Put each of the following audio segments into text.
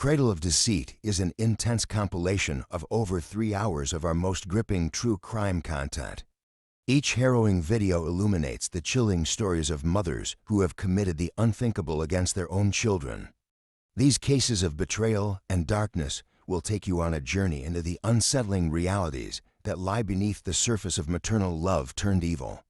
Cradle of Deceit is an intense compilation of over 3 hours of our most gripping true crime content. Each harrowing video illuminates the chilling stories of mothers who have committed the unthinkable against their own children. These cases of betrayal and darkness will take you on a journey into the unsettling realities that lie beneath the surface of maternal love turned evil.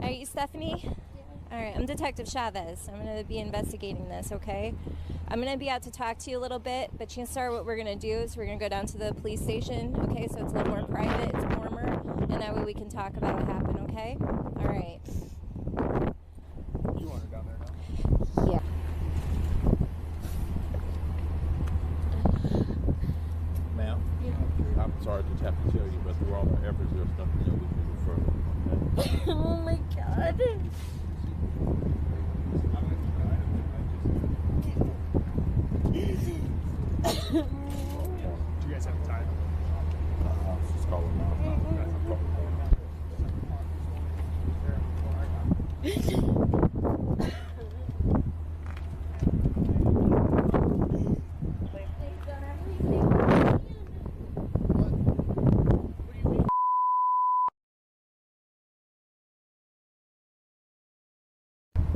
Are you Stephanie? Yeah. Alright, I'm Detective Chavez. I'm going to be investigating this, okay? I'm going to be out to talk to you a little bit, but chances what we're going to do is we're going to go down to the police station, okay? So it's a little more private, it's warmer, and that way we can talk about what happened, okay? Alright. You want her down there now? Yeah. Ma'am? Yeah. I'm sorry to have to tell you, but through all our efforts, there's nothing that we can do further. Oh my God. Do you guys have time? Just call him now.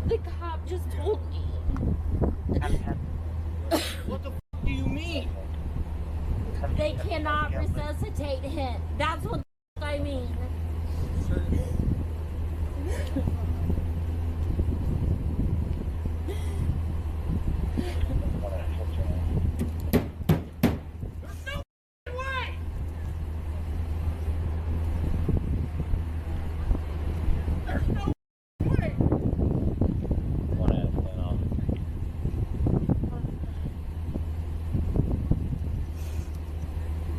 The cop just told me. What the f*** do you mean? They cannot resuscitate him. That's what I mean. There's no way! There's no way!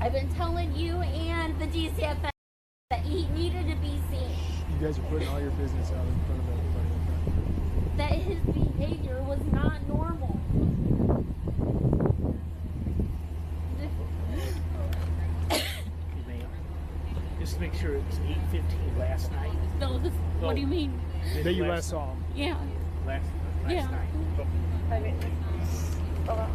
I've been telling you and the DCFS that he needed to be seen. You guys are putting all your business out in front of everybody. That his behavior was not normal. Just to make sure it was 8:15 last night. No, this, what do you mean? That you last saw him. Yeah. Last Yeah. night. Oh.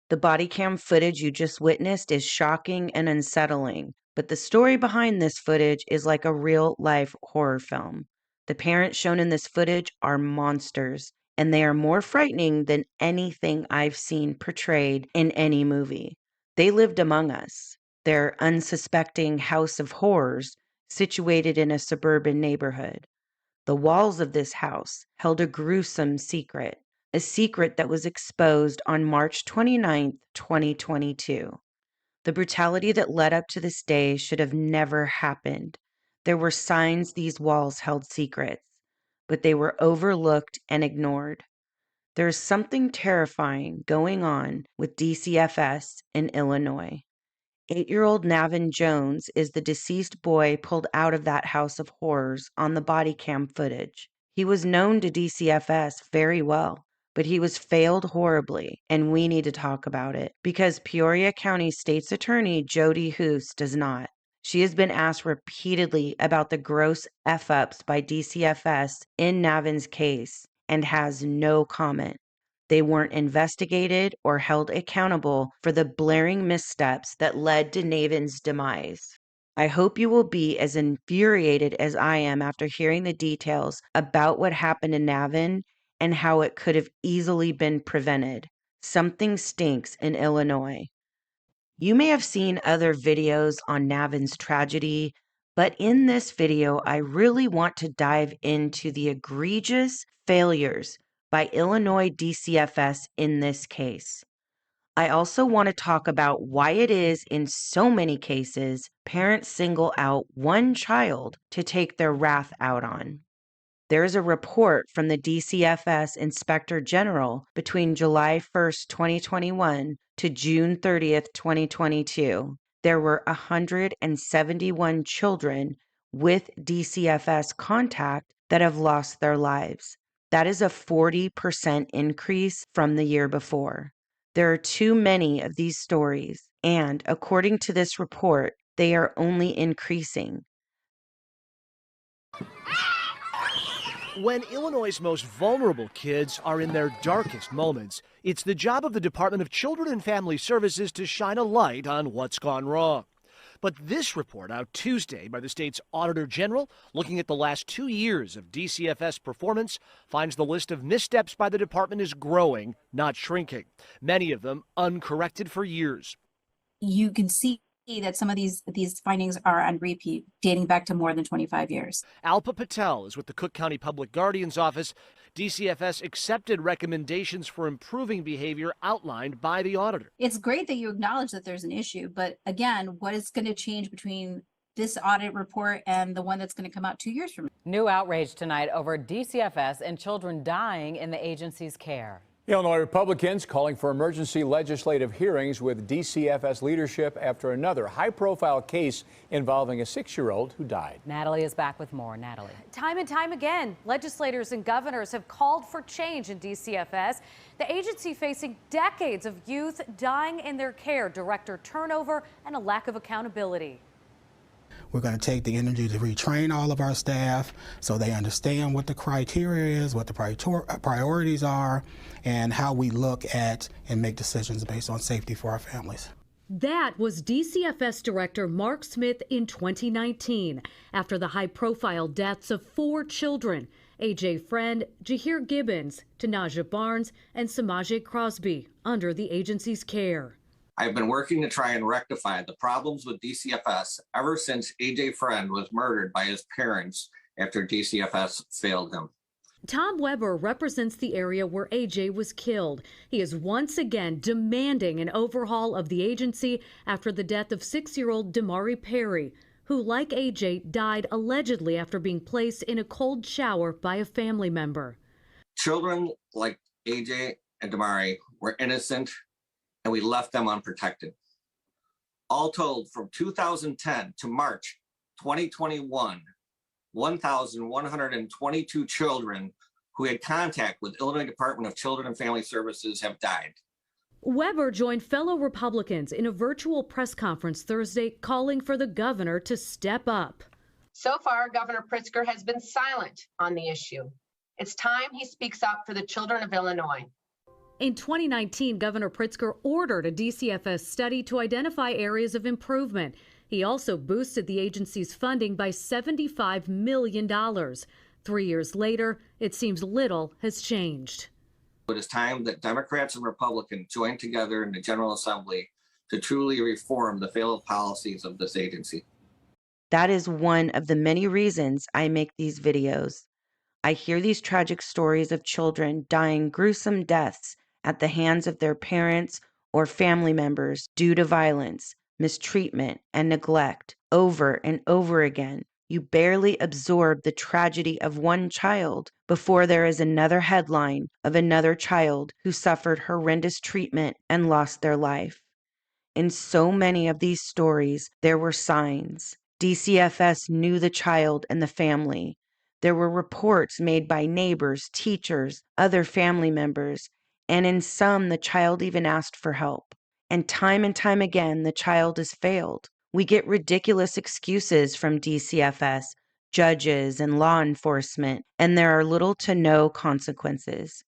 The body cam footage you just witnessed is shocking and unsettling. But the story behind this footage is like a real-life horror film. The parents shown in this footage are monsters, and they are more frightening than anything I've seen portrayed in any movie. They lived among us, their unsuspecting house of horrors situated in a suburban neighborhood. The walls of this house held a gruesome secret, a secret that was exposed on March 29th, 2022. The brutality that led up to this day should have never happened. There were signs these walls held secrets, but they were overlooked and ignored. There is something terrifying going on with DCFS in Illinois. 8-year-old Navin Jones is the deceased boy pulled out of that house of horrors on the body cam footage. He was known to DCFS very well, but he was failed horribly, and we need to talk about it because Peoria County State's Attorney Jody Hoos does not. She has been asked repeatedly about the gross F-ups by DCFS in Navin's case and has no comment. They weren't investigated or held accountable for the blaring missteps that led to Navin's demise. I hope you will be as infuriated as I am after hearing the details about what happened to Navin and how it could have easily been prevented. Something stinks in Illinois. You may have seen other videos on Navin's tragedy, but in this video, I really want to dive into the egregious failures by Illinois DCFS in this case. I also want to talk about why it is in so many cases, parents single out one child to take their wrath out on. There is a report from the DCFS Inspector General between July 1st, 2021 to June 30th, 2022. There were 171 children with DCFS contact that have lost their lives. That is a 40% increase from the year before. There are too many of these stories, and according to this report, they are only increasing. When Illinois' most vulnerable kids are in their darkest moments, it's the job of the Department of Children and Family Services to shine a light on what's gone wrong. But this report out Tuesday by the state's Auditor General, looking at the last 2 years of DCFS performance, finds the list of missteps by the department is growing, not shrinking, many of them uncorrected for years. You can see that some of these findings are on repeat, dating back to more than 25 years. Alpa Patel is with the Cook County Public Guardian's Office. DCFS accepted recommendations for improving behavior outlined by the auditor. It's great that you acknowledge that there's an issue, but again, what is going to change between this audit report and the one that's going to come out 2 years from now? New outrage tonight over DCFS and children dying in the agency's care. Illinois Republicans calling for emergency legislative hearings with DCFS leadership after another high-profile case involving a 6-year-old who died. Natalie is back with more. Natalie. Time and time again, legislators and governors have called for change in DCFS, the agency facing decades of youth dying in their care, director turnover, and a lack of accountability. We're going to take the energy to retrain all of our staff so they understand what the criteria is, what the priorities are, and how we look at and make decisions based on safety for our families. That was DCFS Director Mark Smith in 2019 after the high-profile deaths of 4 children, A.J. Friend, Jahir Gibbons, Tanaja Barnes, and Samaje Crosby, under the agency's care. I've been working to try and rectify the problems with DCFS ever since A.J. Friend was murdered by his parents after DCFS failed him. Tom Weber represents the area where A.J. was killed. He is once again demanding an overhaul of the agency after the death of 6-year-old Damari Perry, who, like A.J., died allegedly after being placed in a cold shower by a family member. Children like A.J. and Damari were innocent, and we left them unprotected. All told, from 2010 to March 2021, 1,122 children who had contact with Illinois Department of Children and Family Services have died. Weber joined fellow Republicans in a virtual press conference Thursday calling for the governor to step up. So far, Governor Pritzker has been silent on the issue. It's time he speaks up for the children of Illinois. In 2019, Governor Pritzker ordered a DCFS study to identify areas of improvement. He also boosted the agency's funding by $75 million. 3 years later, it seems little has changed. It is time that Democrats and Republicans join together in the General Assembly to truly reform the failed policies of this agency. That is one of the many reasons I make these videos. I hear these tragic stories of children dying gruesome deaths at the hands of their parents or family members due to violence, mistreatment, and neglect over and over again. You barely absorb the tragedy of one child before there is another headline of another child who suffered horrendous treatment and lost their life. In so many of these stories, there were signs. DCFS knew the child and the family. There were reports made by neighbors, teachers, other family members, and in some, the child even asked for help. And time again, the child has failed. We get ridiculous excuses from DCFS, judges, and law enforcement, and there are little to no consequences.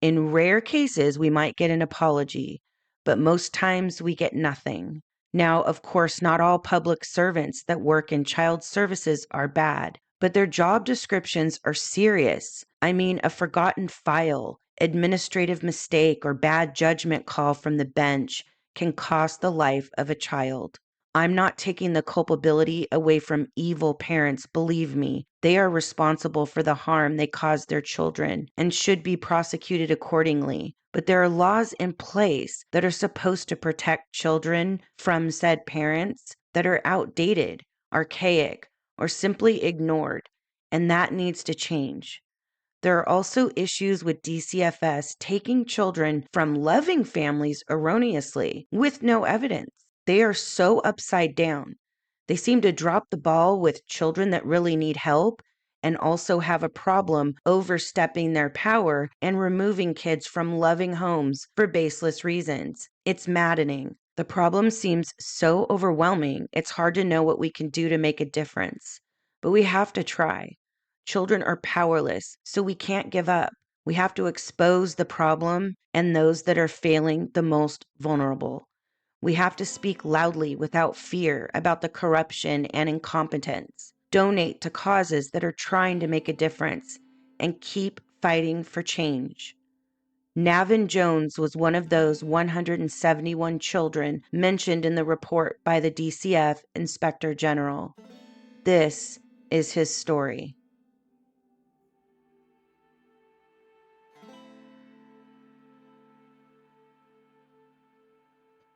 In rare cases, we might get an apology, but most times we get nothing. Now, of course, not all public servants that work in child services are bad, but their job descriptions are serious. I mean, a forgotten file, administrative mistake, or bad judgment call from the bench can cost the life of a child. I'm not taking the culpability away from evil parents, believe me. They are responsible for the harm they cause their children and should be prosecuted accordingly. But there are laws in place that are supposed to protect children from said parents that are outdated, archaic, or simply ignored, and that needs to change. There are also issues with DCFS taking children from loving families erroneously with no evidence. They are so upside down. They seem to drop the ball with children that really need help and also have a problem overstepping their power and removing kids from loving homes for baseless reasons. It's maddening. The problem seems so overwhelming, it's hard to know what we can do to make a difference. But we have to try. Children are powerless, so we can't give up. We have to expose the problem and those that are failing the most vulnerable. We have to speak loudly without fear about the corruption and incompetence. Donate to causes that are trying to make a difference and keep fighting for change. Navin Jones was one of those 171 children mentioned in the report by the DCF Inspector General. This is his story.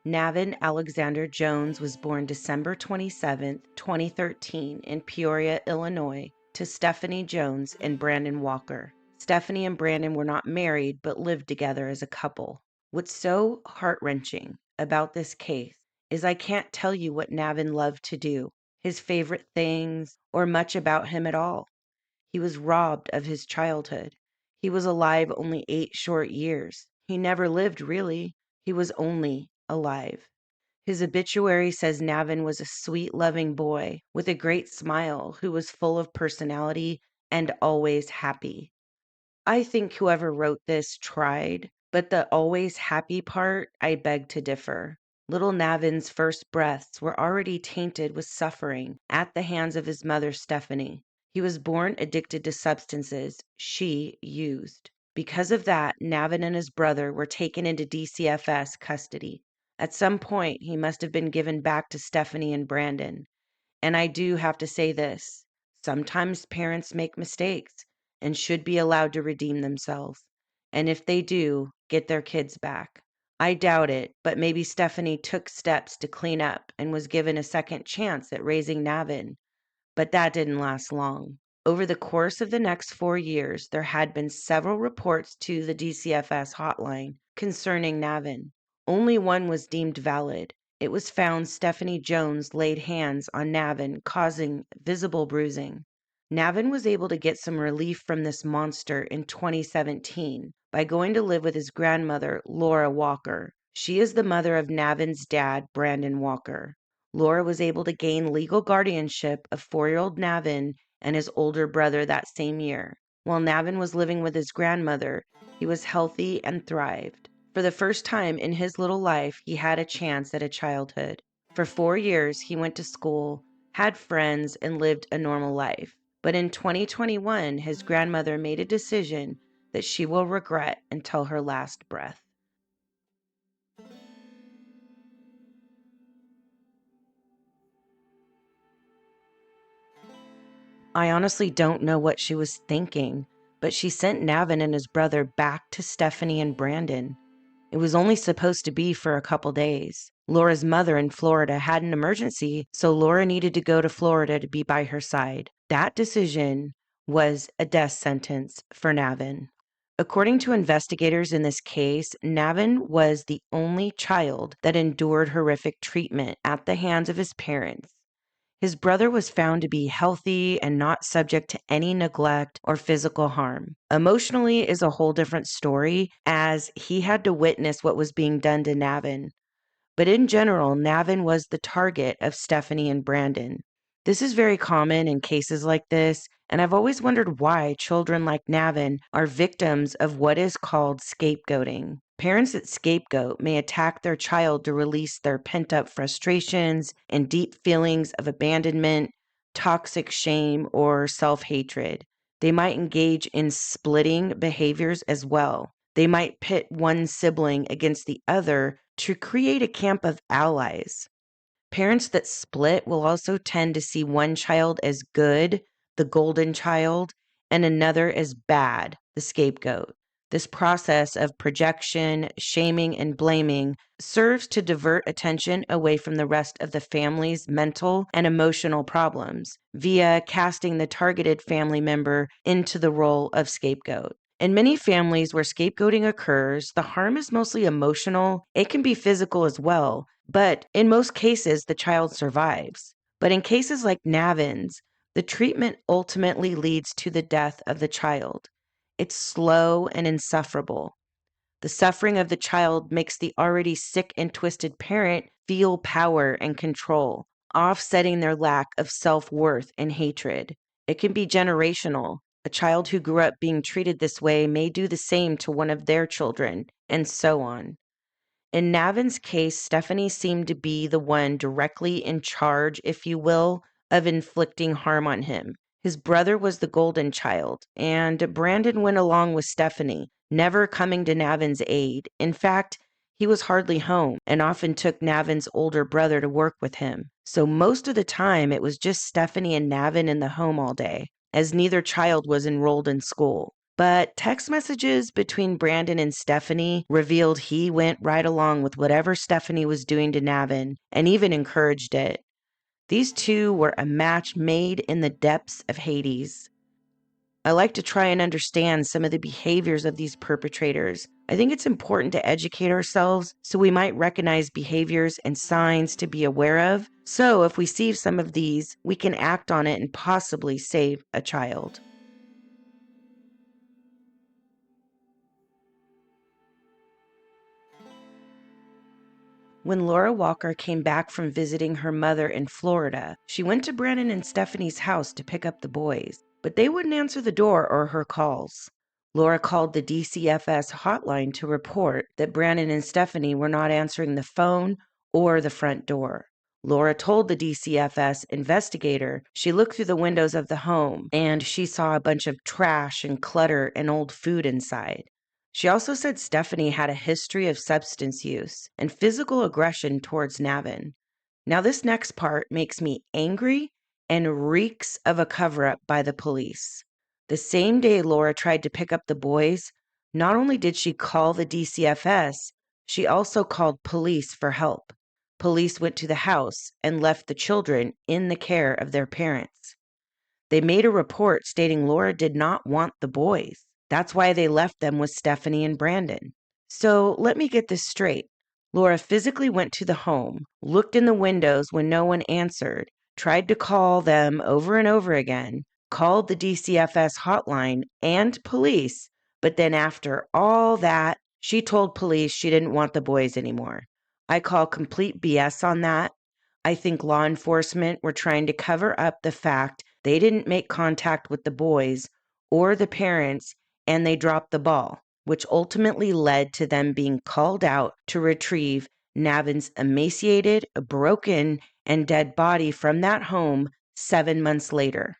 Navin Alexander Jones was born December 27, 2013 in Peoria, Illinois, to Stephanie Jones and Brandon Walker. Stephanie and Brandon were not married but lived together as a couple. What's so heart-wrenching about this case is I can't tell you what Navin loved to do, his favorite things, or much about him at all. He was robbed of his childhood. He was alive only 8 short years. He never lived, really. He was only alive. His obituary says Navin was a sweet, loving boy with a great smile who was full of personality and always happy. I think whoever wrote this tried, but the always happy part, I beg to differ. Little Navin's first breaths were already tainted with suffering at the hands of his mother, Stephanie. He was born addicted to substances she used. Because of that, Navin and his brother were taken into DCFS custody. At some point, he must have been given back to Stephanie and Brandon. And I do have to say this. Sometimes parents make mistakes and should be allowed to redeem themselves. And if they do, get their kids back. I doubt it, but maybe Stephanie took steps to clean up and was given a second chance at raising Navin. But that didn't last long. Over the course of the next 4 years, there had been several reports to the DCFS hotline concerning Navin. Only one was deemed valid. It was found Stephanie Jones laid hands on Navin, causing visible bruising. Navin was able to get some relief from this monster in 2017 by going to live with his grandmother, Laura Walker. She is the mother of Navin's dad, Brandon Walker. Laura was able to gain legal guardianship of 4-year-old Navin and his older brother that same year. While Navin was living with his grandmother, he was healthy and thrived. For the first time in his little life, he had a chance at a childhood. For 4 years, he went to school, had friends, and lived a normal life. But in 2021, his grandmother made a decision that she will regret until her last breath. I honestly don't know what she was thinking, but she sent Navin and his brother back to Stephanie and Brandon. It was only supposed to be for a couple days. Laura's mother in Florida had an emergency, so Laura needed to go to Florida to be by her side. That decision was a death sentence for Navin. According to investigators in this case, Navin was the only child that endured horrific treatment at the hands of his parents. His brother was found to be healthy and not subject to any neglect or physical harm. Emotionally is a whole different story, as he had to witness what was being done to Navin. But in general, Navin was the target of Stephanie and Brandon. This is very common in cases like this, and I've always wondered why children like Navin are victims of what is called scapegoating. Parents that scapegoat may attack their child to release their pent-up frustrations and deep feelings of abandonment, toxic shame, or self-hatred. They might engage in splitting behaviors as well. They might pit one sibling against the other to create a camp of allies. Parents that split will also tend to see one child as good, the golden child, and another as bad, the scapegoat. This process of projection, shaming, and blaming serves to divert attention away from the rest of the family's mental and emotional problems via casting the targeted family member into the role of scapegoat. In many families where scapegoating occurs, the harm is mostly emotional. It can be physical as well, but in most cases, the child survives. But in cases like Navin's, the treatment ultimately leads to the death of the child. It's slow and insufferable. The suffering of the child makes the already sick and twisted parent feel power and control, offsetting their lack of self-worth and hatred. It can be generational. A child who grew up being treated this way may do the same to one of their children, and so on. In Navin's case, Stephanie seemed to be the one directly in charge, if you will, of inflicting harm on him. His brother was the golden child, and Brandon went along with Stephanie, never coming to Navin's aid. In fact, he was hardly home and often took Navin's older brother to work with him. So most of the time, it was just Stephanie and Navin in the home all day, as neither child was enrolled in school. But text messages between Brandon and Stephanie revealed he went right along with whatever Stephanie was doing to Navin and even encouraged it. These two were a match made in the depths of Hades. I like to try and understand some of the behaviors of these perpetrators. I think it's important to educate ourselves so we might recognize behaviors and signs to be aware of. So if we see some of these, we can act on it and possibly save a child. When Laura Walker came back from visiting her mother in Florida, she went to Brandon and Stephanie's house to pick up the boys, but they wouldn't answer the door or her calls. Laura called the DCFS hotline to report that Brandon and Stephanie were not answering the phone or the front door. Laura told the DCFS investigator she looked through the windows of the home and she saw a bunch of trash and clutter and old food inside. She also said Stephanie had a history of substance use and physical aggression towards Navin. Now, this next part makes me angry and reeks of a cover-up by the police. The same day Laura tried to pick up the boys, not only did she call the DCFS, she also called police for help. Police went to the house and left the children in the care of their parents. They made a report stating Laura did not want the boys. That's why they left them with Stephanie and Brandon. So let me get this straight. Laura physically went to the home, looked in the windows when no one answered, tried to call them over and over again, called the DCFS hotline and police, but then after all that, she told police she didn't want the boys anymore. I call complete BS on that. I think law enforcement were trying to cover up the fact they didn't make contact with the boys or the parents, and they dropped the ball, which ultimately led to them being called out to retrieve Navin's emaciated, broken, and dead body from that home 7 months later.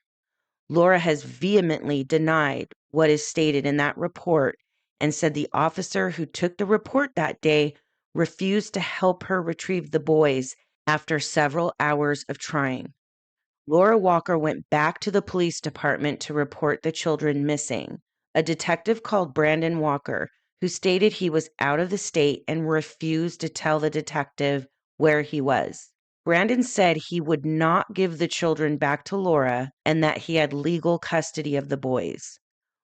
Laura has vehemently denied what is stated in that report and said the officer who took the report that day refused to help her retrieve the boys after several hours of trying. Laura Walker went back to the police department to report the children missing. A detective called Brandon Walker, who stated he was out of the state and refused to tell the detective where he was. Brandon said he would not give the children back to Laura and that he had legal custody of the boys.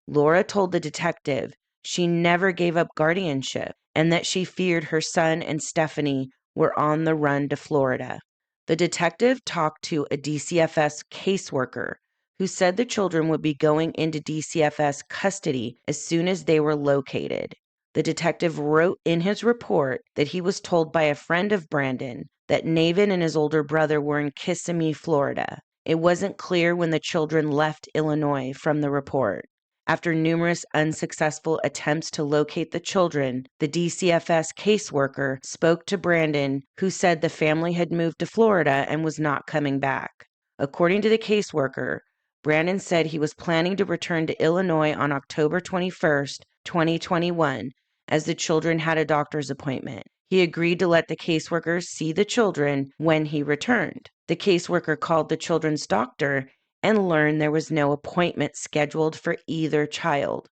Laura told the detective she never gave up guardianship and that she feared her son and Stephanie were on the run to Florida. The detective talked to a DCFS caseworker who said the children would be going into DCFS custody as soon as they were located. The detective wrote in his report that he was told by a friend of Brandon that Navin and his older brother were in Kissimmee, Florida. It wasn't clear when the children left Illinois from the report. After numerous unsuccessful attempts to locate the children, the DCFS caseworker spoke to Brandon, who said the family had moved to Florida and was not coming back. According to the caseworker, Brandon said he was planning to return to Illinois on October 21st, 2021, as the children had a doctor's appointment. He agreed to let the caseworker see the children when he returned. The caseworker called the children's doctor and learned there was no appointment scheduled for either child.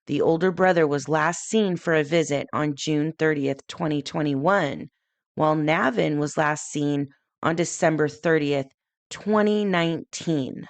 The older brother was last seen for a visit on June 30th, 2021, while Navin was last seen on December 30th, 2019.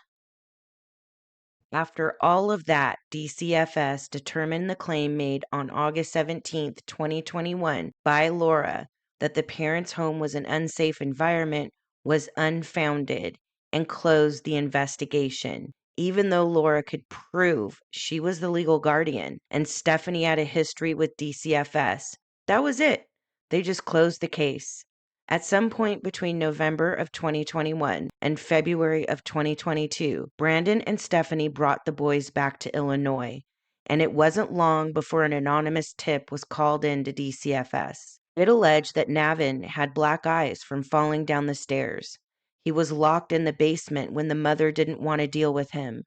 After all of that, DCFS determined the claim made on August 17th, 2021 by Laura that the parents' home was an unsafe environment was unfounded and closed the investigation, even though Laura could prove she was the legal guardian and Stephanie had a history with DCFS. That was it. They just closed the case. At some point between November of 2021 and February of 2022, Brandon and Stephanie brought the boys back to Illinois, and it wasn't long before an anonymous tip was called in to DCFS. It alleged that Navin had black eyes from falling down the stairs. He was locked in the basement when the mother didn't want to deal with him.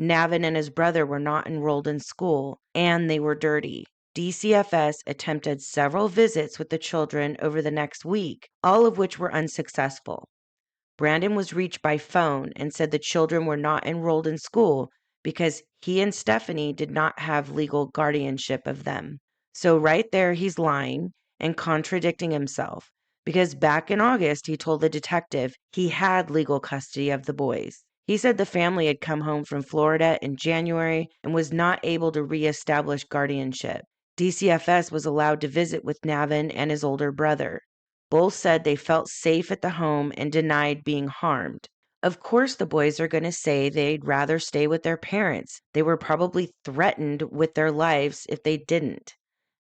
Navin and his brother were not enrolled in school, and they were dirty. DCFS attempted several visits with the children over the next week, all of which were unsuccessful. Brandon was reached by phone and said the children were not enrolled in school because he and Stephanie did not have legal guardianship of them. So right there, he's lying and contradicting himself because back in August, he told the detective he had legal custody of the boys. He said the family had come home from Florida in January and was not able to reestablish guardianship. DCFS was allowed to visit with Navin and his older brother. Both said they felt safe at the home and denied being harmed. Of course, the boys are going to say they'd rather stay with their parents. They were probably threatened with their lives if they didn't.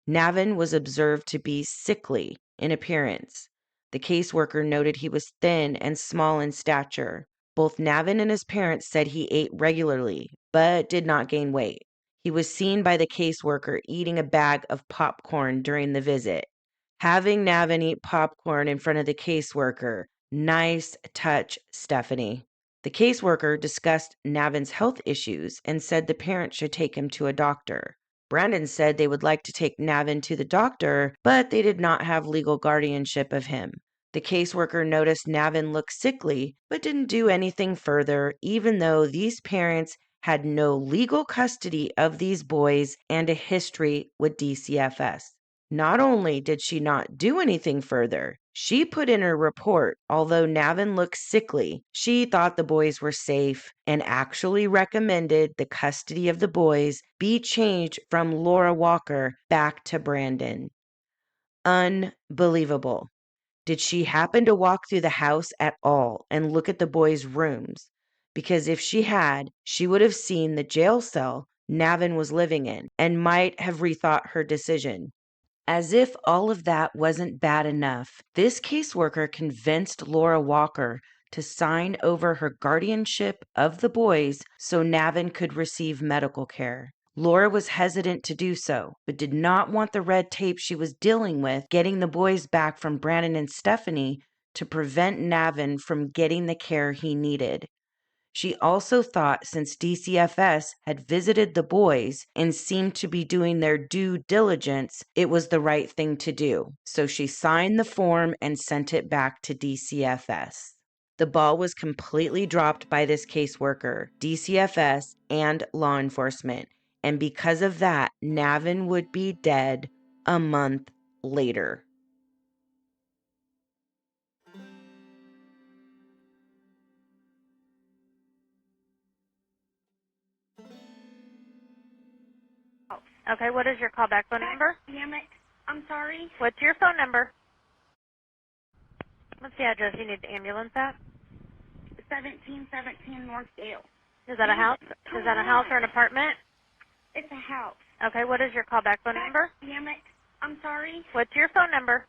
Navin was observed to be sickly in appearance. The caseworker noted he was thin and small in stature. Both Navin and his parents said he ate regularly, but did not gain weight. He was seen by the caseworker eating a bag of popcorn during the visit. Having Navin eat popcorn in front of the caseworker, nice touch, Stephanie. The caseworker discussed Navin's health issues and said the parents should take him to a doctor. Brandon said they would like to take Navin to the doctor, but they did not have legal guardianship of him. The caseworker noticed Navin looked sickly, but didn't do anything further, even though these parents had no legal custody of these boys and a history with DCFS. Not only did she not do anything further, she put in her report, although Navin looked sickly, she thought the boys were safe and actually recommended the custody of the boys be changed from Laura Walker back to Brandon. Unbelievable. Did she happen to walk through the house at all and look at the boys' rooms? Because if she had, she would have seen the jail cell Navin was living in and might have rethought her decision. As if all of that wasn't bad enough, this caseworker convinced Laura Walker to sign over her guardianship of the boys so Navin could receive medical care. Laura was hesitant to do so, but did not want the red tape she was dealing with getting the boys back from Brandon and Stephanie to prevent Navin from getting the care he needed. She also thought since DCFS had visited the boys and seemed to be doing their due diligence, it was the right thing to do. So she signed the form and sent it back to DCFS. The ball was completely dropped by this caseworker, DCFS, and law enforcement. And because of that, Navin would be dead a month later. Okay, what is your callback phone number? Damn it. I'm sorry. What's your phone number? What's the address you need the ambulance at? 1717 Northdale. Is that a house? Is that a house or an apartment? It's a house. Okay, what is your callback phone number? Damn it. I'm sorry. What's your phone number?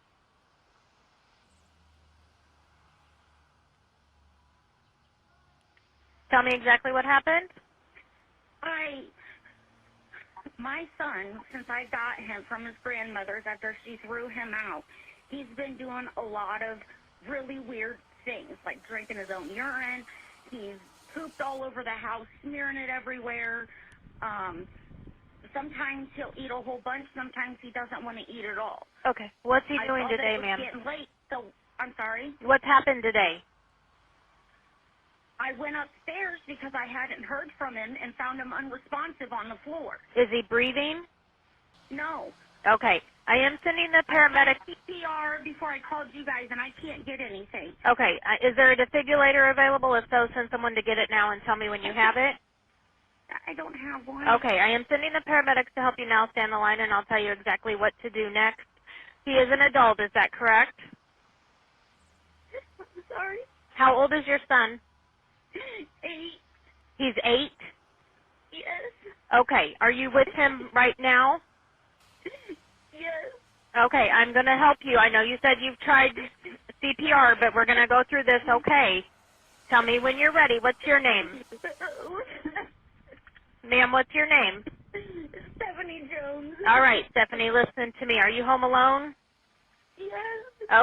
Tell me exactly what happened. My son, since I got him from his grandmother's after she threw him out, he's been doing a lot of really weird things, like drinking his own urine. He's pooped all over the house, smearing it everywhere. Sometimes he'll eat a whole bunch. Sometimes he doesn't want to eat at all. Okay, what's he doing I saw today, that it was ma'am? getting late, so I'm sorry. What's happened today? I went upstairs because I hadn't heard from him and found him unresponsive on the floor. Is he breathing? No. Okay, I am sending the paramedic. CPR before I called you guys, and I can't get anything. Okay, is there a defibrillator available? If so, send someone to get it now and tell me when you have it. I don't have one. Okay, I am sending the paramedics to help you now. Stand the line, and I'll tell you exactly what to do next. He is an adult, is that correct? I'm sorry. How old is your son? 8. He's 8? Yes. Okay, are you with him right now? Yes. Okay, I'm going to help you. I know you said you've tried CPR, but we're going to go through this, okay? Tell me when you're ready. What's your name? Ma'am, what's your name? Stephanie Jones. All right, Stephanie, listen to me. Are you home alone? Yes.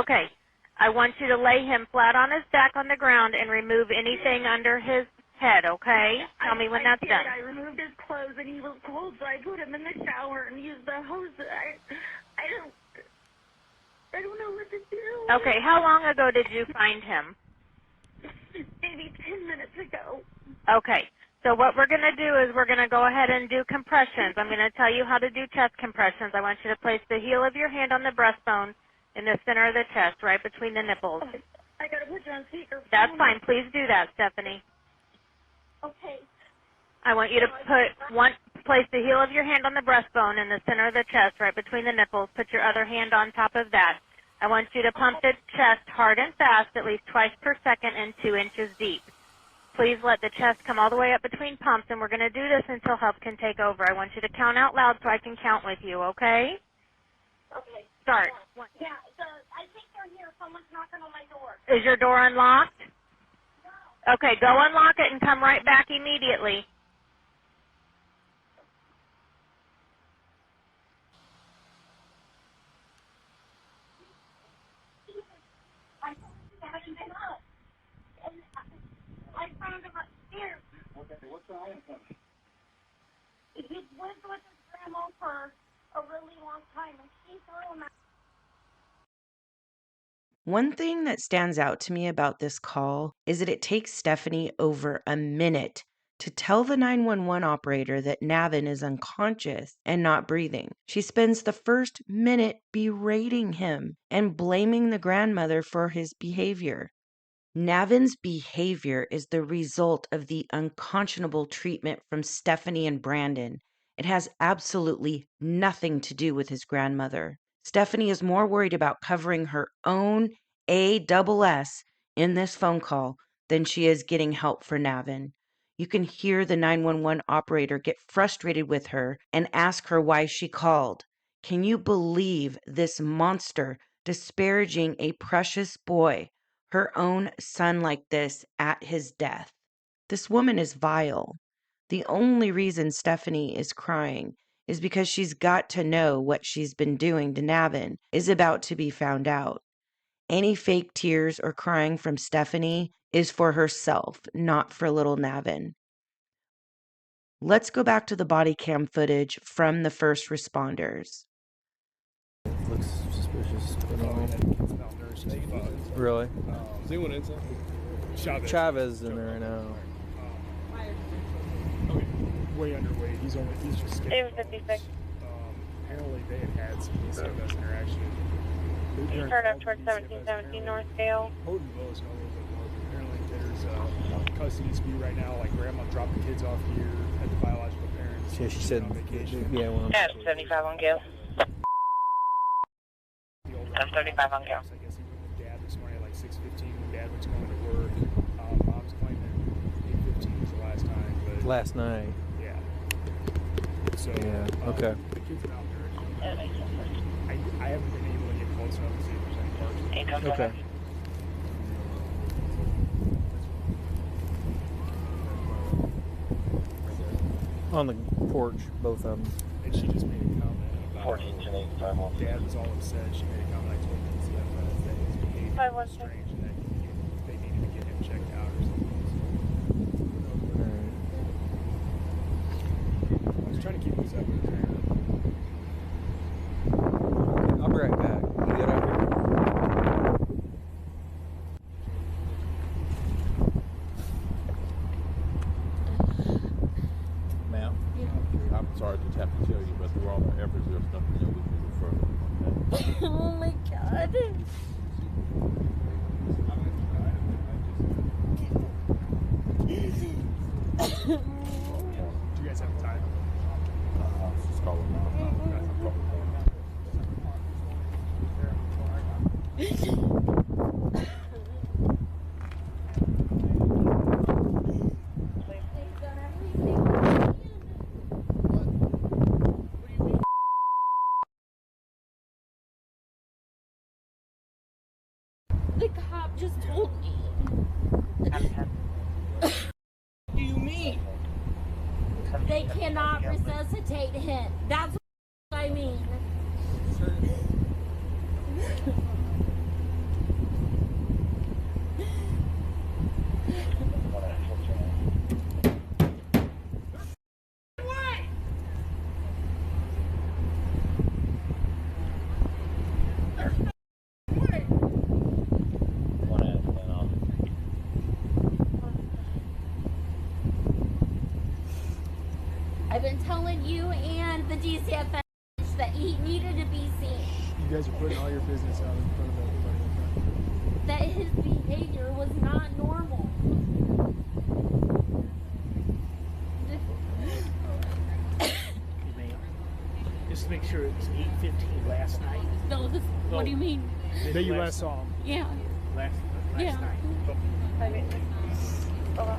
Okay. I want you to lay him flat on his back on the ground and remove anything under his head, okay? Tell me when that's done. I removed his clothes, and he was cold, so I put him in the shower and used the hose. I don't know what to do. Okay, how long ago did you find him? Maybe 10 minutes ago. Okay, so what we're going to do is we're going to go ahead and do compressions. I'm going to tell you how to do chest compressions. I want you to place the heel of your hand on the breastbone in the center of the chest, right between the nipples. I gotta put you on speaker. That's fine. Please do that, Stephanie. Okay. I want you to place the heel of your hand on the breastbone in the center of the chest, right between the nipples. Put your other hand on top of that. I want you to pump the chest hard and fast, at least twice per second and 2 inches deep. Please let the chest come all the way up between pumps, and we're going to do this until help can take over. I want you to count out loud so I can count with you, okay? Okay. Start. Yeah, I think they're here. Someone's knocking on my door. Is your door unlocked? No. Okay, go unlock it and come right back immediately. I found him upstairs. Okay, what's wrong with him? He's lived with his grandma for a really long time, and she threw him out. One thing that stands out to me about this call is that it takes Stephanie over a minute to tell the 911 operator that Navin is unconscious and not breathing. She spends the first minute berating him and blaming the grandmother for his behavior. Navin's behavior is the result of the unconscionable treatment from Stephanie and Brandon. It has absolutely nothing to do with his grandmother. Stephanie is more worried about covering her own ASS in this phone call than she is getting help for Navin. You can hear the 911 operator get frustrated with her and ask her why she called. Can you believe this monster disparaging a precious boy, her own son, like this at his death? This woman is vile. The only reason Stephanie is crying is because she's got to know what she's been doing to Navin is about to be found out. Any fake tears or crying from Stephanie is for herself, not for little Navin. Let's go back to the body cam footage from the first responders. Looks suspicious. Really? Is anyone inside? Chavez in there right now. Okay, way underweight. He's just skipping. 56. Apparently they had some DCFS interaction. You turn up towards 1717 North Dale. Houghton Willis know a little bit more, but apparently there's a custody dispute right now. Like grandma dropped the kids off here at the biological parents. Yeah, she said, yeah, well, Yeah, 75 on Gale. I'm 35 on Gale. I guess he went with dad this morning at like 6:15 when dad was going to work. Mom's claiming 8:15 was the last time. But last night. Yeah. So, yeah, okay. The kids are out there. I haven't been able to get close enough to see if there's any parts. Okay. On the porch, both of them. And she just made a comment about dad was all upset. She made a comment. I told DCFS that his behavior was strange and that they needed to get him checked out or something. I was trying to keep this up with her. I'll be right back. You get out here. Ma'am? I'm sorry to have to tell you, but through all our efforts, there's nothing that we can do further. Oh my God. Do you guys have time? Just call him now. The cop just told me. What do you mean? They cannot resuscitate him. That's what I mean. I've been telling you and the DCFS that he needed to be seen. You guys are putting all your business out in front of everybody. That his behavior was not normal. Just to make sure it was 8:15 last night. No, this. What do you mean? That you last saw him. Yeah. Last Yeah. night. Oh.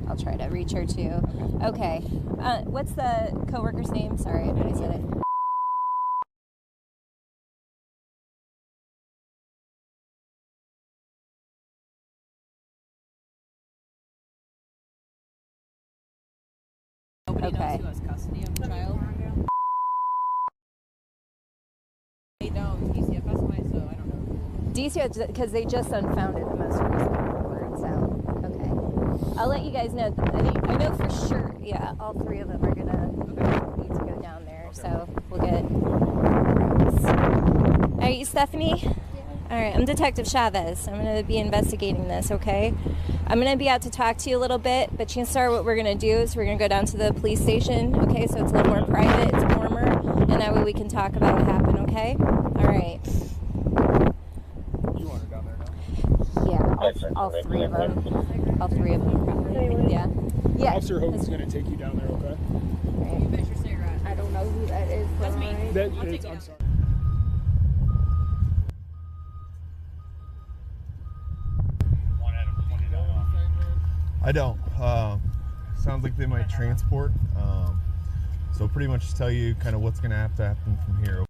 I'll try to reach her too. Okay. What's the coworker's name? Sorry, I already said it. Nobody Okay. knows who has custody of the child. They don't. DCFS might, so I don't know. DCO, because they just unfounded the most recent report, so, okay. I'll let you guys know. I know for sure, yeah, all three of them are gonna need to go down there, so we'll get... Are you Stephanie? All right, I'm Detective Chavez. I'm going to be investigating this, okay? I'm going to be out to talk to you a little bit, but Chancellor, what we're going to do is we're going to go down to the police station, okay? So it's a little more private, it's warmer, and that way we can talk about what happened, okay? All right. You want her down there now? Yeah, all three of them. All three of them, probably. Yeah. Yeah. Officer Hogan's going to take you down there, okay? I don't know who that is. That's me. I'm sorry. I don't. Sounds like they might transport. So pretty much just tell you kind of what's going to happen from here.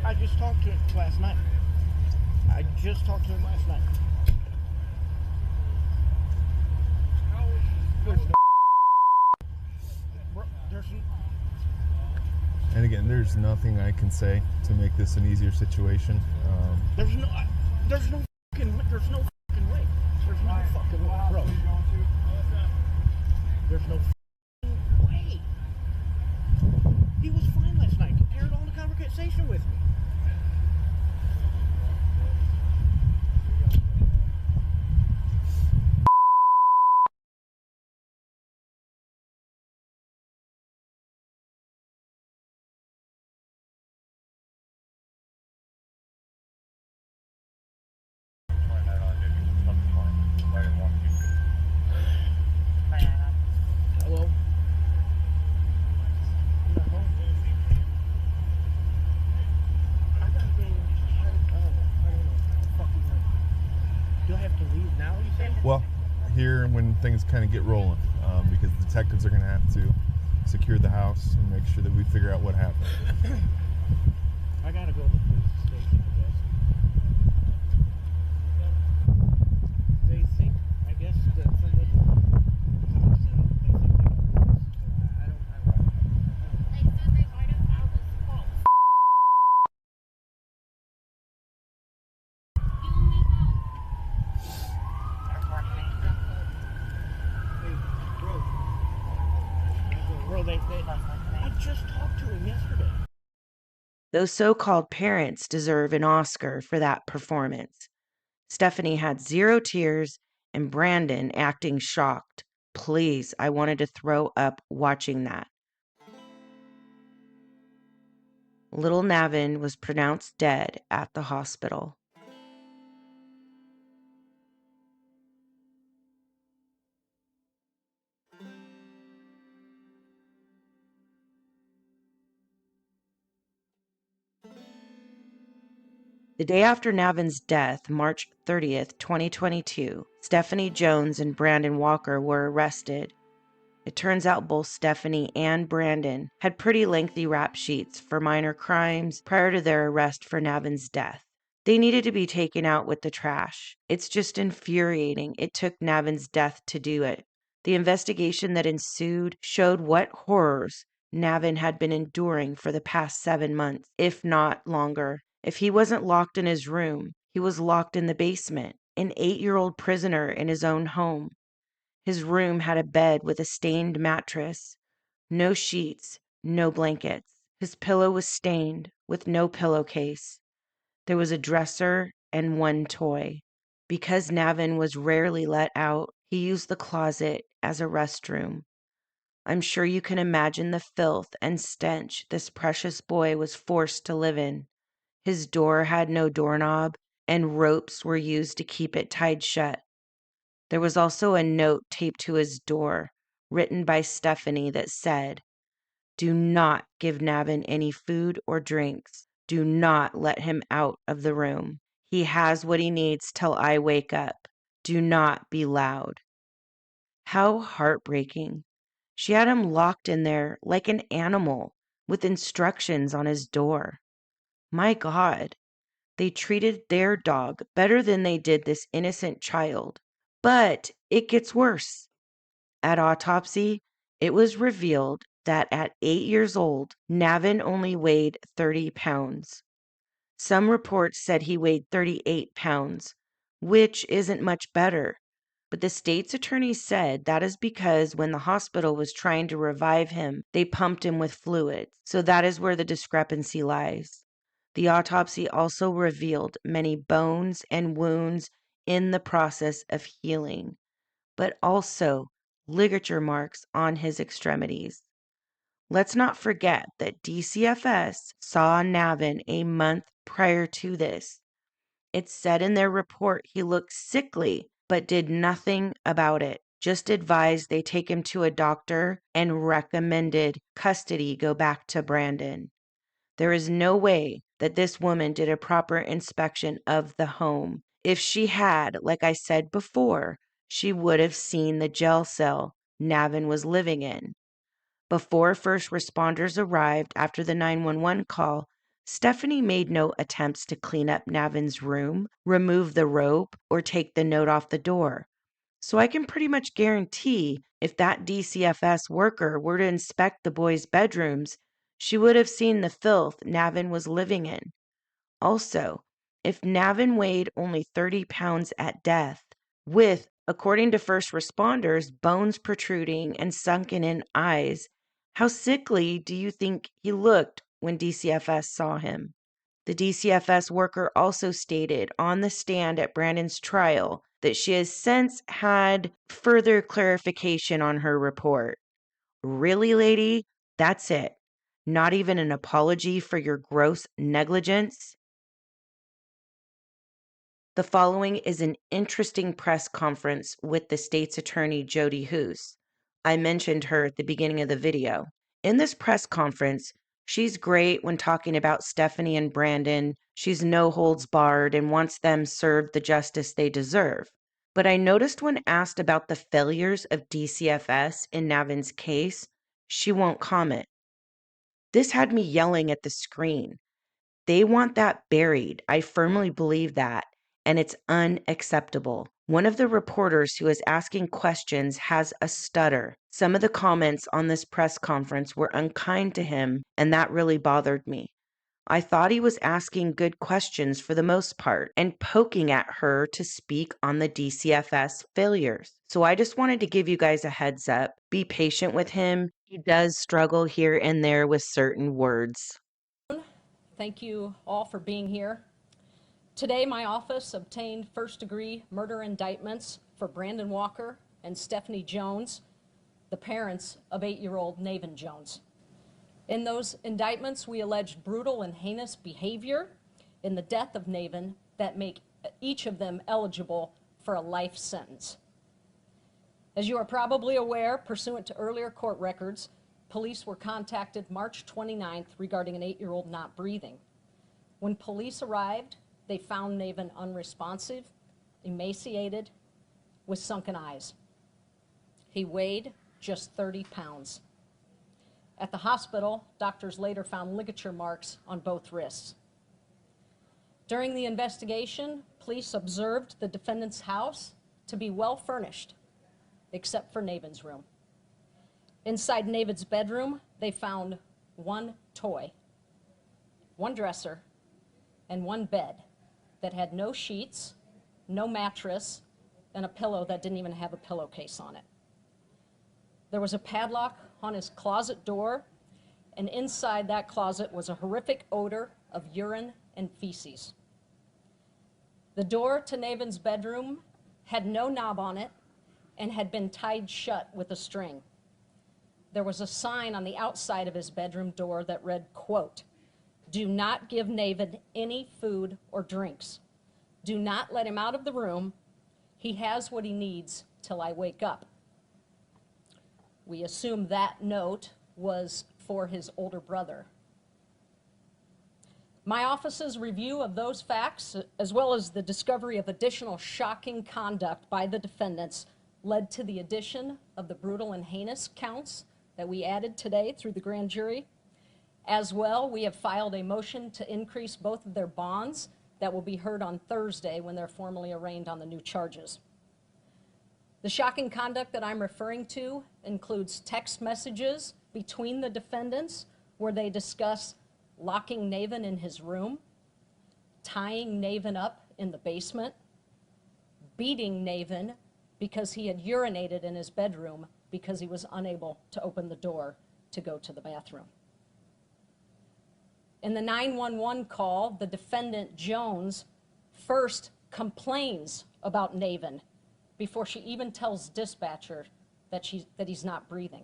I just talked to him last night. And again, there's nothing I can say to make this an easier situation. There's no fucking way. There's no fucking way, bro. There's no fucking way. He was fine last night. He carried on the conversation with me. Hello? Do I have to leave now, you said? Well, here when things kind of get rolling, because the detectives are going to have to secure the house and make sure that we figure out what happened. I gotta go to the police station, I guess. They think, I guess, that from what the cops said, they think they got this. So I don't know. They said they might have found this false. Bro, I just talked to him yesterday. Those so-called parents deserve an Oscar for that performance. Stephanie had 0 tears and Brandon acting shocked. Please, I wanted to throw up watching that. Little Navin was pronounced dead at the hospital. The day after Navin's death, March 30th, 2022, Stephanie Jones and Brandon Walker were arrested. It turns out both Stephanie and Brandon had pretty lengthy rap sheets for minor crimes prior to their arrest for Navin's death. They needed to be taken out with the trash. It's just infuriating it took Navin's death to do it. The investigation that ensued showed what horrors Navin had been enduring for the past 7 months, if not longer. If he wasn't locked in his room, he was locked in the basement, an 8-year-old prisoner in his own home. His room had a bed with a stained mattress, no sheets, no blankets. His pillow was stained with no pillowcase. There was a dresser and 1 toy. Because Navin was rarely let out, he used the closet as a restroom. I'm sure you can imagine the filth and stench this precious boy was forced to live in. His door had no doorknob, and ropes were used to keep it tied shut. There was also a note taped to his door, written by Stephanie, that said, "Do not give Navin any food or drinks. Do not let him out of the room. He has what he needs till I wake up. Do not be loud." How heartbreaking. She had him locked in there like an animal with instructions on his door. My God, they treated their dog better than they did this innocent child. But it gets worse. At autopsy, it was revealed that at 8 years old, Navin only weighed 30 pounds. Some reports said he weighed 38 pounds, which isn't much better. But the state's attorney said that is because when the hospital was trying to revive him, they pumped him with fluids. So that is where the discrepancy lies. The autopsy also revealed many bones and wounds in the process of healing, but also ligature marks on his extremities. Let's not forget that DCFS saw Navin a month prior to this. It said in their report he looked sickly, but did nothing about it. Just advised they take him to a doctor and recommended custody go back to Brandon. There is no way that this woman did a proper inspection of the home. If she had, like I said before, she would have seen the jail cell Navin was living in. Before first responders arrived after the 911 call, Stephanie made no attempts to clean up Navin's room, remove the rope, or take the note off the door. So I can pretty much guarantee if that DCFS worker were to inspect the boys' bedrooms, she would have seen the filth Navin was living in. Also, if Navin weighed only 30 pounds at death, with, according to first responders, bones protruding and sunken in eyes, how sickly do you think he looked when DCFS saw him? The DCFS worker also stated on the stand at Brandon's trial that she has since had further clarification on her report. Really, lady? That's it? Not even an apology for your gross negligence? The following is an interesting press conference with the state's attorney, Jody Hoos. I mentioned her at the beginning of the video. In this press conference, she's great when talking about Stephanie and Brandon. She's no holds barred and wants them served the justice they deserve. But I noticed when asked about the failures of DCFS in Navin's case, she won't comment. This had me yelling at the screen. They want that buried. I firmly believe that, and it's unacceptable. One of the reporters who is asking questions has a stutter. Some of the comments on this press conference were unkind to him, and that really bothered me. I thought he was asking good questions for the most part and poking at her to speak on the DCFS failures. So I just wanted to give you guys a heads up. Be patient with him. He does struggle here and there with certain words. Thank you all for being here. Today, my office obtained first-degree murder indictments for Brandon Walker and Stephanie Jones, the parents of 8-year-old Navin Jones. In those indictments, we alleged brutal and heinous behavior in the death of Navin that make each of them eligible for a life sentence. As you are probably aware, pursuant to earlier court records, police were contacted March 29th regarding an 8-year-old not breathing. When police arrived, they found Navin unresponsive, emaciated, with sunken eyes. He weighed just 30 pounds. At the hospital, doctors later found ligature marks on both wrists. During the investigation, police observed the defendant's house to be well furnished, except for Navin's room. Inside Navin's bedroom, they found one toy, one dresser, and one bed that had no sheets, no mattress, and a pillow that didn't even have a pillowcase on it. There was a padlock on his closet door, and inside that closet was a horrific odor of urine and feces. The door to Navin's bedroom had no knob on it and had been tied shut with a string. There was a sign on the outside of his bedroom door that read, quote, "Do not give Navin any food or drinks. Do not let him out of the room. He has what he needs till I wake up." We assume that note was for his older brother. My office's review of those facts, as well as the discovery of additional shocking conduct by the defendants, led to the addition of the brutal and heinous counts that we added today through the grand jury. As well, we have filed a motion to increase both of their bonds that will be heard on Thursday when they're formally arraigned on the new charges. The shocking conduct that I'm referring to includes text messages between the defendants where they discuss locking Navin in his room, tying Navin up in the basement, beating Navin because he had urinated in his bedroom because he was unable to open the door to go to the bathroom. In the 911 call, the defendant, Jones, first complains about Navin before she even tells dispatcher that he's not breathing.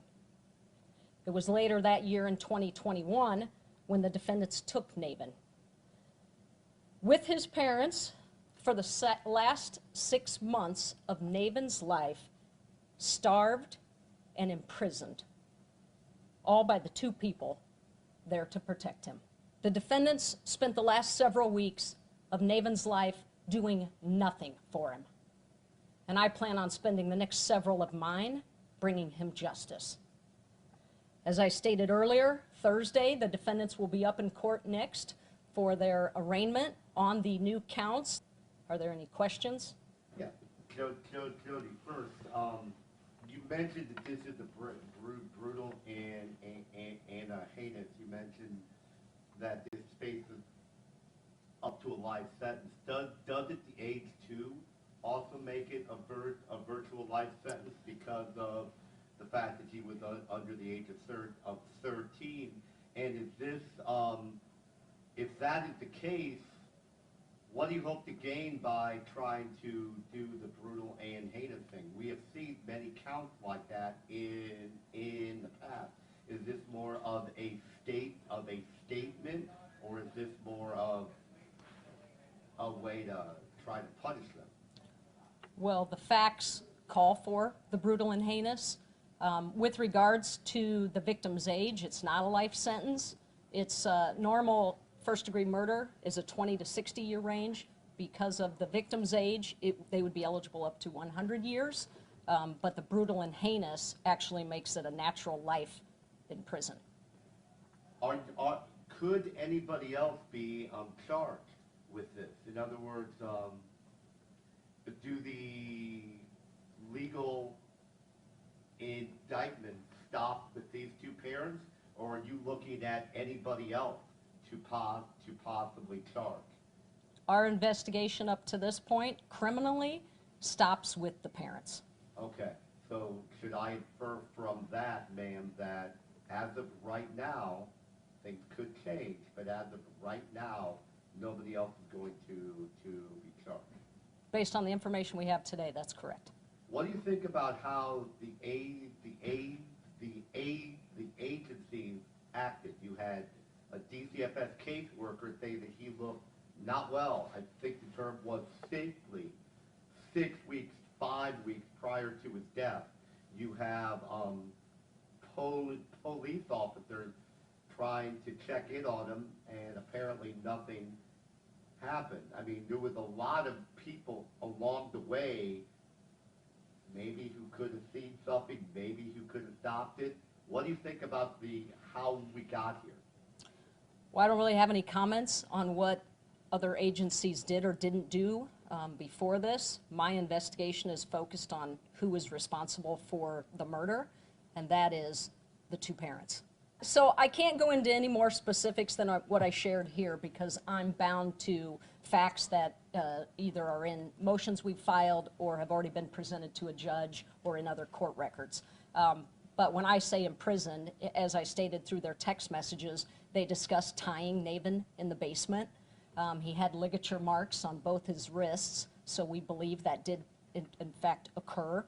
It was later that year in 2021 when the defendants took Navin. With his parents, for the last 6 months of Navin's life, starved and imprisoned, all by the two people there to protect him. The defendants spent the last several weeks of Navin's life doing nothing for him. And I plan on spending the next several of mine bringing him justice. As I stated earlier, Thursday, the defendants will be up in court next for their arraignment on the new counts. Are there any questions? Yeah, Jody, first, you mentioned that this is brutal and heinous. You mentioned that this faces up to a life sentence. Does it the age too also make it a virtual life sentence because of the fact that he was under the age of 13? And is this, if that is the case, what do you hope to gain by trying to do the brutal and heinous thing? We have seen many counts like that in the past. Is this more of a statement, or is this more of a way to try to punish them? Well, the facts call for the brutal and heinous. With regards to the victim's age, it's not a life sentence. It's normal first-degree murder is a 20 to 60-year range. Because of the victim's age, they would be eligible up to 100 years. But the brutal and heinous actually makes it a natural life in prison. Could anybody else be charged with this? In other words, do the legal indictment stop with these two parents, or are you looking at anybody else to possibly charge? Our investigation up to this point, criminally, stops with the parents. Okay, so should I infer from that, ma'am, that as of right now, things could change, but as of right now, nobody else is going to be charged? Based on the information we have today, that's correct. What do you think about how the agencies acted? You had a DCFS caseworker say that he looked not well. I think the term was sickly. 6 weeks, 5 weeks prior to his death. You have police officers trying to check in on him, and apparently nothing happened. I mean, there was a lot of people along the way, maybe who could have seen something, maybe who could have stopped it. What do you think about how we got here? Well, I don't really have any comments on what other agencies did or didn't do before this. My investigation is focused on who was responsible for the murder, and that is the two parents. So I can't go into any more specifics than what I shared here because I'm bound to facts that either are in motions we've filed or have already been presented to a judge or in other court records. But when I say imprisoned, as I stated through their text messages, they discussed tying Navin in the basement. He had ligature marks on both his wrists, so we believe that did in fact occur.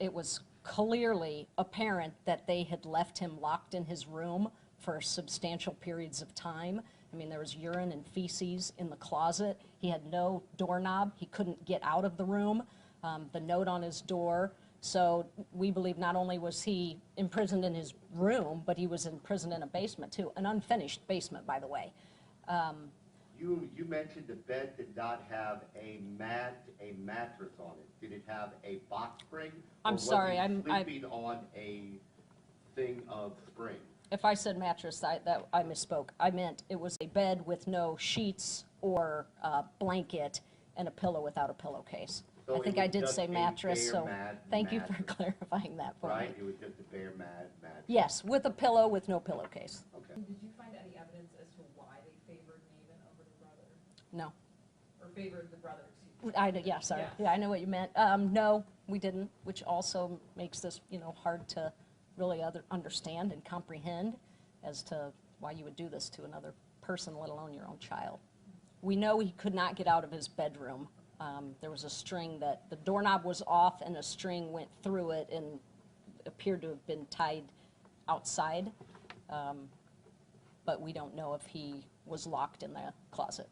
It was clearly apparent that they had left him locked in his room for substantial periods of time. I mean, there was urine and feces in the closet. He had no doorknob. He couldn't get out of the room. The note on his door. So we believe not only was he imprisoned in his room, but he was imprisoned in a basement too, an unfinished basement, by the way. You mentioned the bed did not have a mattress on it. Did it have a box spring? I'm sorry, I'm sleeping on a thing of spring. If I said mattress, I misspoke. I meant it was a bed with no sheets or blanket and a pillow without a pillowcase. So I think I did say mattress, so thank you for mattress. clarifying that for Right? me. It was just a bare mattress. Yes, with a pillow with no pillowcase. Okay. Did you find any evidence as to why they favored Navin over the brother? No. Or favored the brother, excuse me. Yeah, sorry. Yes. Yeah, I know what you meant. No, we didn't, which also makes this, hard to really understand and comprehend as to why you would do this to another person, let alone your own child. We know he could not get out of his bedroom There was a string that, the doorknob was off and a string went through it and appeared to have been tied outside. But we don't know if he was locked in the closet.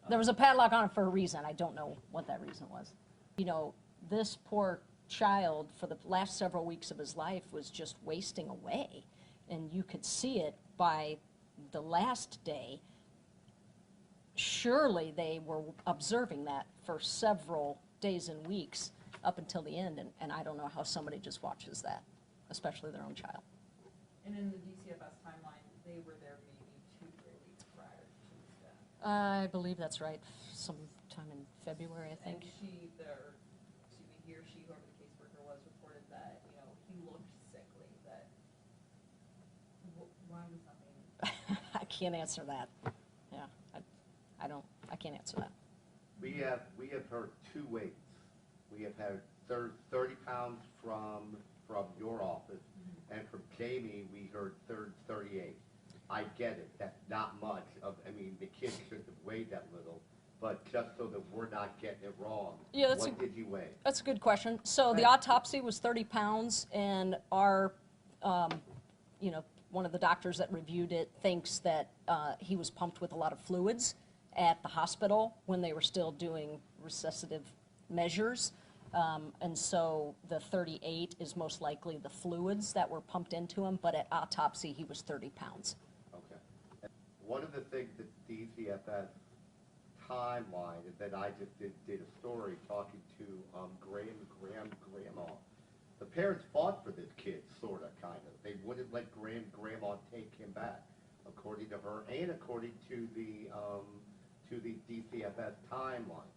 There was a padlock on it for a reason. I don't know what that reason was. You know, this poor child for the last several weeks of his life was just wasting away. And you could see it by the last day. Surely they were observing that for several days and weeks up until the end. And I don't know how somebody just watches that, especially their own child. And in the DCFS timeline, they were there maybe 2 or 3 weeks prior to his death. I believe that's right. Sometime in February, I think. And he or she, whoever the caseworker was, reported that, you know, he looked sickly, that, why was nothing? I can't answer that. Yeah, I can't answer that. We have heard 2 weights. We have had 30 pounds from your office, and from Jamie, we heard 38. I get it. That's not much. I mean, the kids shouldn't have weighed that little, but just so that we're not getting it wrong, Yeah, what did you weigh? That's a good question. So the autopsy was 30 pounds, and our, you know, one of the doctors that reviewed it thinks that he was pumped with a lot of fluids at the hospital when they were still doing resuscitative measures. And so the 38 is most likely the fluids that were pumped into him, but at autopsy he was 30 pounds. Okay. One of the things that DCFS timeline is that I just did a story talking to grandma. The parents fought for this kid, sort of, kind of. They wouldn't let grandma take him back, according to her and according to the DCFS timeline.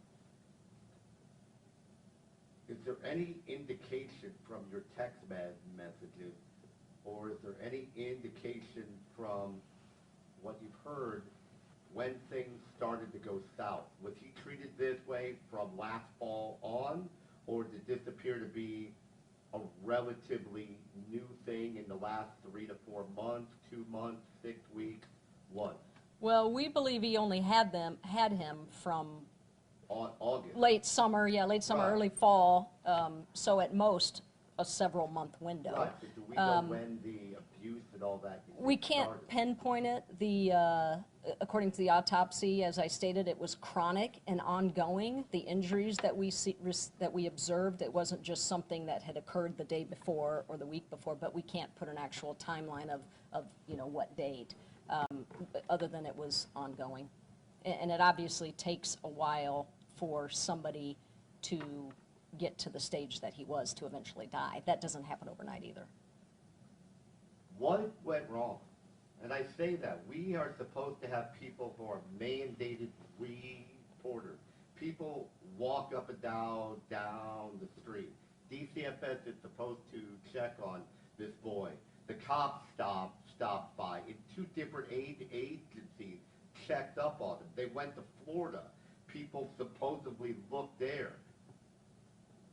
Is there any indication from your text messages, or is there any indication from what you've heard when things started to go south? Was he treated this way from last fall on, or did this appear to be a relatively new thing in the last 3 to 4 months, 2 months, 6 weeks? What? Well, we believe he only had him from August. Late summer, right. Early fall. So at most a several-month window. Right, but do we know when the abuse and all that We can't started? pinpoint it. According to the autopsy, as I stated, it was chronic and ongoing. The injuries that we observed, it wasn't just something that had occurred the day before or the week before, but we can't put an actual timeline of you know, what date, other than it was ongoing. And it obviously takes a while for somebody to get to the stage that he was to eventually die. That doesn't happen overnight either. What went wrong? And I say that we are supposed to have people who are mandated reporters. People walk up and down the street. DCFS is supposed to check on this boy. The cops stopped by in 2 different agencies, checked up on him. They went to Florida. People supposedly looked there.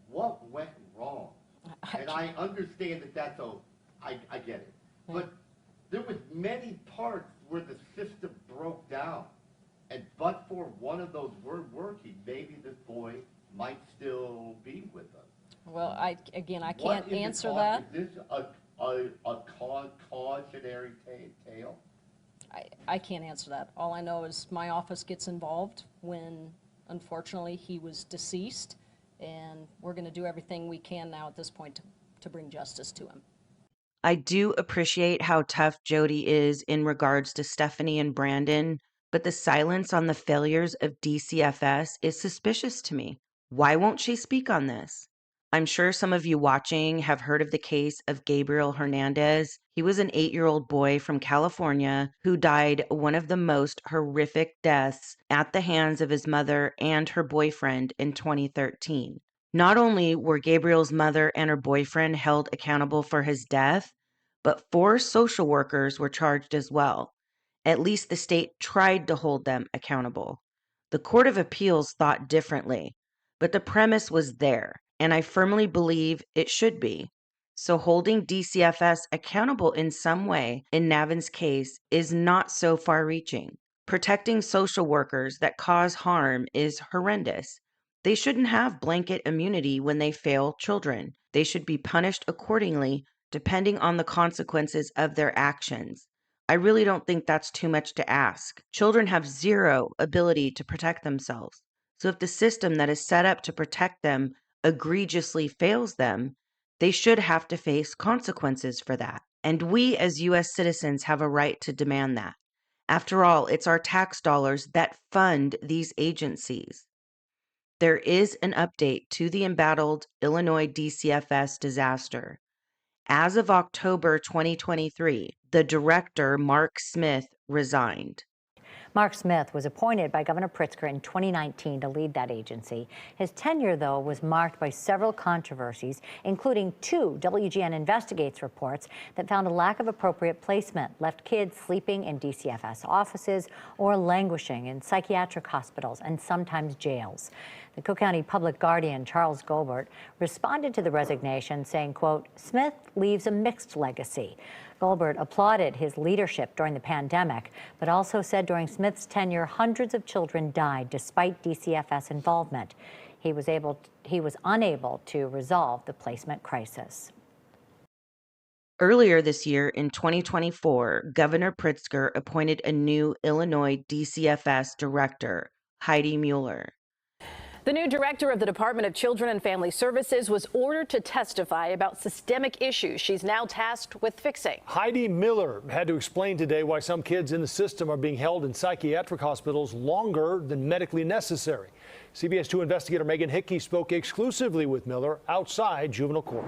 What went wrong? And I understand that I get it. But there was many parts where the system broke down. And but for one of those working, maybe this boy might still be with us. Well, I can't answer that. Is this a cautionary tale? I can't answer that. All I know is my office gets involved when, unfortunately, he was deceased, and we're going to do everything we can now at this point to bring justice to him. I do appreciate how tough Jody is in regards to Stephanie and Brandon, but the silence on the failures of DCFS is suspicious to me. Why won't she speak on this? I'm sure some of you watching have heard of the case of Gabriel Hernandez. He was an 8-year-old boy from California who died one of the most horrific deaths at the hands of his mother and her boyfriend in 2013. Not only were Gabriel's mother and her boyfriend held accountable for his death, but 4 social workers were charged as well. At least the state tried to hold them accountable. The Court of Appeals thought differently, but the premise was there, and I firmly believe it should be. So holding DCFS accountable in some way in Navin's case is not so far-reaching. Protecting social workers that cause harm is horrendous. They shouldn't have blanket immunity when they fail children. They should be punished accordingly, depending on the consequences of their actions. I really don't think that's too much to ask. Children have zero ability to protect themselves. So if the system that is set up to protect them egregiously fails them, they should have to face consequences for that. And we as U.S. citizens have a right to demand that. After all, it's our tax dollars that fund these agencies. There is an update to the embattled Illinois DCFS disaster. As of October 2023, the director, Mark Smith, resigned. Mark Smith was appointed by Governor Pritzker in 2019 to lead that agency. His tenure, though, was marked by several controversies, including 2 WGN Investigates reports that found a lack of appropriate placement, left kids sleeping in DCFS offices or languishing in psychiatric hospitals and sometimes jails. The Cook County Public Guardian, Charles Gilbert, responded to the resignation saying, quote, Smith leaves a mixed legacy. Gilbert applauded his leadership during the pandemic, but also said during Smith's tenure, hundreds of children died despite DCFS involvement. He was unable to resolve the placement crisis. Earlier this year, in 2024, Governor Pritzker appointed a new Illinois DCFS director, Heidi Mueller. The new director of the Department of Children and Family Services was ordered to testify about systemic issues she's now tasked with fixing. Heidi Miller had to explain today why some kids in the system are being held in psychiatric hospitals longer than medically necessary. CBS 2 investigator Megan Hickey spoke exclusively with Miller outside juvenile court.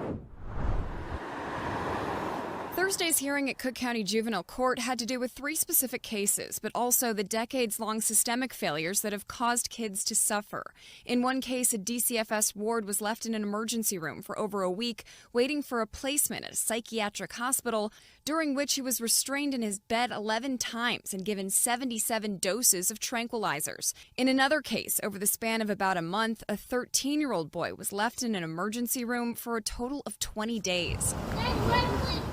Thursday's hearing at Cook County Juvenile Court had to do with 3 specific cases, but also the decades-long systemic failures that have caused kids to suffer. In one case, a DCFS ward was left in an emergency room for over a week, waiting for a placement at a psychiatric hospital, during which he was restrained in his bed 11 times and given 77 doses of tranquilizers. In another case, over the span of about a month, a 13-year-old boy was left in an emergency room for a total of 20 days.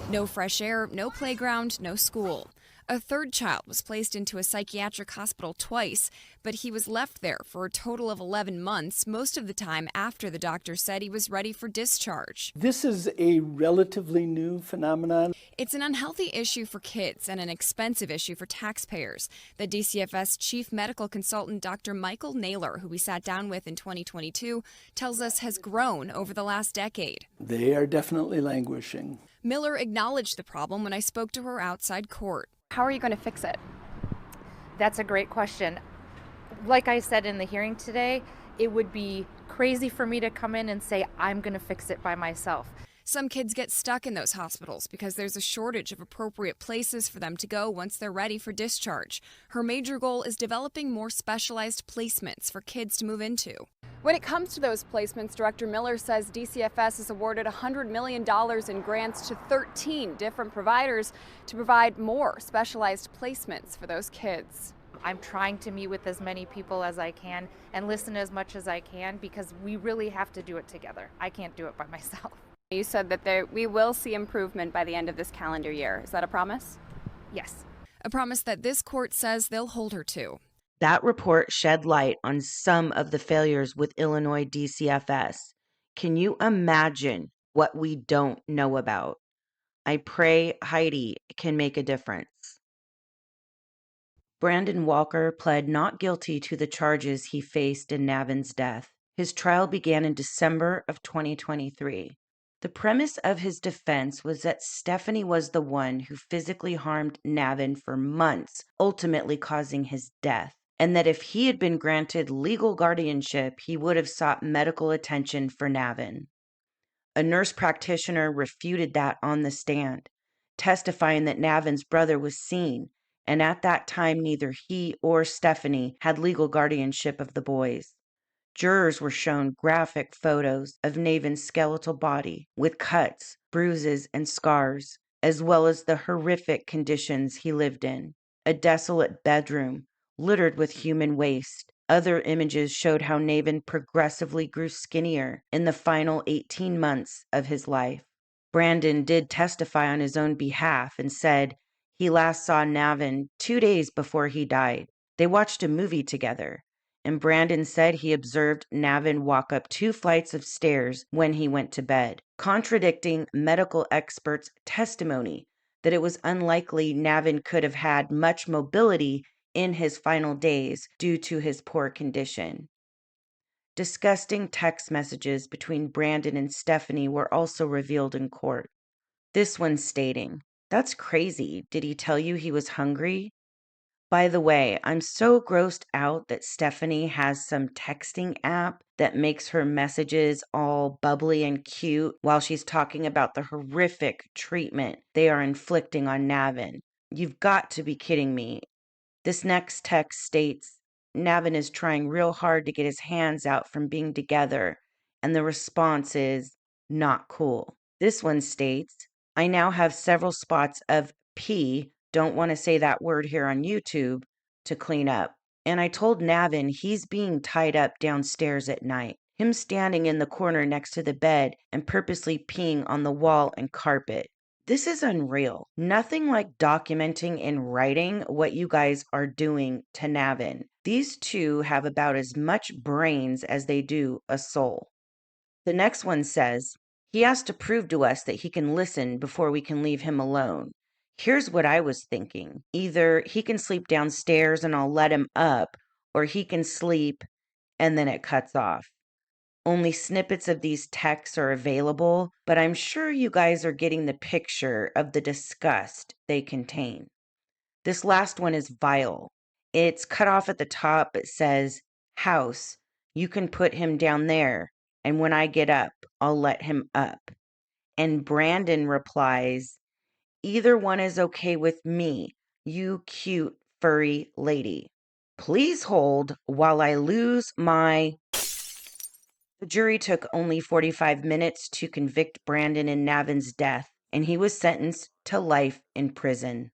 No fresh air, no playground, no school. A third child was placed into a psychiatric hospital twice, but he was left there for a total of 11 months, most of the time after the doctor said he was ready for discharge. This is a relatively new phenomenon. It's an unhealthy issue for kids and an expensive issue for taxpayers. The DCFS chief medical consultant, Dr. Michael Naylor, who we sat down with in 2022, tells us has grown over the last decade. They are definitely languishing. Miller acknowledged the problem when I spoke to her outside court. How are you going to fix it? That's a great question. Like I said in the hearing today, it would be crazy for me to come in and say, I'm going to fix it by myself. Some kids get stuck in those hospitals because there's a shortage of appropriate places for them to go once they're ready for discharge. Her major goal is developing more specialized placements for kids to move into. When it comes to those placements, Director Miller says DCFS has awarded $100 million in grants to 13 different providers to provide more specialized placements for those kids. I'm trying to meet with as many people as I can and listen as much as I can because we really have to do it together. I can't do it by myself. You said that we will see improvement by the end of this calendar year. Is that a promise? Yes. A promise that this court says they'll hold her to. That report shed light on some of the failures with Illinois DCFS. Can you imagine what we don't know about? I pray Heidi can make a difference. Brandon Walker pled not guilty to the charges he faced in Navin's death. His trial began in December of 2023. The premise of his defense was that Stephanie was the one who physically harmed Navin for months, ultimately causing his death, and that if he had been granted legal guardianship, he would have sought medical attention for Navin. A nurse practitioner refuted that on the stand, testifying that Navin's brother was seen, and at that time neither he or Stephanie had legal guardianship of the boys. Jurors were shown graphic photos of Navin's skeletal body with cuts, bruises, and scars, as well as the horrific conditions he lived in. A desolate bedroom, littered with human waste. Other images showed how Navin progressively grew skinnier in the final 18 months of his life. Brandon did testify on his own behalf and said he last saw Navin 2 days before he died. They watched a movie together, and Brandon said he observed Navin walk up 2 flights of stairs when he went to bed, contradicting medical experts' testimony that it was unlikely Navin could have had much mobility in his final days due to his poor condition. Disgusting text messages between Brandon and Stephanie were also revealed in court. This one stating, "That's crazy. Did he tell you he was hungry? By the way, I'm so grossed out that Stephanie has some texting app that makes her messages all bubbly and cute while she's talking about the horrific treatment they are inflicting on Navin. You've got to be kidding me." This next text states, "Navin is trying real hard to get his hands out from being together, and the response is, not cool." This one states, "I now have several spots of P, don't want to say that word here on YouTube, to clean up. And I told Navin he's being tied up downstairs at night. Him standing in the corner next to the bed and purposely peeing on the wall and carpet. This is unreal. Nothing like documenting in writing what you guys are doing to Navin. These two have about as much brains as they do a soul." The next one says, "He has to prove to us that he can listen before we can leave him alone. Here's what I was thinking. Either he can sleep downstairs and I'll let him up, or he can sleep," and then it cuts off. Only snippets of these texts are available, but I'm sure you guys are getting the picture of the disgust they contain. This last one is vile. It's cut off at the top. It says, "House, you can put him down there, and when I get up, I'll let him up." And Brandon replies, "Either one is okay with me, you cute furry lady. Please hold while I lose my..." The jury took only 45 minutes to convict Brandon in Navin's death, and he was sentenced to life in prison.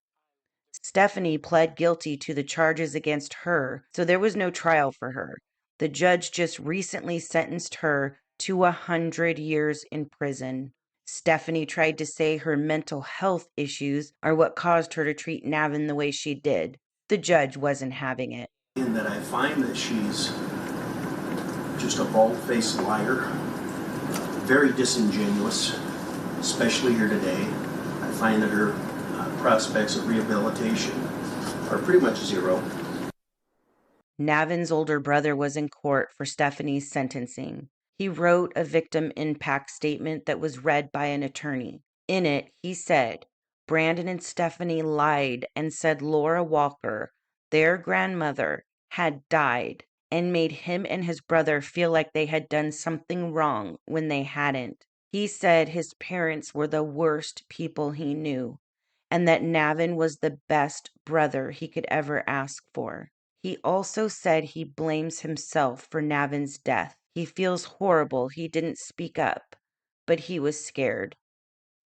Stephanie pled guilty to the charges against her, so there was no trial for her. The judge just recently sentenced her to 100 years in prison. Stephanie tried to say her mental health issues are what caused her to treat Navin the way she did. The judge wasn't having it. In that I find that she's just a bald-faced liar, very disingenuous, especially here today. I find that her prospects of rehabilitation are pretty much zero. Navin's older brother was in court for Stephanie's sentencing. He wrote a victim impact statement that was read by an attorney. In it, he said, "Brandon and Stephanie lied and said Laura Walker, their grandmother, had died, and made him and his brother feel like they had done something wrong when they hadn't. He said his parents were the worst people he knew, and that Navin was the best brother he could ever ask for. He also said he blames himself for Navin's death. He feels horrible he didn't speak up, but he was scared."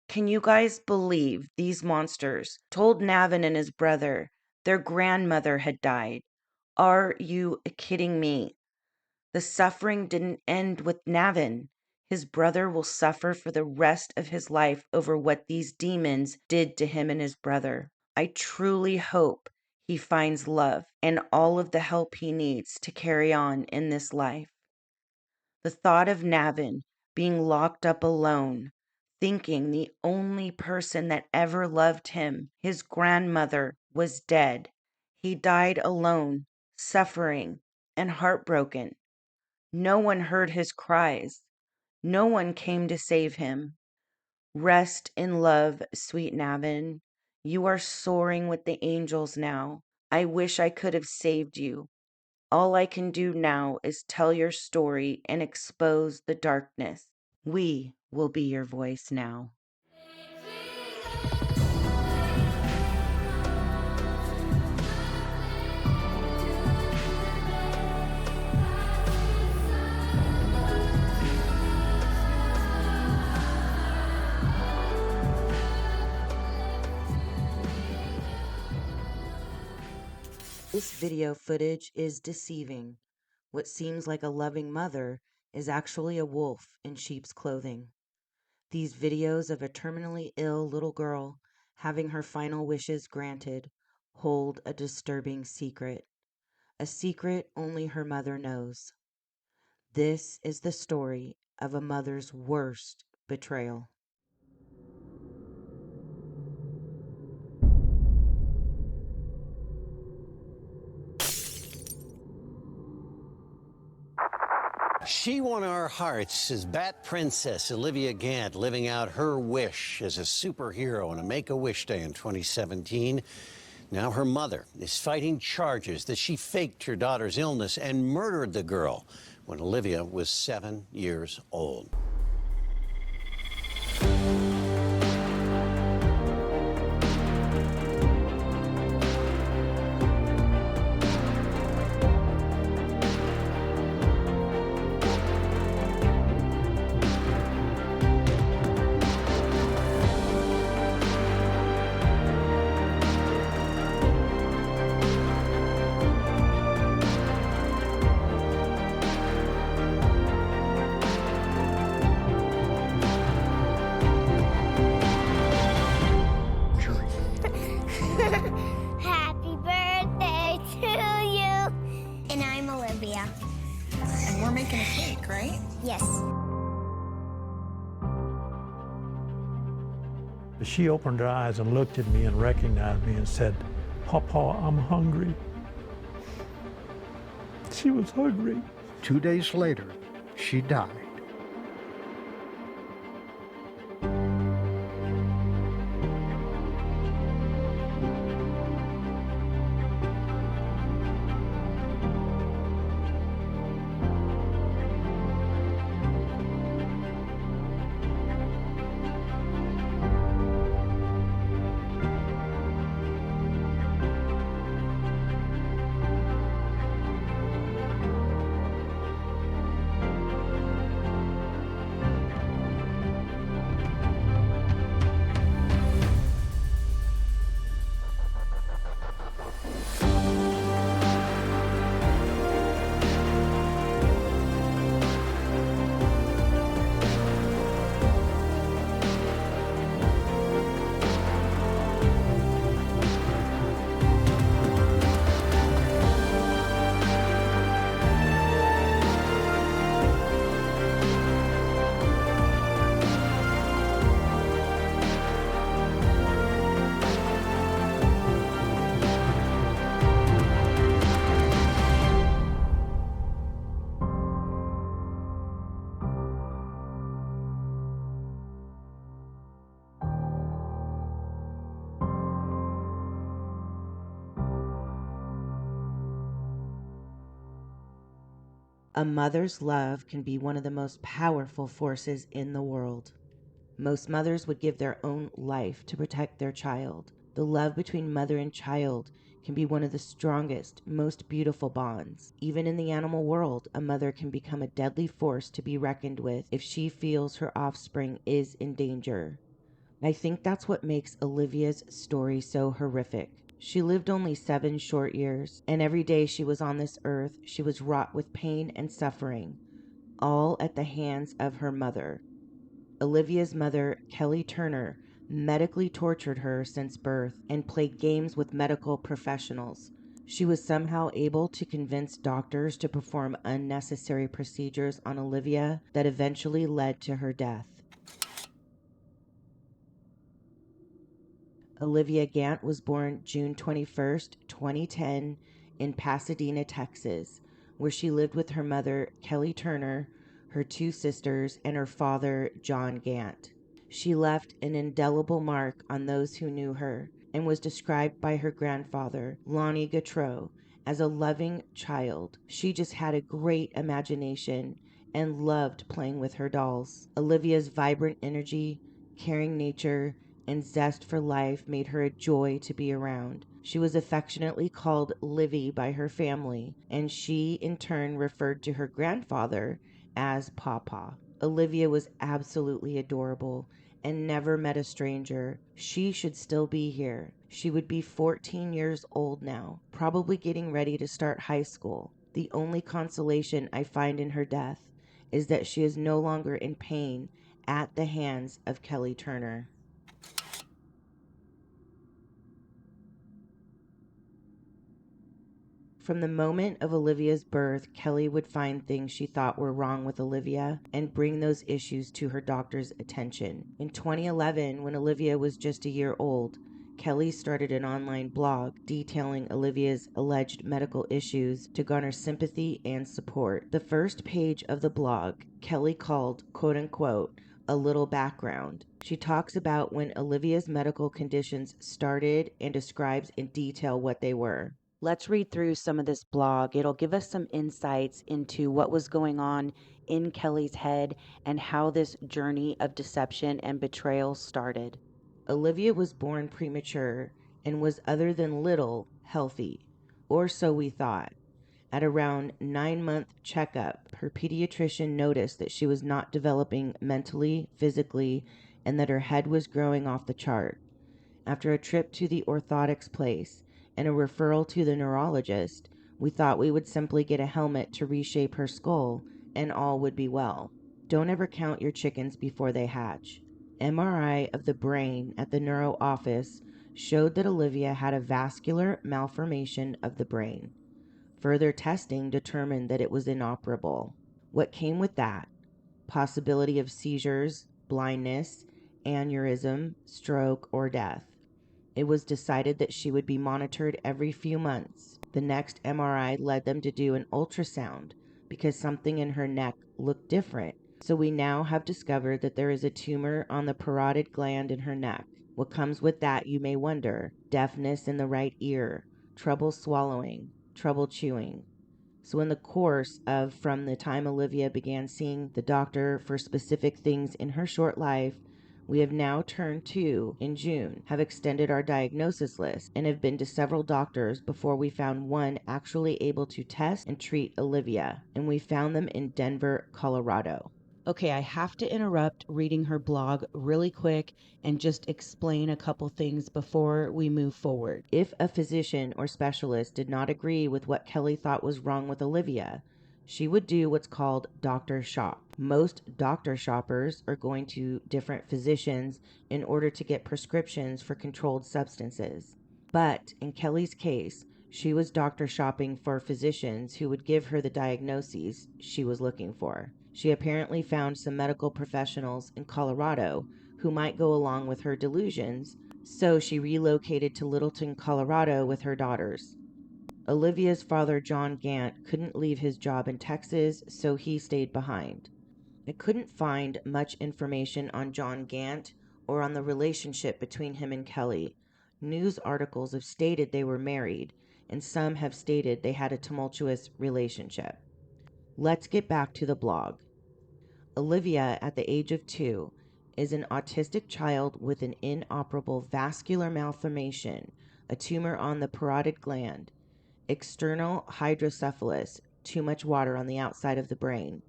Can you guys believe these monsters told Navin and his brother their grandmother had died? Are you kidding me? The suffering didn't end with Navin. His brother will suffer for the rest of his life over what these demons did to him and his brother. I truly hope he finds love and all of the help he needs to carry on in this life. The thought of Navin being locked up alone, thinking the only person that ever loved him, his grandmother, was dead. He died alone, suffering, and heartbroken. No one heard his cries. No one came to save him. Rest in love, sweet Navin. You are soaring with the angels now. I wish I could have saved you. All I can do now is tell your story and expose the darkness. We will be your voice now. This video footage is deceiving. What seems like a loving mother is actually a wolf in sheep's clothing. These videos of a terminally ill little girl having her final wishes granted hold a disturbing secret. a secret only her mother knows. This is the story of a mother's worst betrayal. She won our hearts as Bat Princess Olivia Gant, living out her wish as a superhero on a Make-A-Wish Day in 2017. Now her mother is fighting charges that she faked her daughter's illness and murdered the girl when Olivia was 7 years old. Happy birthday to you. And I'm Olivia. And we're making a cake, right? Yes. She opened her eyes and looked at me and recognized me and said, "Papa, I'm hungry." She was hungry. 2 days later, she died. A mother's love can be one of the most powerful forces in the world. Most mothers would give their own life to protect their child. The love between mother and child can be one of the strongest, most beautiful bonds. Even in the animal world, a mother can become a deadly force to be reckoned with if she feels her offspring is in danger. I think that's what makes Olivia's story so horrific. She lived only 7 short years, and every day she was on this earth, she was wrought with pain and suffering, all at the hands of her mother. Olivia's mother, Kelly Turner, medically tortured her since birth and played games with medical professionals. She was somehow able to convince doctors to perform unnecessary procedures on Olivia that eventually led to her death. Olivia Gant was born June 21st, 2010, in Pasadena, Texas, where she lived with her mother, Kelly Turner, her 2 sisters, and her father, John Gant. She left an indelible mark on those who knew her and was described by her grandfather, Lonnie Gautreaux, as a loving child. She just had a great imagination and loved playing with her dolls. Olivia's vibrant energy, caring nature, and zest for life made her a joy to be around. She was affectionately called Livy by her family, and she in turn referred to her grandfather as Papa. Olivia was absolutely adorable and never met a stranger. She should still be here. She would be 14 years old now, probably getting ready to start high school. The only consolation I find in her death is that she is no longer in pain at the hands of Kelly Turner. From the moment of Olivia's birth, Kelly would find things she thought were wrong with Olivia and bring those issues to her doctor's attention. In 2011, when Olivia was just a year old, Kelly started an online blog detailing Olivia's alleged medical issues to garner sympathy and support. The first page of the blog, Kelly called, quote-unquote, a little background. She talks about when Olivia's medical conditions started and describes in detail what they were. Let's read through some of this blog. It'll give us some insights into what was going on in Kelly's head and how this journey of deception and betrayal started. Olivia was born premature and was, other than little, healthy, or so we thought. At around 9-month checkup, her pediatrician noticed that she was not developing mentally, physically, and that her head was growing off the chart. After a trip to the orthotics place and a referral to the neurologist, we thought we would simply get a helmet to reshape her skull and all would be well. Don't ever count your chickens before they hatch. MRI of the brain at the neuro office showed that Olivia had a vascular malformation of the brain. Further testing determined that it was inoperable. What came with that? Possibility of seizures, blindness, aneurysm, stroke, or death. It was decided that she would be monitored every few months. The next MRI led them to do an ultrasound because something in her neck looked different. So we now have discovered that there is a tumor on the parotid gland in her neck. What comes with that, you may wonder? Deafness in the right ear, trouble swallowing, trouble chewing. So in the course of from the time Olivia began seeing the doctor for specific things in her short life, we have now turned to, in June, have extended our diagnosis list and have been to several doctors before we found one actually able to test and treat Olivia, and we found them in Denver, Colorado. Okay, I have to interrupt reading her blog really quick and just explain a couple things before we move forward. If a physician or specialist did not agree with what Kelly thought was wrong with Olivia, she would do what's called doctor shop. Most doctor shoppers are going to different physicians in order to get prescriptions for controlled substances. But in Kelly's case, she was doctor shopping for physicians who would give her the diagnoses she was looking for. She apparently found some medical professionals in Colorado who might go along with her delusions, so she relocated to Littleton, Colorado with her daughters. Olivia's father, John Gant, couldn't leave his job in Texas, so he stayed behind. I couldn't find much information on John Gant or on the relationship between him and Kelly. News articles have stated they were married, and some have stated they had a tumultuous relationship. Let's get back to the blog. Olivia, at the age of 2, is an autistic child with an inoperable vascular malformation, a tumor on the parotid gland, external hydrocephalus, too much water on the outside of the brain,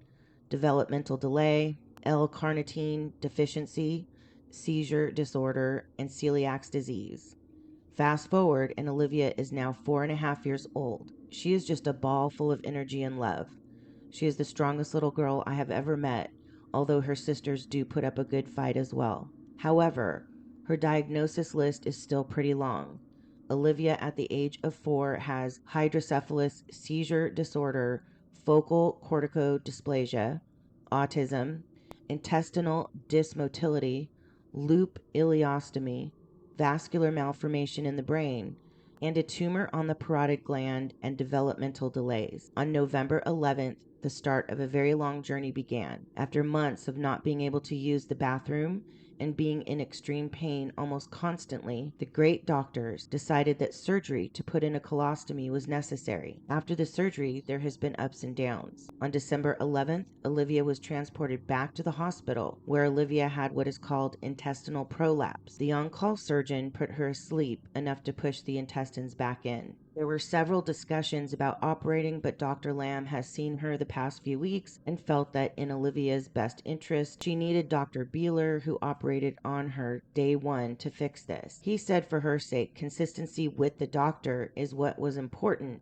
developmental delay, L-carnitine deficiency, seizure disorder, and celiac disease. Fast forward, and Olivia is now 4.5 years old. She is just a ball full of energy and love. She is the strongest little girl I have ever met, although her sisters do put up a good fight as well. However, her diagnosis list is still pretty long. Olivia, at the age of 4, has hydrocephalus, seizure disorder, focal corticodysplasia, autism, intestinal dysmotility, loop ileostomy, vascular malformation in the brain, and a tumor on the parotid gland and developmental delays. On November 11th, the start of a very long journey began. After months of not being able to use the bathroom and being in extreme pain almost constantly, the great doctors decided that surgery to put in a colostomy was necessary. After the surgery, there has been ups and downs. On December 11th, Olivia was transported back to the hospital, where Olivia had what is called intestinal prolapse. The on-call surgeon put her asleep enough to push the intestines back in. There were several discussions about operating, but Dr. Lamb has seen her the past few weeks and felt that in Olivia's best interest, she needed Dr. Beeler, who operated on her day 1, to fix this. He said for her sake, consistency with the doctor is what was important.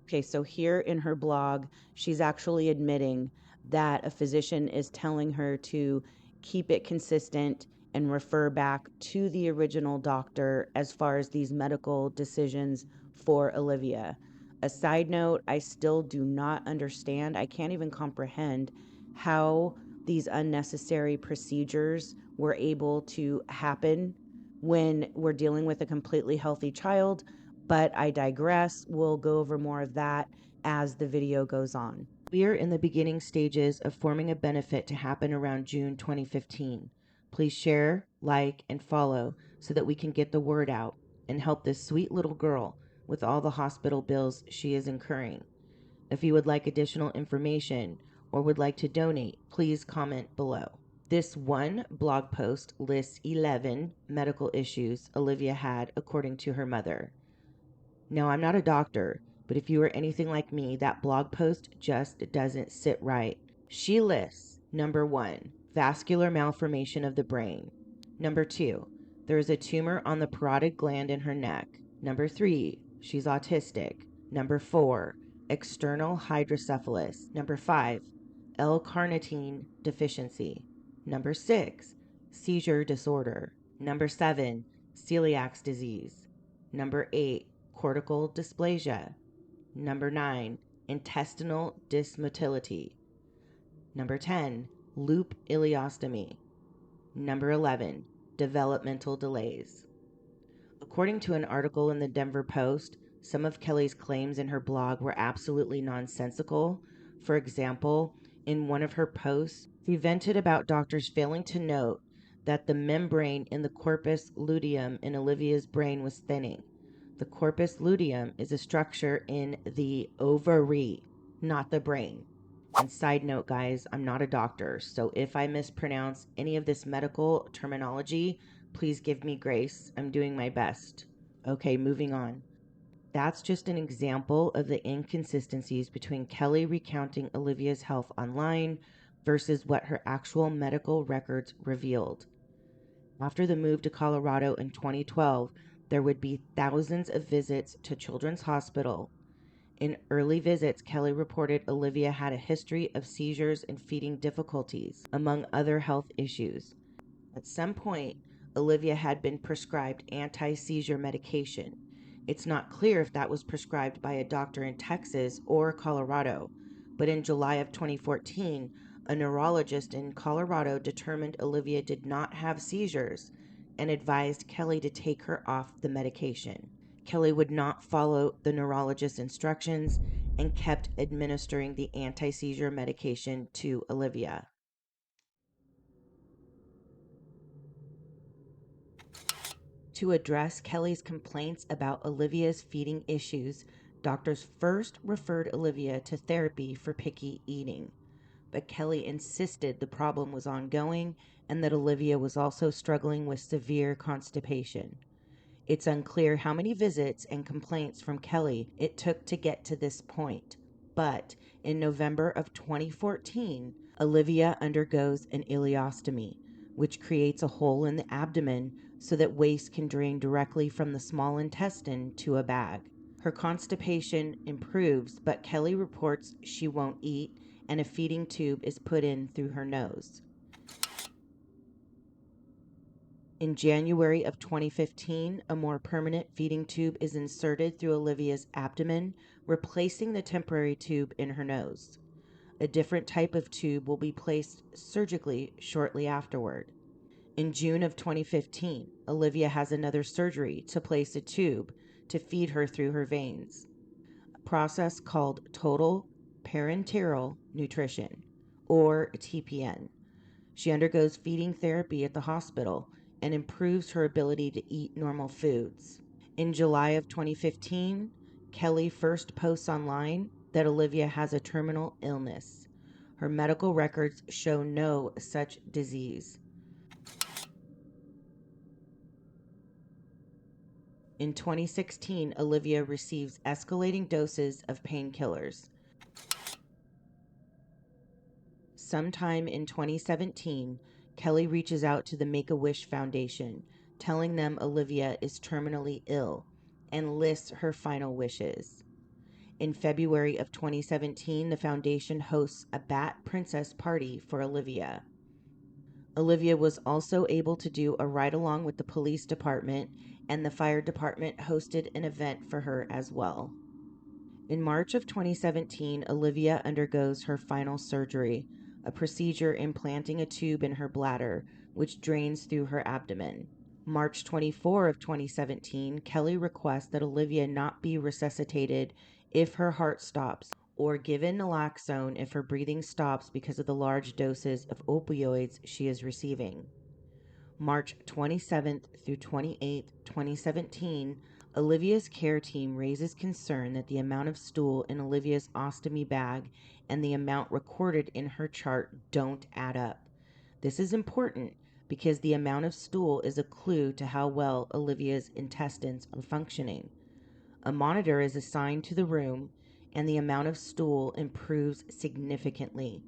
Okay, so here in her blog, she's actually admitting that a physician is telling her to keep it consistent and refer back to the original doctor as far as these medical decisions for Olivia. A side note, I still do not understand, I can't even comprehend how these unnecessary procedures were able to happen when we're dealing with a completely healthy child, but I digress. We'll go over more of that as the video goes on. We are in the beginning stages of forming a benefit to happen around June 2015. Please share, like, and follow so that we can get the word out and help this sweet little girl with all the hospital bills she is incurring. If you would like additional information or would like to donate, please comment below. This one blog post lists 11 medical issues Olivia had according to her mother. Now, I'm not a doctor, but if you are anything like me, that blog post just doesn't sit right. She lists number 1, vascular malformation of the brain. Number 2, there is a tumor on the parotid gland in her neck. Number 3, she's autistic. Number 4, external hydrocephalus. Number 5, L-carnitine deficiency. Number 6, seizure disorder. Number 7, celiac disease. Number 8, cortical dysplasia. Number 9, intestinal dysmotility. Number 10, loop ileostomy. Number 11, developmental delays. According to an article in the Denver Post, some of Kelly's claims in her blog were absolutely nonsensical. For example, in one of her posts, she vented about doctors failing to note that the membrane in the corpus luteum in Olivia's brain was thinning. The corpus luteum is a structure in the ovary, not the brain. And side note, guys, I'm not a doctor, so if I mispronounce any of this medical terminology, please give me grace. I'm doing my best. Okay, moving on. That's just an example of the inconsistencies between Kelly recounting Olivia's health online versus what her actual medical records revealed. After the move to Colorado in 2012, there would be thousands of visits to Children's Hospital. In early visits, Kelly reported Olivia had a history of seizures and feeding difficulties, among other health issues. At some point, Olivia had been prescribed anti-seizure medication. It's not clear if that was prescribed by a doctor in Texas or Colorado, but in July of 2014, a neurologist in Colorado determined Olivia did not have seizures and advised Kelly to take her off the medication. Kelly would not follow the neurologist's instructions and kept administering the anti-seizure medication to Olivia. To address Kelly's complaints about Olivia's feeding issues, doctors first referred Olivia to therapy for picky eating. But Kelly insisted the problem was ongoing and that Olivia was also struggling with severe constipation. It's unclear how many visits and complaints from Kelly it took to get to this point. But in November of 2014, Olivia undergoes an ileostomy, which creates a hole in the abdomen so that waste can drain directly from the small intestine to a bag. Her constipation improves, but Kelly reports she won't eat and a feeding tube is put in through her nose. In January of 2015, a more permanent feeding tube is inserted through Olivia's abdomen, replacing the temporary tube in her nose. A different type of tube will be placed surgically shortly afterward. In June of 2015, Olivia has another surgery to place a tube to feed her through her veins, a process called total parenteral nutrition, or TPN. She undergoes feeding therapy at the hospital and improves her ability to eat normal foods. In July of 2015, Kelly first posts online that Olivia has a terminal illness. Her medical records show no such disease. In 2016, Olivia receives escalating doses of painkillers. Sometime in 2017, Kelly reaches out to the Make-A-Wish Foundation, telling them Olivia is terminally ill and lists her final wishes. In February of 2017, the foundation hosts a Bat Princess party for Olivia. Olivia was also able to do a ride-along with the police department, and the fire department hosted an event for her as well. In March of 2017, Olivia undergoes her final surgery, a procedure implanting a tube in her bladder, which drains through her abdomen. March 24 of 2017, Kelly requests that Olivia not be resuscitated if her heart stops, or given naloxone if her breathing stops because of the large doses of opioids she is receiving. March 27th through 28th, 2017, Olivia's care team raises concern that the amount of stool in Olivia's ostomy bag and the amount recorded in her chart don't add up. This is important because the amount of stool is a clue to how well Olivia's intestines are functioning. A monitor is assigned to the room, and the amount of stool improves significantly.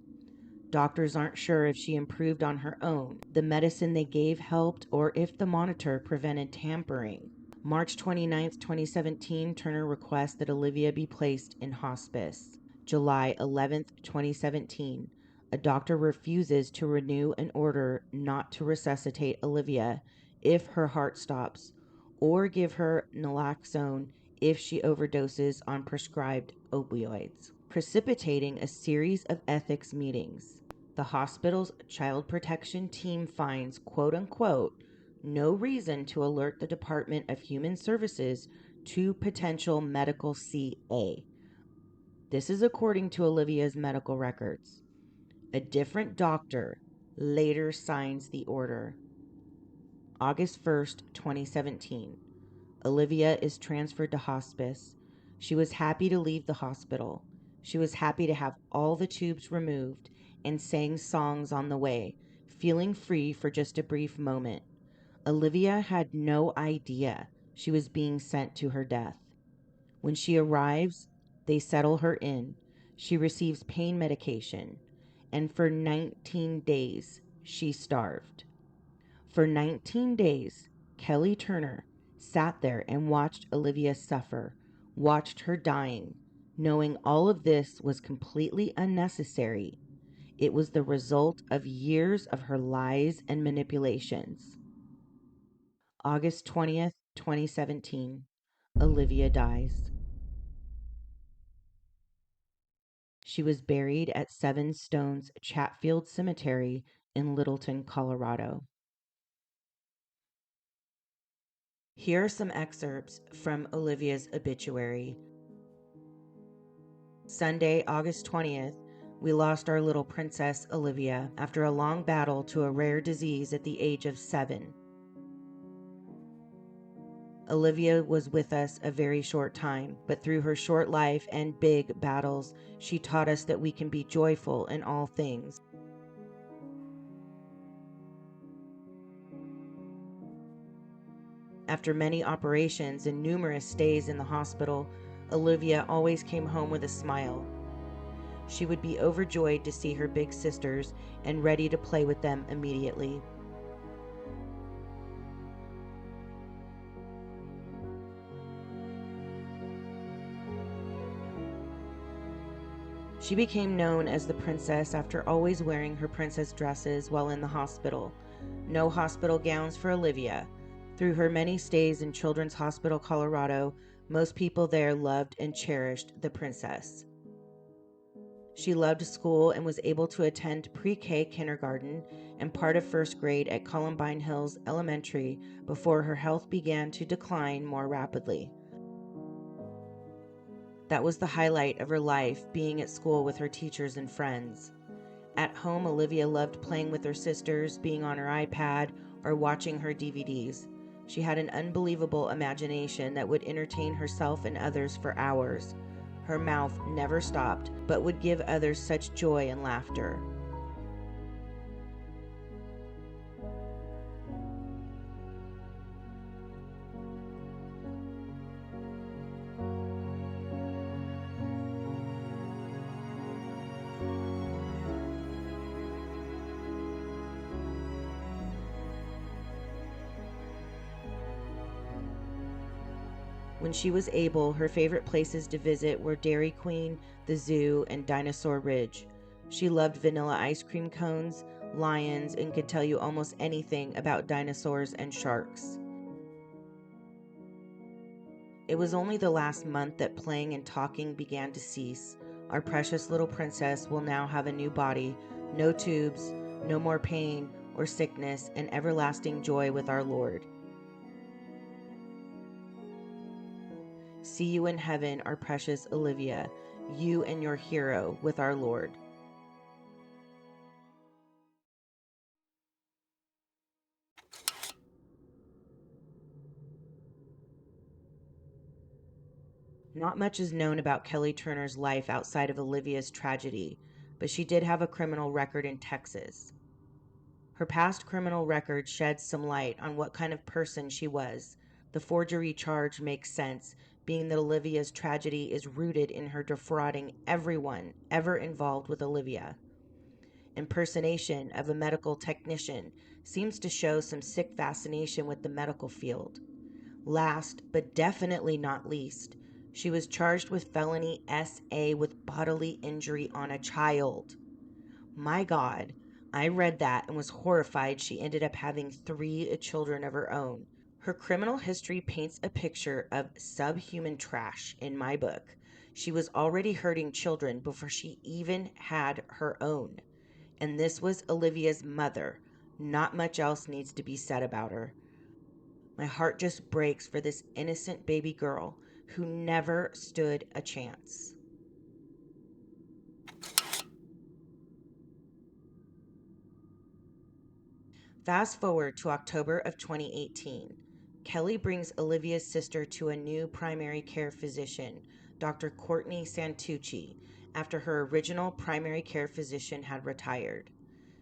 Doctors aren't sure if she improved on her own, the medicine they gave helped, or if the monitor prevented tampering. March 29, 2017, Turner requests that Olivia be placed in hospice. July 11, 2017, a doctor refuses to renew an order not to resuscitate Olivia if her heart stops, or give her naloxone if she overdoses on prescribed opioids, precipitating a series of ethics meetings. The hospital's child protection team finds, quote unquote, no reason to alert the Department of Human Services to potential medical CA. This is according to Olivia's medical records. A different doctor later signs the order. August 1st, 2017. Olivia is transferred to hospice. She was happy to leave the hospital. She was happy to have all the tubes removed and sang songs on the way, feeling free for just a brief moment. Olivia had no idea she was being sent to her death. When she arrives, they settle her in. She receives pain medication, and for 19 days, she starved. For 19 days, Kelly Turner sat there and watched Olivia suffer, watched her dying, knowing all of this was completely unnecessary. It was the result of years of her lies and manipulations. August 20th, 2017. Olivia dies. She was buried at Seven Stones Chatfield Cemetery in Littleton, Colorado. Here are some excerpts from Olivia's obituary. Sunday, August 20th, we lost our little princess, Olivia, after a long battle to a rare disease at the age of 7. Olivia was with us a very short time, but through her short life and big battles, she taught us that we can be joyful in all things. After many operations and numerous stays in the hospital, Olivia always came home with a smile. She would be overjoyed to see her big sisters and ready to play with them immediately. She became known as the princess after always wearing her princess dresses while in the hospital. No hospital gowns for Olivia. Through her many stays in Children's Hospital, Colorado, most people there loved and cherished the princess. She loved school and was able to attend pre-K kindergarten and part of first grade at Columbine Hills Elementary before her health began to decline more rapidly. That was the highlight of her life, being at school with her teachers and friends. At home, Olivia loved playing with her sisters, being on her iPad, or watching her DVDs. She had an unbelievable imagination that would entertain herself and others for hours. Her mouth never stopped, but would give others such joy and laughter. When she was able, her favorite places to visit were Dairy Queen, the zoo, and Dinosaur Ridge. She loved vanilla ice cream cones, lions, and could tell you almost anything about dinosaurs and sharks. It was only the last month that playing and talking began to cease. Our precious little princess will now have a new body, no tubes, no more pain or sickness, and everlasting joy with our Lord. See you in heaven, our precious Olivia, you and your hero with our Lord. Not much is known about Kelly Turner's life outside of Olivia's tragedy, but she did have a criminal record in Texas. Her past criminal record sheds some light on what kind of person she was. The forgery charge makes sense, being that Olivia's tragedy is rooted in her defrauding everyone ever involved with Olivia. Impersonation of a medical technician seems to show some sick fascination with the medical field. Last, but definitely not least, she was charged with felony SA with bodily injury on a child. My God, I read that and was horrified she ended up having 3 children of her own. Her criminal history paints a picture of subhuman trash in my book. She was already hurting children before she even had her own. And this was Olivia's mother. Not much else needs to be said about her. My heart just breaks for this innocent baby girl who never stood a chance. Fast forward to October of 2018. Kelly brings Olivia's sister to a new primary care physician, Dr. Courtney Santucci, after her original primary care physician had retired.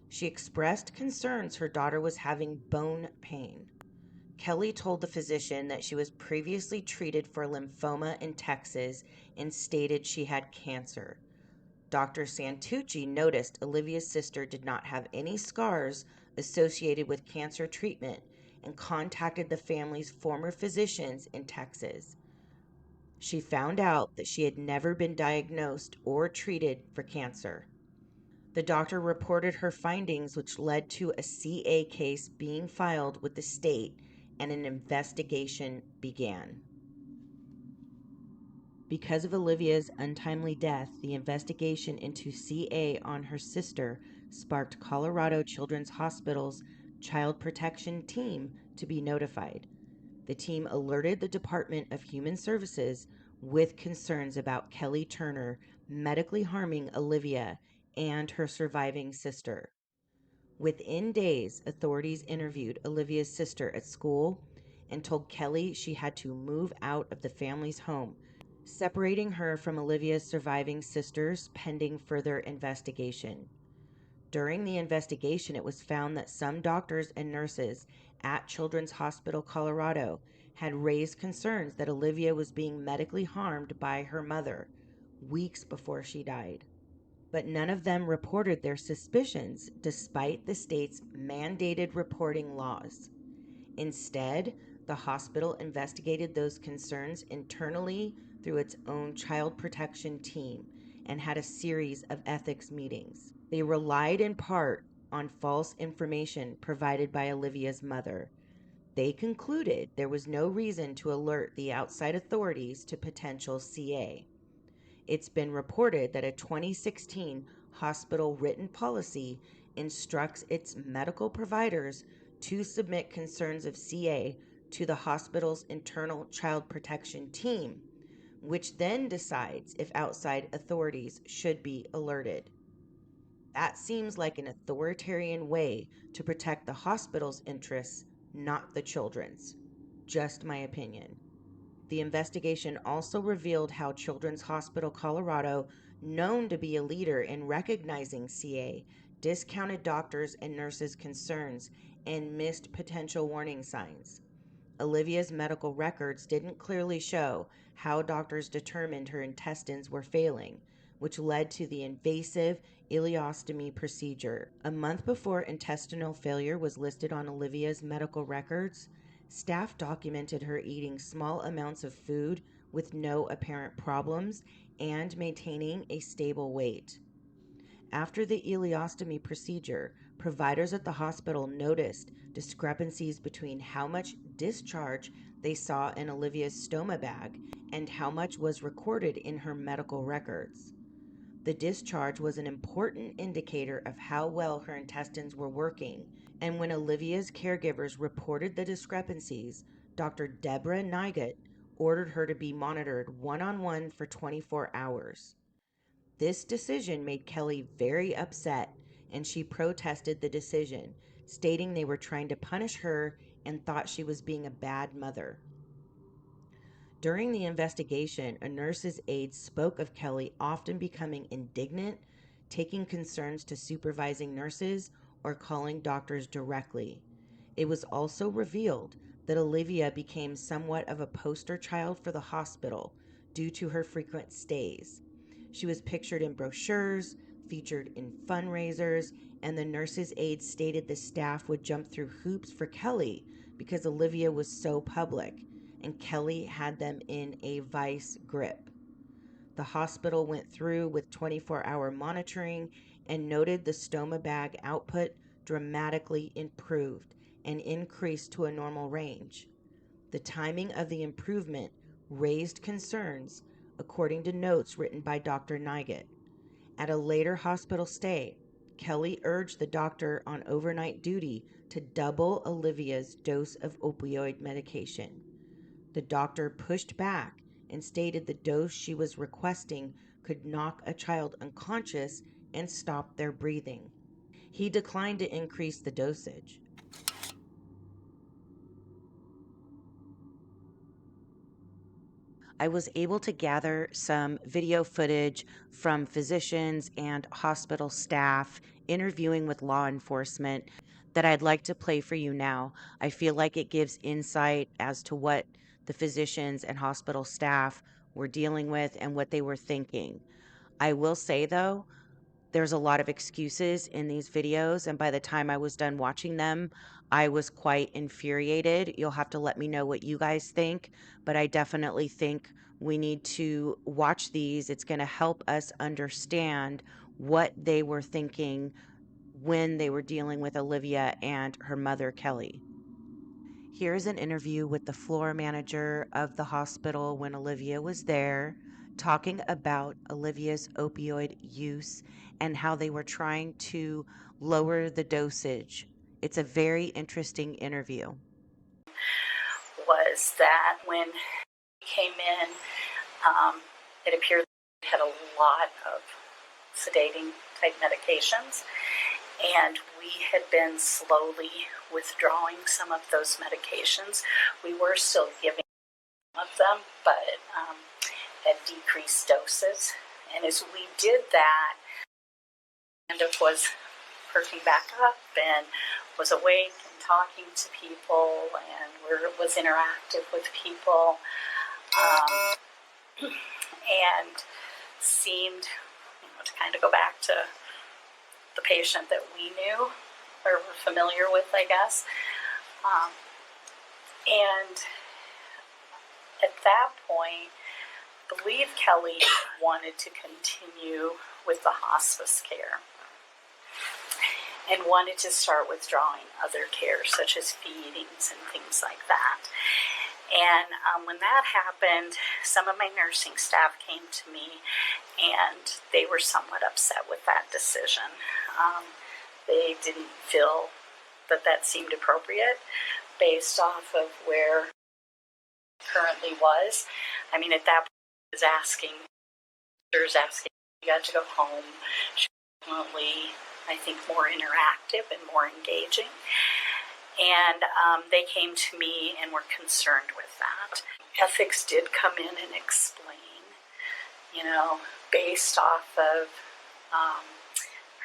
She expressed concerns her daughter was having bone pain. Kelly told the physician that she was previously treated for lymphoma in Texas and stated she had cancer. Dr. Santucci noticed Olivia's sister did not have any scars associated with cancer treatment and contacted the family's former physicians in Texas. She found out that she had never been diagnosed or treated for cancer. The doctor reported her findings, which led to a CA case being filed with the state, and an investigation began. Because of Olivia's untimely death, the investigation into CA on her sister sparked Colorado Children's Hospital's Child Protection Team to be notified. The team alerted the Department of Human Services with concerns about Kelly Turner medically harming Olivia and her surviving sister. Within days, authorities interviewed Olivia's sister at school and told Kelly she had to move out of the family's home, separating her from Olivia's surviving sisters pending further investigation. During the investigation, it was found that some doctors and nurses at Children's Hospital Colorado had raised concerns that Olivia was being medically harmed by her mother weeks before she died. But none of them reported their suspicions despite the state's mandated reporting laws. Instead, the hospital investigated those concerns internally through its own child protection team and had a series of ethics meetings. They relied in part on false information provided by Olivia's mother. They concluded there was no reason to alert the outside authorities to potential CA. It's been reported that a 2016 hospital written policy instructs its medical providers to submit concerns of CA to the hospital's internal child protection team, which then decides if outside authorities should be alerted. That seems like an authoritarian way to protect the hospital's interests, not the children's. Just my opinion. The investigation also revealed how Children's Hospital Colorado, known to be a leader in recognizing CA, discounted doctors' and nurses' concerns and missed potential warning signs. Olivia's medical records didn't clearly show how doctors determined her intestines were failing, which led to the invasive ileostomy procedure. A month before intestinal failure was listed on Olivia's medical records, staff documented her eating small amounts of food with no apparent problems and maintaining a stable weight. After the ileostomy procedure, providers at the hospital noticed discrepancies between how much discharge they saw in Olivia's stoma bag and how much was recorded in her medical records. The discharge was an important indicator of how well her intestines were working, and when Olivia's caregivers reported the discrepancies, Dr. Deborah Nigut ordered her to be monitored one-on-one for 24 hours. This decision made Kelly very upset, and she protested the decision, stating they were trying to punish her and thought she was being a bad mother. During the investigation, a nurse's aide spoke of Kelly often becoming indignant, taking concerns to supervising nurses, or calling doctors directly. It was also revealed that Olivia became somewhat of a poster child for the hospital due to her frequent stays. She was pictured in brochures, featured in fundraisers, and the nurse's aide stated the staff would jump through hoops for Kelly because Olivia was so public, and Kelly had them in a vice grip. The hospital went through with 24-hour monitoring and noted the stoma bag output dramatically improved and increased to a normal range. The timing of the improvement raised concerns, according to notes written by Dr. Nigut. At a later hospital stay, Kelly urged the doctor on overnight duty to double Olivia's dose of opioid medication. The doctor pushed back and stated the dose she was requesting could knock a child unconscious and stop their breathing. He declined to increase the dosage. I was able to gather some video footage from physicians and hospital staff interviewing with law enforcement that I'd like to play for you now. I feel like it gives insight as to what the physicians and hospital staff were dealing with and what they were thinking. I will say, though, there's a lot of excuses in these videos, and by the time I was done watching them, I was quite infuriated. You'll have to let me know what you guys think, but I definitely think we need to watch these. It's going to help us understand what they were thinking when they were dealing with Olivia and her mother, Kelly. Here's an interview with the floor manager of the hospital when Olivia was there, talking about Olivia's opioid use and how they were trying to lower the dosage. It's a very interesting interview. Was that when he came in, it appeared he had a lot of sedating type medications, and we had been slowly withdrawing some of those medications. We were still giving some of them, but at decreased doses. And as we did that, and it was perking back up and was awake and talking to people and was interactive with people, and seemed to kind of go back to the patient that we knew or were familiar with, I guess. And at that point, I believe Kelly wanted to continue with the hospice care and wanted to start withdrawing other care, such as feedings and things like that. And when that happened, some of my nursing staff came to me, and they were somewhat upset with that decision. They didn't feel that that seemed appropriate based off of where it currently was. I mean, at that point, she was asking, you got to go home. She was definitely, I think, more interactive and more engaging. And they came to me and were concerned with that. Ethics did come in and explain, based off of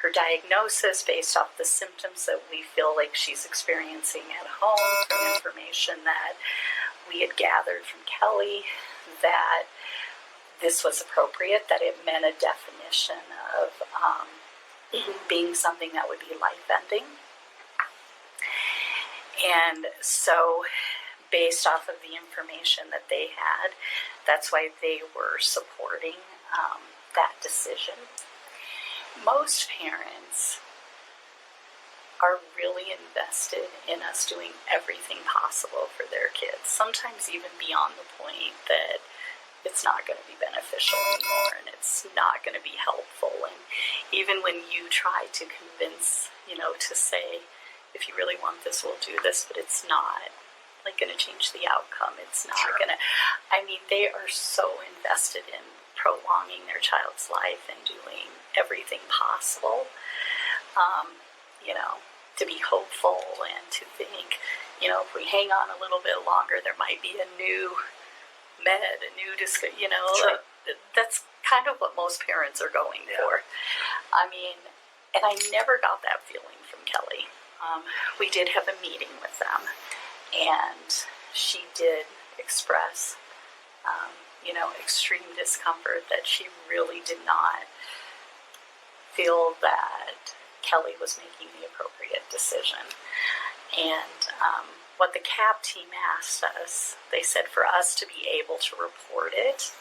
her diagnosis, based off the symptoms that we feel like she's experiencing at home, from information that we had gathered from Kelly, that this was appropriate, that it met a definition of being something that would be life-ending. And so, based off of the information that they had, that's why they were supporting that decision. Most parents are really invested in us doing everything possible for their kids, sometimes even beyond the point that it's not going to be beneficial anymore and it's not going to be helpful. And even when you try to convince, to say, if you really want this, we'll do this, but it's not like going to change the outcome. It's not going to, they are so invested in prolonging their child's life and doing everything possible, to be hopeful and to think, if we hang on a little bit longer, there might be a new med, a new that's kind of what most parents are going for. And I never got that feeling from Kelly. We did have a meeting with them, and she did express, extreme discomfort, that she really did not feel that Kelly was making the appropriate decision. And what the CAP team asked us, they said for us to be able to report it,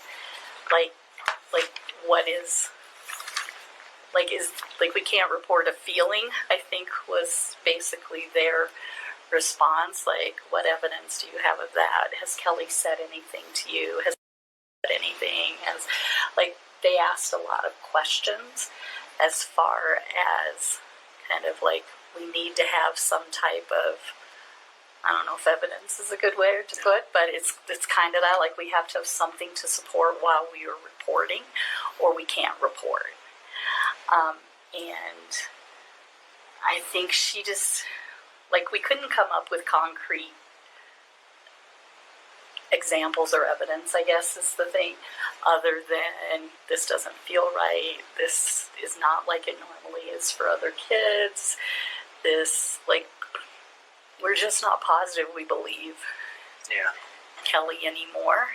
we can't report a feeling, I think was basically their response. Like, what evidence do you have of that? Has Kelly said anything to you? Has said anything? They asked a lot of questions as far as kind of we need to have some type of, I don't know if evidence is a good way to put, but it's kind of that, we have to have something to support while we are reporting, or we can't report. And I think she just, we couldn't come up with concrete examples or evidence, I guess is the thing, other than this doesn't feel right, this is not like it normally is for other kids, this, we're just not positive we believe Kelly anymore.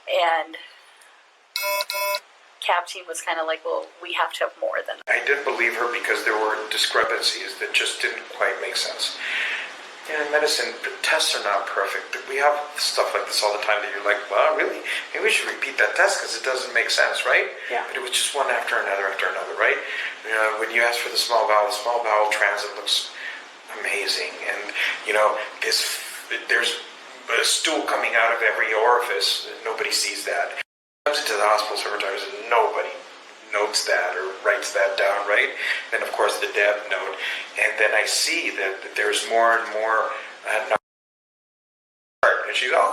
And CAP team was kind of well, we have to have more than that. I didn't believe her because there were discrepancies that just didn't quite make sense. In medicine, tests are not perfect. We have stuff like this all the time that you're well, really? Maybe we should repeat that test because it doesn't make sense, right? Yeah. But it was just one after another, right? When you ask for the small bowel transit looks amazing. And, there's a stool coming out of every orifice. Nobody sees that. Comes into the hospital several times and nobody notes that or writes that down, right? Then of course the Deb note, and then I see that there's more and more and she's no,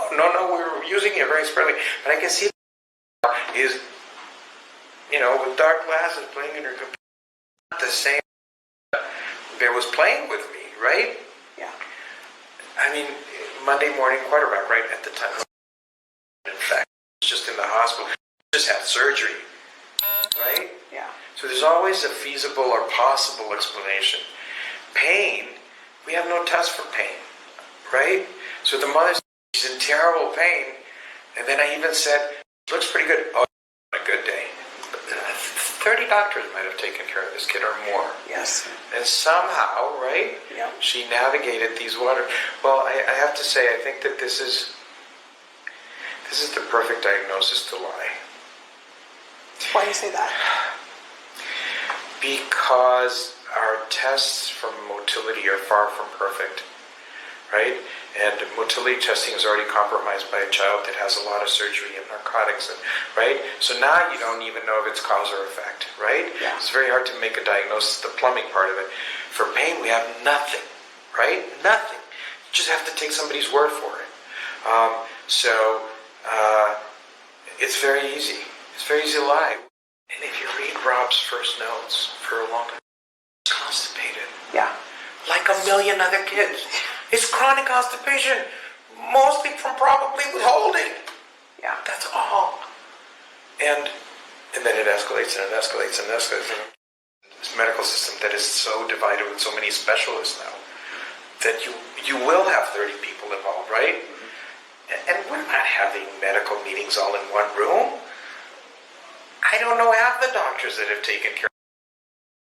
we're using it very sparingly, but I can see is with dark glasses playing in her computer, the same that was playing with me, right? Yeah. Monday morning quarterback, right at the time. In fact, just in the hospital, just had surgery, right? Yeah. So there's always a feasible or possible explanation. Pain, we have no test for pain, right? So the mother, she's in terrible pain, and then I even said, looks pretty good. Oh, a good day. 30 doctors might have taken care of this kid or more. Yes. And somehow, right? Yeah. She navigated these waters. Well, I have to say, I think that this is the perfect diagnosis to lie. Why do you say that? Because our tests for motility are far from perfect, right? And motility testing is already compromised by a child that has a lot of surgery and narcotics, right? So now you don't even know if it's cause or effect, right? Yeah. It's very hard to make a diagnosis, the plumbing part of it. For pain, we have nothing, right? Nothing. You just have to take somebody's word for it. It's very easy. It's very easy to lie. And if you read Rob's first notes for a long time, he's constipated. Yeah. Like a million other kids. It's chronic constipation, mostly from probably withholding. Yeah. That's all. And then it escalates and it escalates and it escalates. This medical system that is so divided with so many specialists now that you will have 30 people involved, right? And we're not having medical meetings all in one room. I don't know half the doctors that have taken care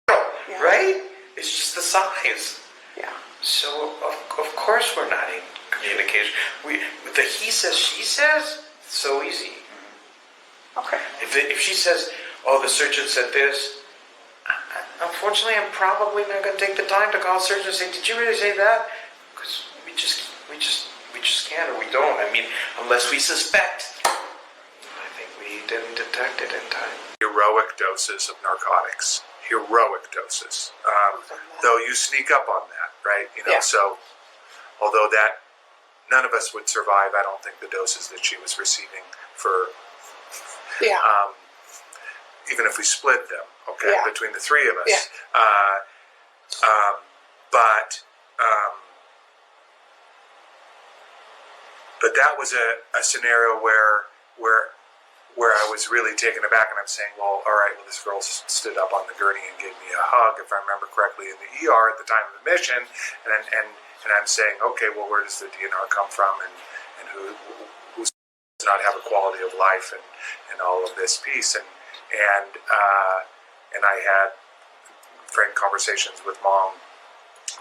of it, right? It's just the size. Yeah. So, of course we're not in communication. The he says, she says, it's so easy. Okay. If she says, oh, the surgeon said this, unfortunately, I'm probably not going to take the time to call surgeon and say, "Did you really say that?" Because we just can't, or we don't. I mean, unless we suspect. I think we didn't detect it in time. Heroic doses of narcotics. Heroic doses. Though you sneak up on that, right? So although that none of us would survive, I don't think the doses that she was receiving for, even if we split them, between the three of us. But that was a scenario where I was really taken aback, and I'm saying, well, all right, well, this girl stood up on the gurney and gave me a hug, if I remember correctly, in the ER at the time of admission, and I'm saying, okay, well, where does the DNR come from, and who does not have a quality of life, and all of this piece, and I had frank conversations with Mom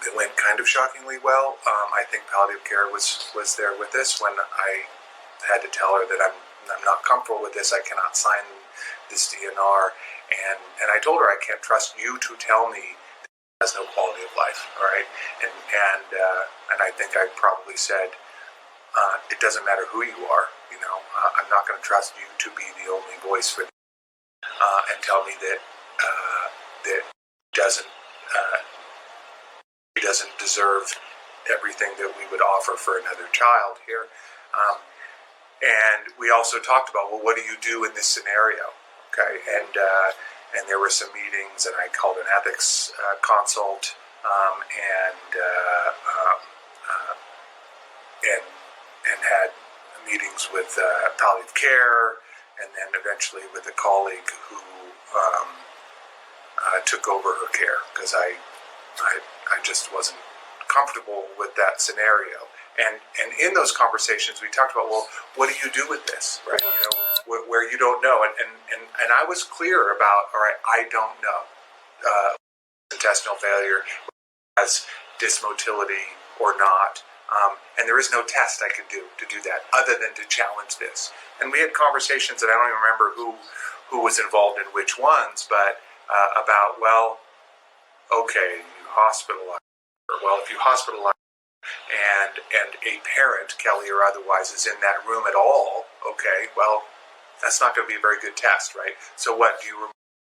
that went kind of shockingly well. I think palliative care was there with this when I had to tell her that I'm not comfortable with this. I cannot sign this DNR, and I told her I can't trust you to tell me that has no quality of life. All right, and I think I probably said it doesn't matter who you are. I'm not going to trust you to be the only voice for and tell me that he doesn't deserve everything that we would offer for another child here. And we also talked about, well, what do you do in this scenario? Okay, and there were some meetings, and I called an ethics consult, and had meetings with palliative care, and then eventually with a colleague who took over her care, because I just wasn't comfortable with that scenario. And in those conversations, we talked about, well, what do you do with this, right? Where you don't know. And I was clear about, all right, I don't know. Intestinal failure has dysmotility or not. And there is no test I could do to do that other than to challenge this. And we had conversations that I don't even remember who was involved in which ones, but about, well, okay, you hospitalize her. Well, if you hospitalize and a parent, Kelly or otherwise, is in that room at all, okay, well, that's not going to be a very good test, right? So what, do you remove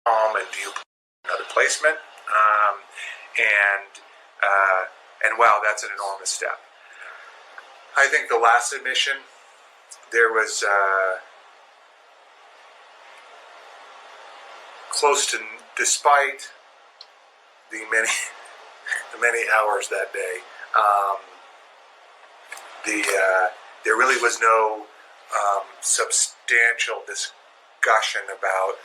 mom and do you put another placement? And wow, that's an enormous step. I think the last admission, there was close to, despite the many hours that day, there really was no substantial discussion about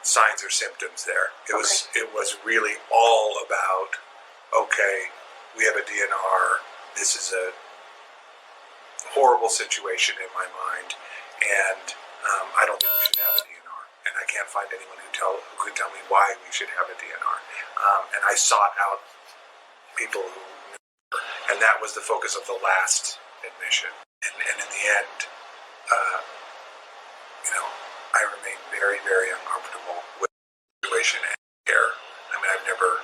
signs or symptoms there. It was really all about, okay, we have a DNR. This is a horrible situation in my mind, and I don't think we should have a DNR. And I can't find anyone who could tell me why we should have a DNR. And I sought out people who knew her, and that was the focus of the last admission. And in the end, I remain very, very uncomfortable with the situation and care. I mean, I've never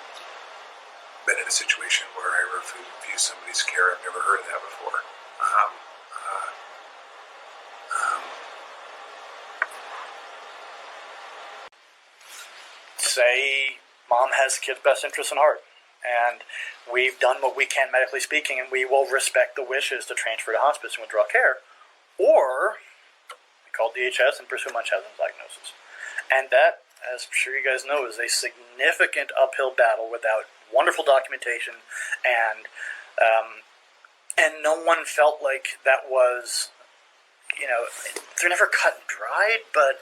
been in a situation where I refuse somebody's care. I've never heard of that before. Say mom has the kid's best interest in heart, and we've done what we can medically speaking, and we will respect the wishes to transfer to hospice and withdraw care, or we call DHS and pursue Munchausen's diagnosis. And that, as I'm sure you guys know, is a significant uphill battle without wonderful documentation, and no one felt like that was, they're never cut and dried, but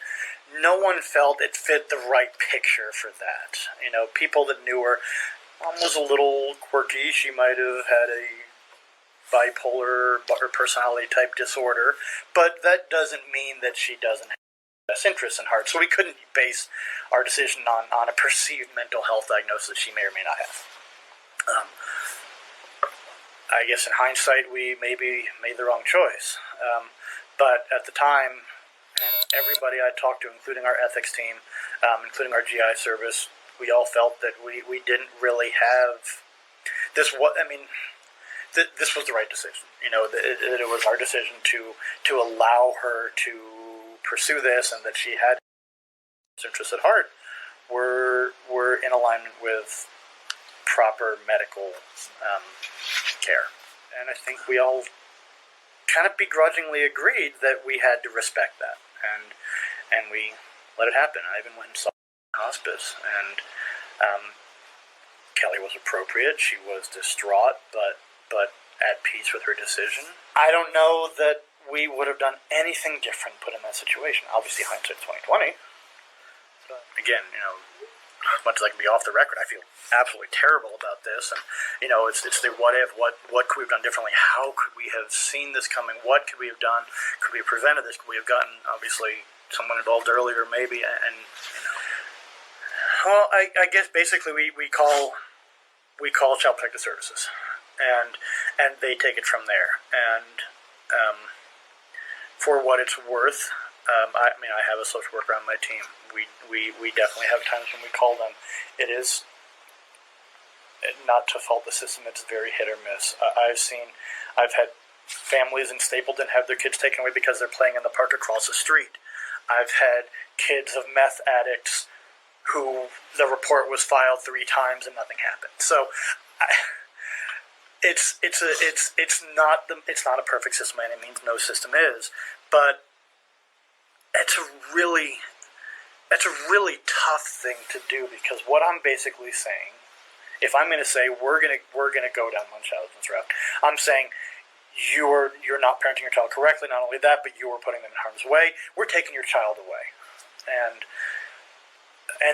no one felt it fit the right picture for that. People that knew her, Mom was a little quirky. She might have had a bipolar or personality type disorder, but that doesn't mean that she doesn't have best interest in heart. So we couldn't base our decision on a perceived mental health diagnosis she may or may not have. I guess in hindsight, we maybe made the wrong choice. But at the time, and everybody I talked to, including our ethics team, including our GI service, we all felt that we didn't really have this. This was the right decision. It was our decision to allow her to pursue this, and that she had interests at heart were in alignment with proper medical care. And I think we all kind of begrudgingly agreed that we had to respect that, and we let it happen. I even went and saw hospice, and Kelly was appropriate. She was distraught, but at peace with her decision. I don't know that we would have done anything different put in that situation. Obviously, hindsight 2020. But again, as much as I can be off the record, I feel absolutely terrible about this. And it's the what if, what could we have done differently? How could we have seen this coming? What could we have done? Could we have prevented this? Could we have gotten obviously someone involved earlier, maybe? And well, I guess basically we call Child Protective Services, and they take it from there. And for what it's worth, I have a social worker on my team. We definitely have times when we call them. It is not to fault the system. It's very hit or miss. I've had families in Stapleton have their kids taken away because they're playing in the park across the street. I've had kids of meth addicts who the report was filed 3 times and nothing happened. So it's not a perfect system by any means. No system is, but it's a really tough thing to do, because what I'm basically saying, if I'm going to say we're going to go down Munchausen's route, I'm saying you're not parenting your child correctly. Not only that, but you're putting them in harm's way. We're taking your child away, and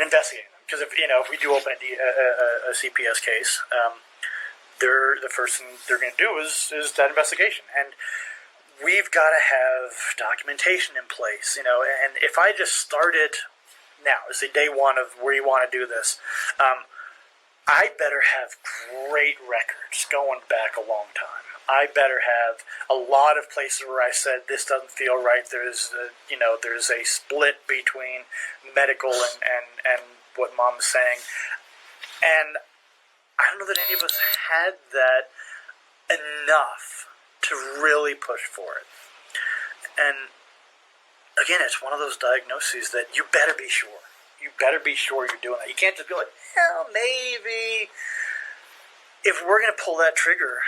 investigating them. Because if we do open a CPS case, the first thing they're going to do is that investigation, and we've got to have documentation in place. And if I just started now, it's day one of where you want to do this, I better have great records going back a long time. I better have a lot of places where I said this doesn't feel right. There's a split between medical and what Mom's saying, and I don't know that any of us had that enough to really push for it. And again, it's one of those diagnoses that you better be sure. You better be sure you're doing that. You can't just be like, well, maybe. If we're going to pull that trigger,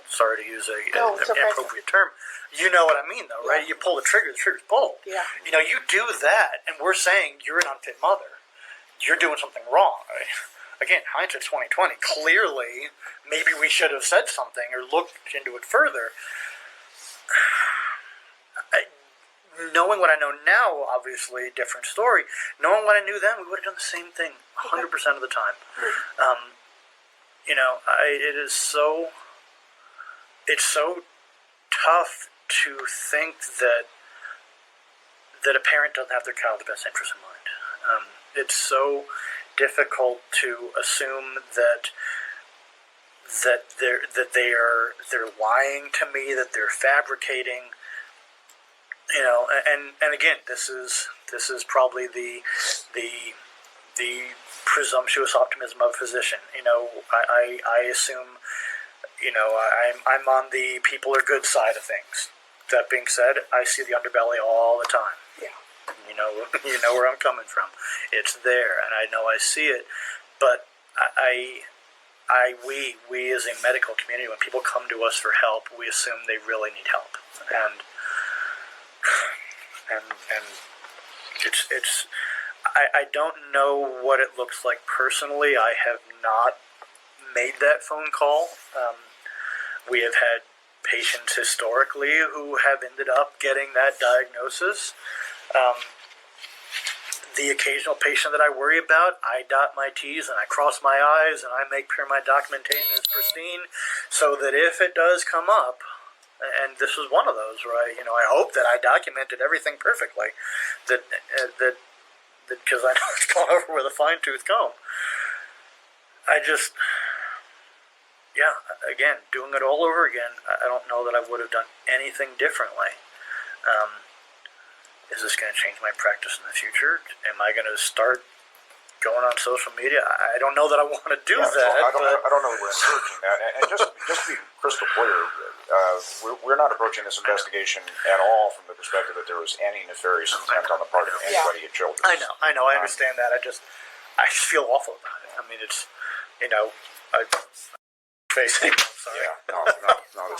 sorry to use an inappropriate term, you know what I mean, though, right? You pull the trigger's pulled. Yeah. You do that, and we're saying you're an unfit mother. You're doing something wrong, right? Again, hindsight 2020. Clearly, maybe we should have said something or looked into it further. Knowing what I know now, obviously, different story. Knowing what I knew then, we would have done the same thing 100% of the time. It's so tough to think that a parent doesn't have their child's best interest in mind. It's so difficult to assume that they're lying to me, that they're fabricating. And again, this is probably the presumptuous optimism of a physician. I assume, I'm on the people are good side of things. That being said, I see the underbelly all the time. Yeah. You know where I'm coming from. It's there, and I know I see it. But we as a medical community, when people come to us for help, we assume they really need help, and it's I don't know what it looks like personally. I have not made that phone call. We have had patients historically who have ended up getting that diagnosis. The occasional patient that I worry about, I dot my T's and I cross my I's and I make sure my documentation is pristine, so that if it does come up, and this was one of those where I hope that I documented everything perfectly, that because I know it's gone over with a fine-tooth comb. Again, doing it all over again, I don't know that I would have done anything differently. Is this going to change my practice in the future? Am I going to start going on social media? I don't know that I want to do that. So I don't know that we're encouraging that. And just to be crystal clear, we're not approaching this investigation at all from the perspective that there was any nefarious intent on the part of anybody at Children's. I know, I understand that. I just feel awful about it. I mean, it's, I'm facing. Sorry. Yeah, no.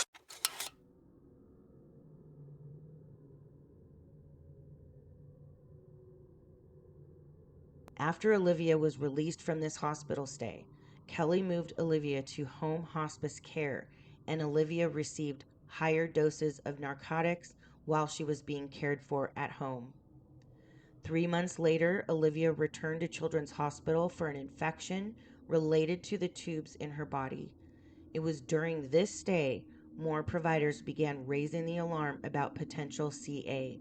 After Olivia was released from this hospital stay, Kelly moved Olivia to home hospice care, and Olivia received higher doses of narcotics while she was being cared for at home. 3 months later, Olivia returned to Children's Hospital for an infection related to the tubes in her body. It was during this stay more providers began raising the alarm about potential CA.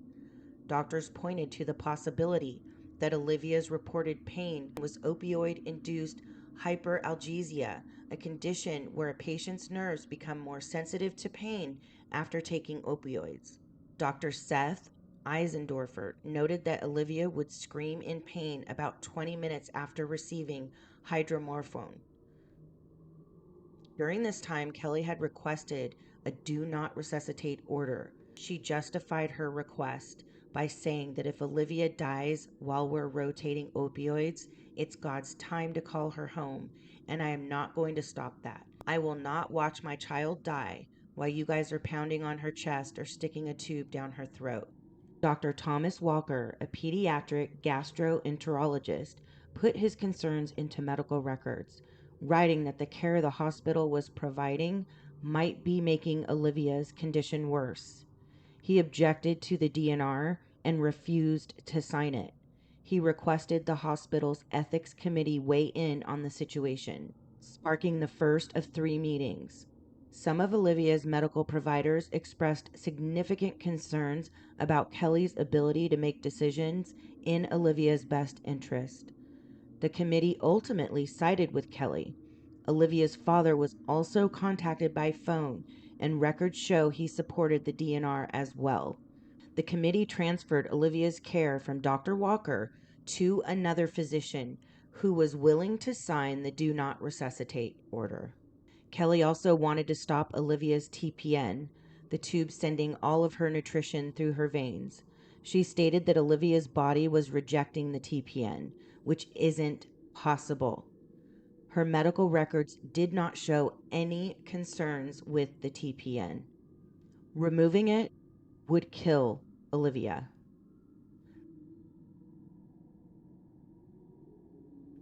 Doctors pointed to the possibility that Olivia's reported pain was opioid-induced hyperalgesia, a condition where a patient's nerves become more sensitive to pain after taking opioids. Dr. Seth Eisendorfer noted that Olivia would scream in pain about 20 minutes after receiving hydromorphone. During this time, Kelly had requested a do not resuscitate order. She justified her request by saying that if Olivia dies while we're rotating opioids, it's God's time to call her home, and I am not going to stop that. I will not watch my child die while you guys are pounding on her chest or sticking a tube down her throat. Dr. Thomas Walker, a pediatric gastroenterologist, put his concerns into medical records, writing that the care the hospital was providing might be making Olivia's condition worse. He objected to the DNR and refused to sign it. He requested the hospital's ethics committee weigh in on the situation, sparking the first of 3 meetings. Some of Olivia's medical providers expressed significant concerns about Kelly's ability to make decisions in Olivia's best interest. The committee ultimately sided with Kelly. Olivia's father was also contacted by phone, and records show he supported the DNR as well. The committee transferred Olivia's care from Dr. Walker to another physician who was willing to sign the do not resuscitate order. Kelly also wanted to stop Olivia's TPN, the tube sending all of her nutrition through her veins. She stated that Olivia's body was rejecting the TPN, which isn't possible. Her medical records did not show any concerns with the TPN. Removing it would kill Olivia.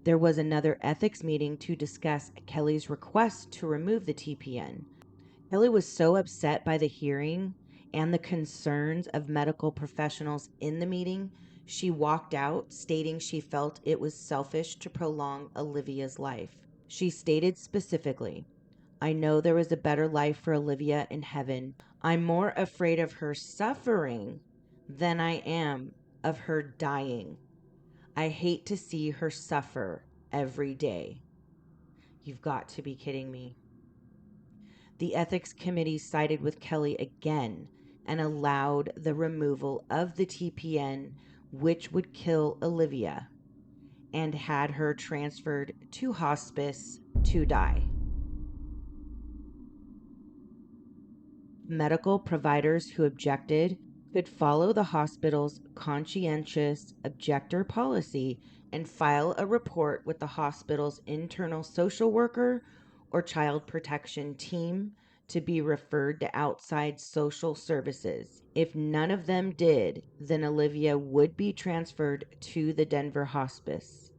There was another ethics meeting to discuss Kelly's request to remove the TPN. Kelly was so upset by the hearing and the concerns of medical professionals in the meeting, she walked out, stating she felt it was selfish to prolong Olivia's life. She stated specifically, "I know there is a better life for Olivia in heaven. I'm more afraid of her suffering than I am of her dying. I hate to see her suffer every day." You've got to be kidding me. The ethics committee sided with Kelly again and allowed the removal of the TPN, which would kill Olivia, and had her transferred to hospice to die. Medical providers who objected could follow the hospital's conscientious objector policy and file a report with the hospital's internal social worker or child protection team to be referred to outside social services. If none of them did, then Olivia would be transferred to the Denver hospice.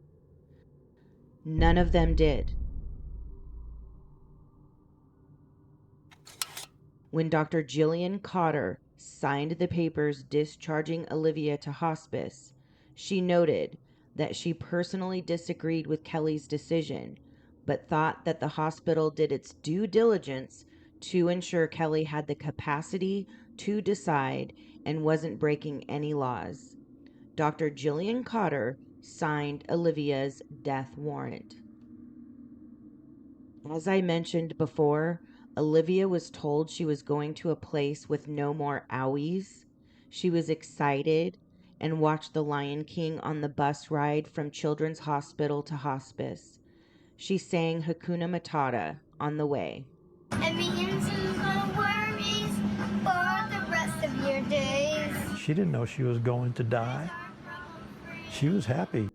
None of them did. When Dr. Jillian Cotter signed the papers discharging Olivia to hospice, she noted that she personally disagreed with Kelly's decision, but thought that the hospital did its due diligence to ensure Kelly had the capacity to decide and wasn't breaking any laws. Dr. Jillian Cotter signed Olivia's death warrant. As I mentioned before, Olivia was told she was going to a place with no more owies. She was excited and watched The Lion King on the bus ride from Children's Hospital to hospice. She sang Hakuna Matata on the way. And begin to go worries for the rest of your days. She didn't know she was going to die. She was happy.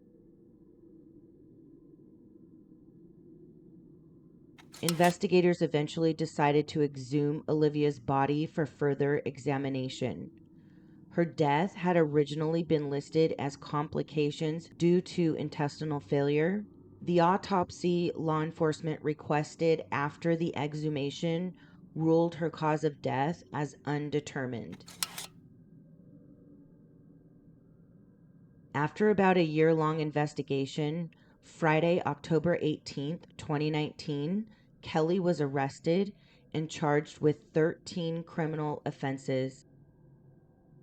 Investigators eventually decided to exhume Olivia's body for further examination. Her death had originally been listed as complications due to intestinal failure. The autopsy law enforcement requested after the exhumation ruled her cause of death as undetermined. After about a year-long investigation, Friday, October 18th, 2019, Kelly was arrested and charged with 13 criminal offenses.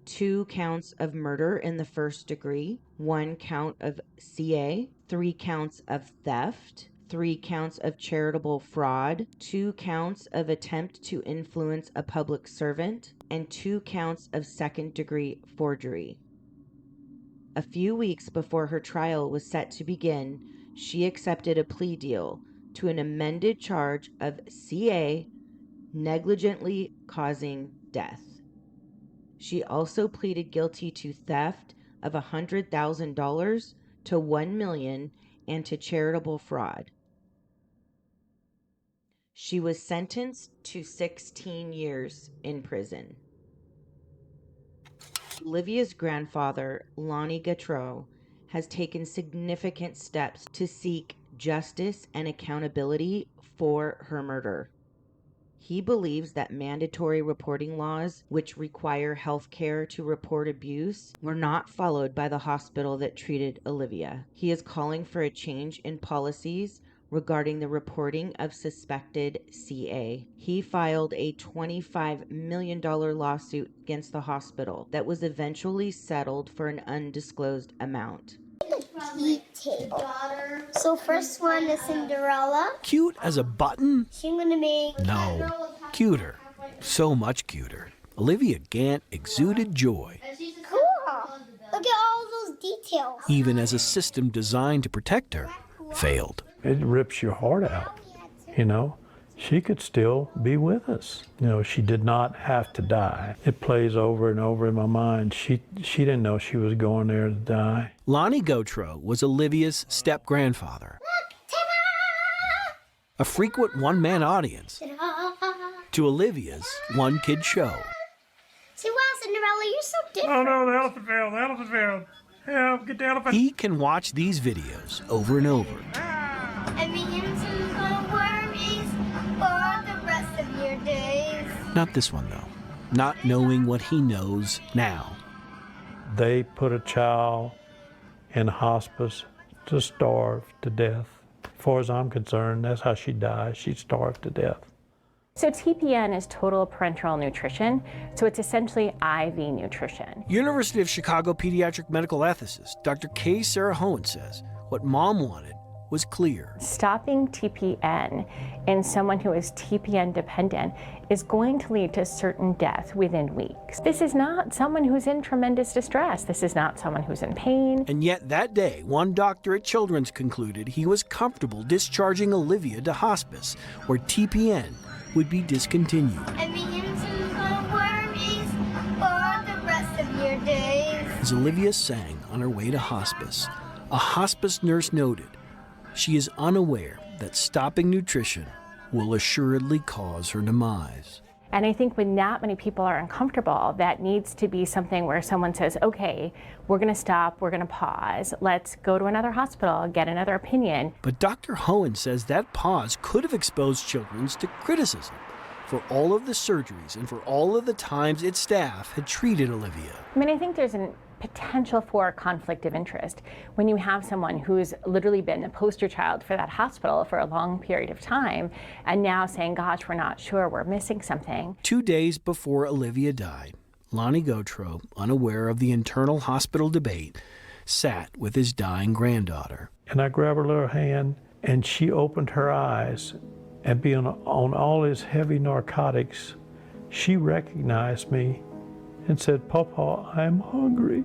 2 counts of murder in the first degree, 1 count of CA, 3 counts of theft, 3 counts of charitable fraud, 2 counts of attempt to influence a public servant, and 2 counts of second-degree forgery. A few weeks before her trial was set to begin, she accepted a plea deal to an amended charge of CA, negligently causing death. She also pleaded guilty to theft of $100,000 to $1 million and to charitable fraud. She was sentenced to 16 years in prison. Olivia's grandfather, Lonnie Gautreau, has taken significant steps to seek justice and accountability for her murder. He believes that mandatory reporting laws, which require health care to report abuse, were not followed by the hospital that treated Olivia. He is calling for a change in policies regarding the reporting of suspected CA. He filed a $25 million lawsuit against the hospital that was eventually settled for an undisclosed amount. So first one is Cinderella. Cute as a button? She's gonna make No. Cuter. So much cuter. Olivia Gant exuded joy. Cool. Look at all those details. Even as a system designed to protect her failed. It rips your heart out, you know. She could still be with us. You know, she did not have to die. It plays over and over in my mind. She didn't know she was going there to die. Lonnie Gautreau was Olivia's step-grandfather. A frequent one-man audience to Olivia's one-kid show. See, wow, Cinderella, you're so different. Oh no, the elephant failed. Help, get the elephant. He can watch these videos over and over. And begin to go worries for the rest of your days. Not this one, though. Not knowing what he knows now. They put a child in hospice to starve to death. As far as I'm concerned, that's how she died. She starved to death. So TPN is total parenteral nutrition, so it's essentially IV nutrition. University of Chicago pediatric medical ethicist Dr. K. Sarah Hohen says what mom wanted was clear. Stopping TPN in someone who is TPN dependent is going to lead to certain death within weeks. This is not someone who's in tremendous distress. This is not someone who's in pain. And yet that day, one doctor at Children's concluded he was comfortable discharging Olivia to hospice, where TPN would be discontinued. And begin to go worries for the rest of your days. As Olivia sang on her way to hospice, a hospice nurse noted she is unaware that stopping nutrition will assuredly cause her demise. And I think when that many people are uncomfortable, that needs to be something where someone says, okay, we're going to stop, we're going to pause, let's go to another hospital, get another opinion. But Dr. Hohen says that pause could have exposed Children's to criticism for all of the surgeries and for all of the times its staff had treated Olivia. I mean, I think there's a potential for conflict of interest when you have someone who's literally been a poster child for that hospital for a long period of time and now saying, gosh, we're not sure, we're missing something. 2 days before Olivia died, Lonnie Gautreau, unaware of the internal hospital debate, sat with his dying granddaughter. And I grabbed her little hand, and she opened her eyes, and being on all his heavy narcotics, she recognized me and said, Papa, I'm hungry.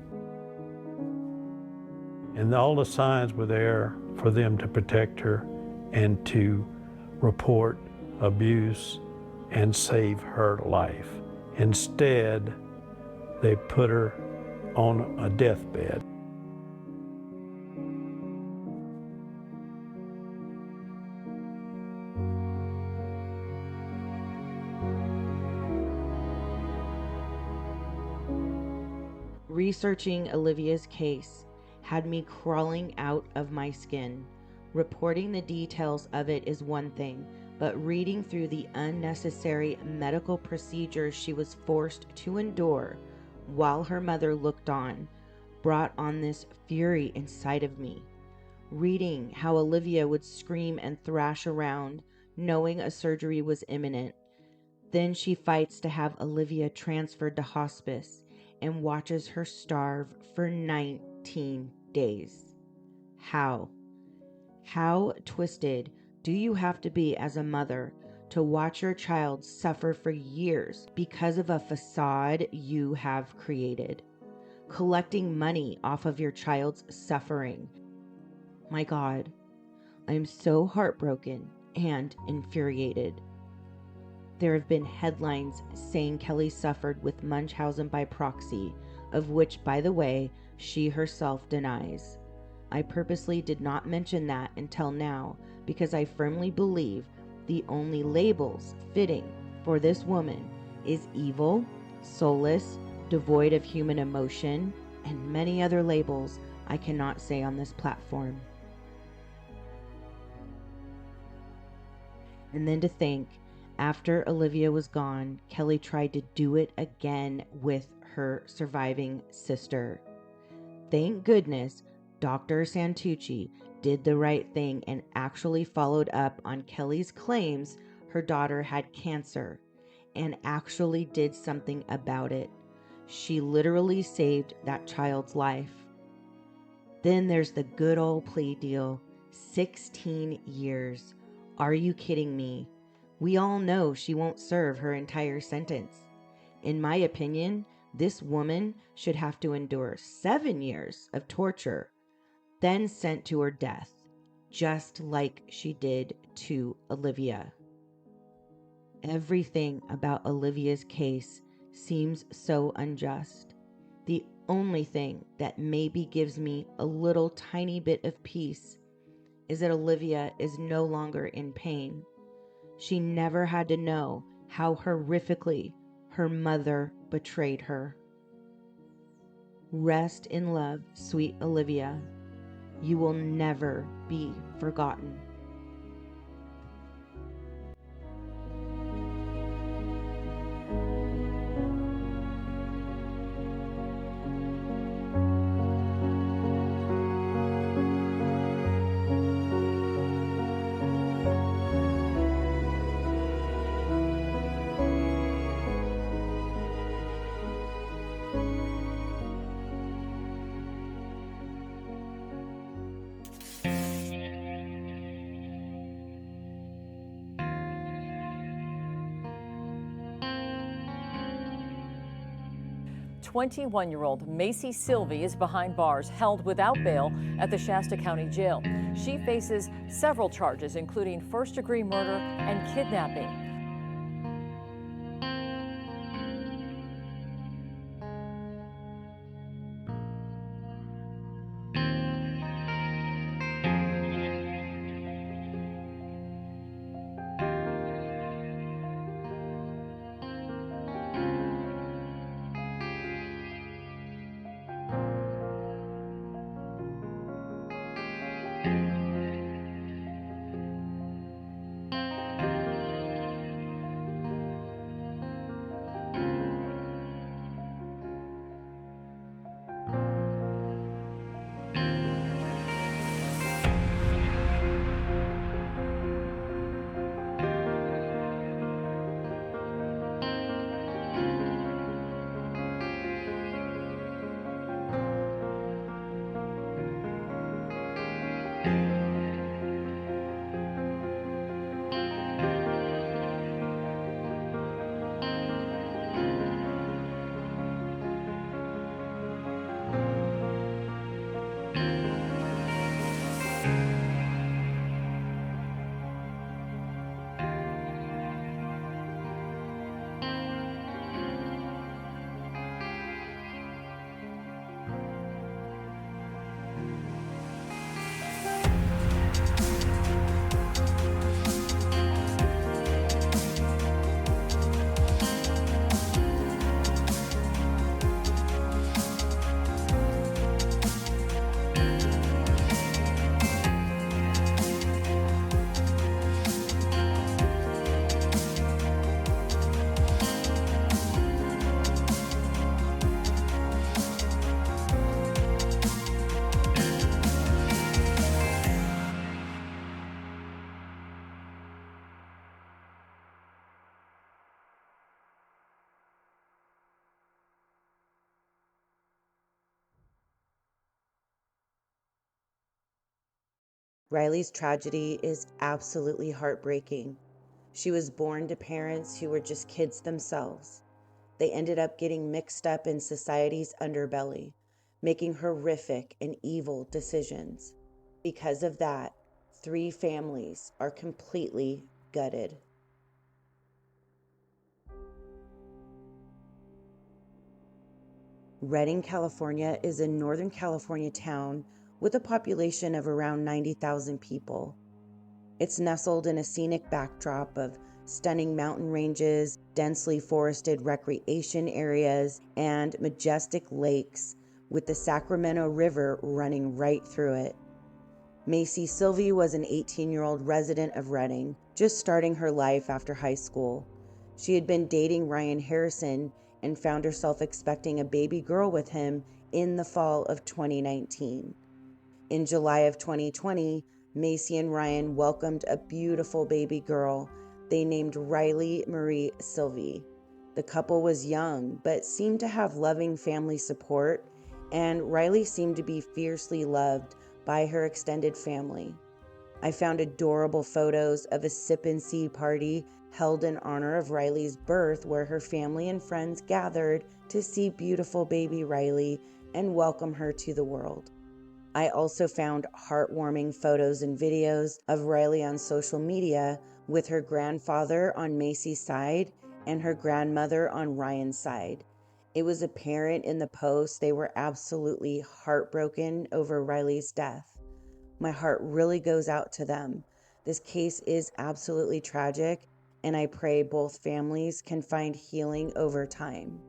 And all the signs were there for them to protect her and to report abuse and save her life. Instead, they put her on a deathbed. Researching Olivia's case had me crawling out of my skin. Reporting the details of it is one thing, but reading through the unnecessary medical procedures she was forced to endure while her mother looked on brought on this fury inside of me. Reading how Olivia would scream and thrash around, knowing a surgery was imminent. Then she fights to have Olivia transferred to hospice and watches her starve for 19 days. How? How twisted do you have to be as a mother to watch your child suffer for years because of a facade you have created? Collecting money off of your child's suffering. My God, I am so heartbroken and infuriated. There have been headlines saying Kelly suffered with Munchausen by proxy, of which, by the way, she herself denies. I purposely did not mention that until now because I firmly believe the only labels fitting for this woman is evil, soulless, devoid of human emotion, and many other labels I cannot say on this platform. And then to think, after Olivia was gone, Kelly tried to do it again with her surviving sister. Thank goodness Dr. Santucci did the right thing and actually followed up on Kelly's claims her daughter had cancer and actually did something about it. She literally saved that child's life. Then there's the good old plea deal. 16 years. Are you kidding me? We all know she won't serve her entire sentence. In my opinion, this woman should have to endure 7 years of torture, then sent to her death, just like she did to Olivia. Everything about Olivia's case seems so unjust. The only thing that maybe gives me a little tiny bit of peace is that Olivia is no longer in pain. She never had to know how horrifically her mother betrayed her. Rest in love, sweet Olivia. You will never be forgotten. "21-year-old Macy Sylvie is behind bars, held without bail at the Shasta County Jail. She faces several charges, including first-degree murder and kidnapping. Riley's tragedy is absolutely heartbreaking. She was born to parents who were just kids themselves. They ended up getting mixed up in society's underbelly, making horrific and evil decisions. Because of that, 3 families are completely gutted. Redding, California is a Northern California town with a population of around 90,000 people. It's nestled in a scenic backdrop of stunning mountain ranges, densely forested recreation areas, and majestic lakes with the Sacramento River running right through it. Macy Sylvie was an 18-year-old resident of Redding, just starting her life after high school. She had been dating Ryan Harrison and found herself expecting a baby girl with him in the fall of 2019. In July of 2020, Macy and Ryan welcomed a beautiful baby girl they named Riley Marie Sylvie. The couple was young, but seemed to have loving family support, and Riley seemed to be fiercely loved by her extended family. I found adorable photos of a sip and see party held in honor of Riley's birth, where her family and friends gathered to see beautiful baby Riley and welcome her to the world. I also found heartwarming photos and videos of Riley on social media with her grandfather on Macy's side and her grandmother on Ryan's side. It was apparent in the post they were absolutely heartbroken over Riley's death. My heart really goes out to them. This case is absolutely tragic, and I pray both families can find healing over time.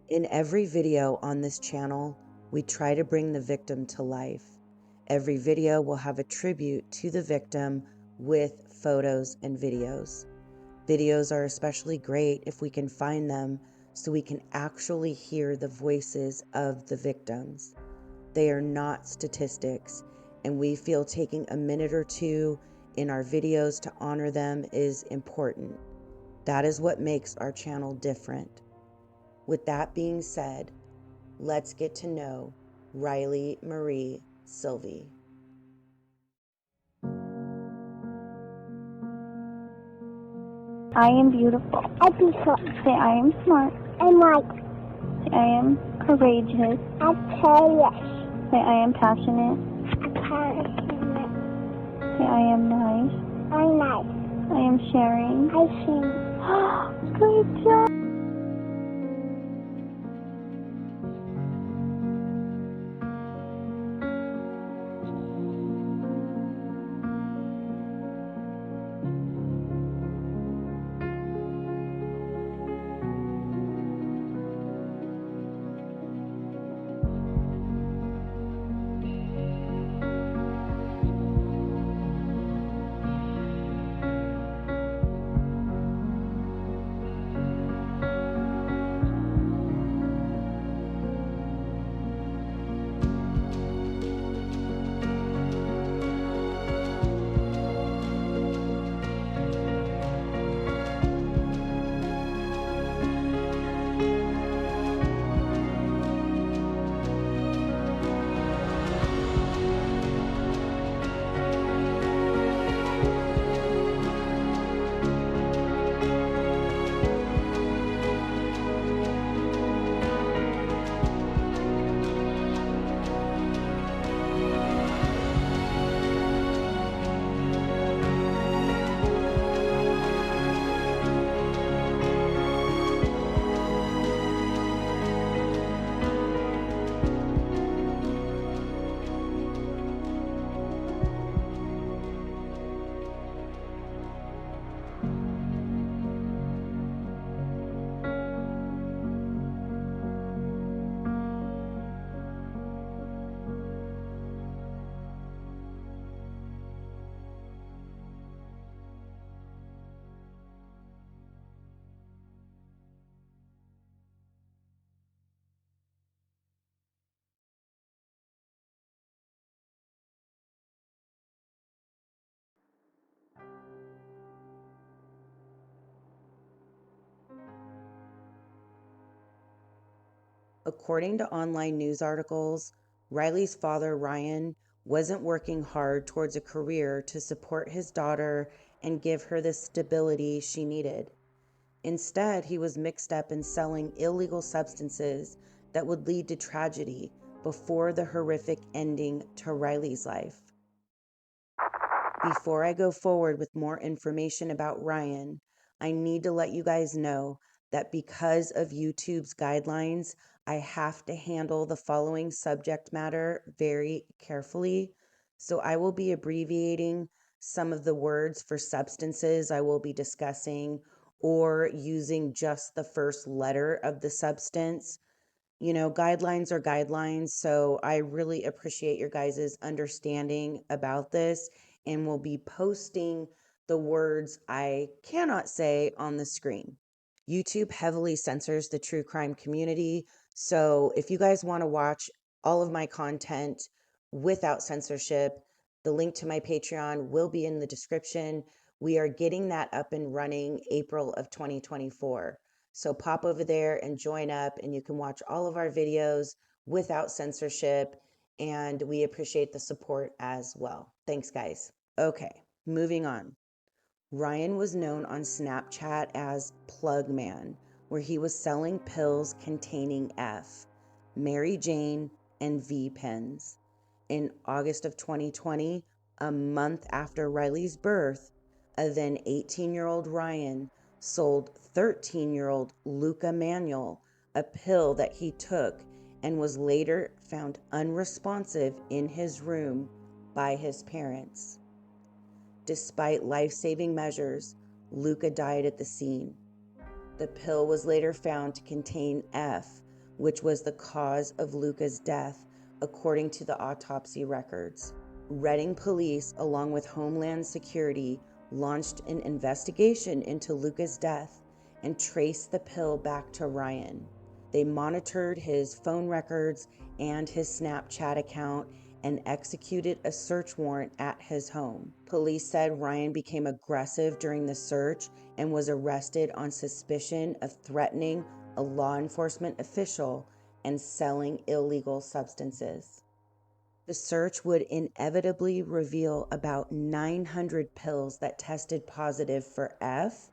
In every video on this channel, we try to bring the victim to life. Every video will have a tribute to the victim with photos and videos. Videos are especially great if we can find them so we can actually hear the voices of the victims. They are not statistics, and we feel taking a minute or two in our videos to honor them is important. That is what makes our channel different. With that being said, let's get to know Riley Marie Sylvie. I am beautiful. I be so. Say I am smart. I'm right. Say I am courageous. I'm curious. Say I am passionate. I'm passionate. Say I am nice. I'm nice. I am sharing. I sing. Good job. According to online news articles, Riley's father, Ryan, wasn't working hard towards a career to support his daughter and give her the stability she needed. Instead, he was mixed up in selling illegal substances that would lead to tragedy before the horrific ending to Riley's life. Before I go forward with more information about Ryan, I need to let you guys know that because of YouTube's guidelines, I have to handle the following subject matter very carefully. So I will be abbreviating some of the words for substances I will be discussing, or using just the first letter of the substance. You know, guidelines are guidelines, so I really appreciate your guys' understanding about this, and will be posting the words I cannot say on the screen. YouTube heavily censors the true crime community, so if you guys want to watch all of my content without censorship, the link to my Patreon will be in the description. We are getting that up and running April of 2024. So pop over there and join up, and you can watch all of our videos without censorship, and we appreciate the support as well. Thanks, guys. Okay, moving on. Ryan was known on Snapchat as Plug Man, where he was selling pills containing F, Mary Jane, and V pens. In August of 2020, a month after Riley's birth, a then 18-year-old Ryan sold 13-year-old Luca Manuel a pill that he took and was later found unresponsive in his room by his parents. Despite life-saving measures, Luca died at the scene. The pill was later found to contain F, which was the cause of Luca's death, according to the autopsy records. Reading police, along with Homeland Security, launched an investigation into Luca's death and traced the pill back to Ryan. They monitored his phone records and his Snapchat account and executed a search warrant at his home. Police said Ryan became aggressive during the search and was arrested on suspicion of threatening a law enforcement official and selling illegal substances. The search would inevitably reveal about 900 pills that tested positive for F,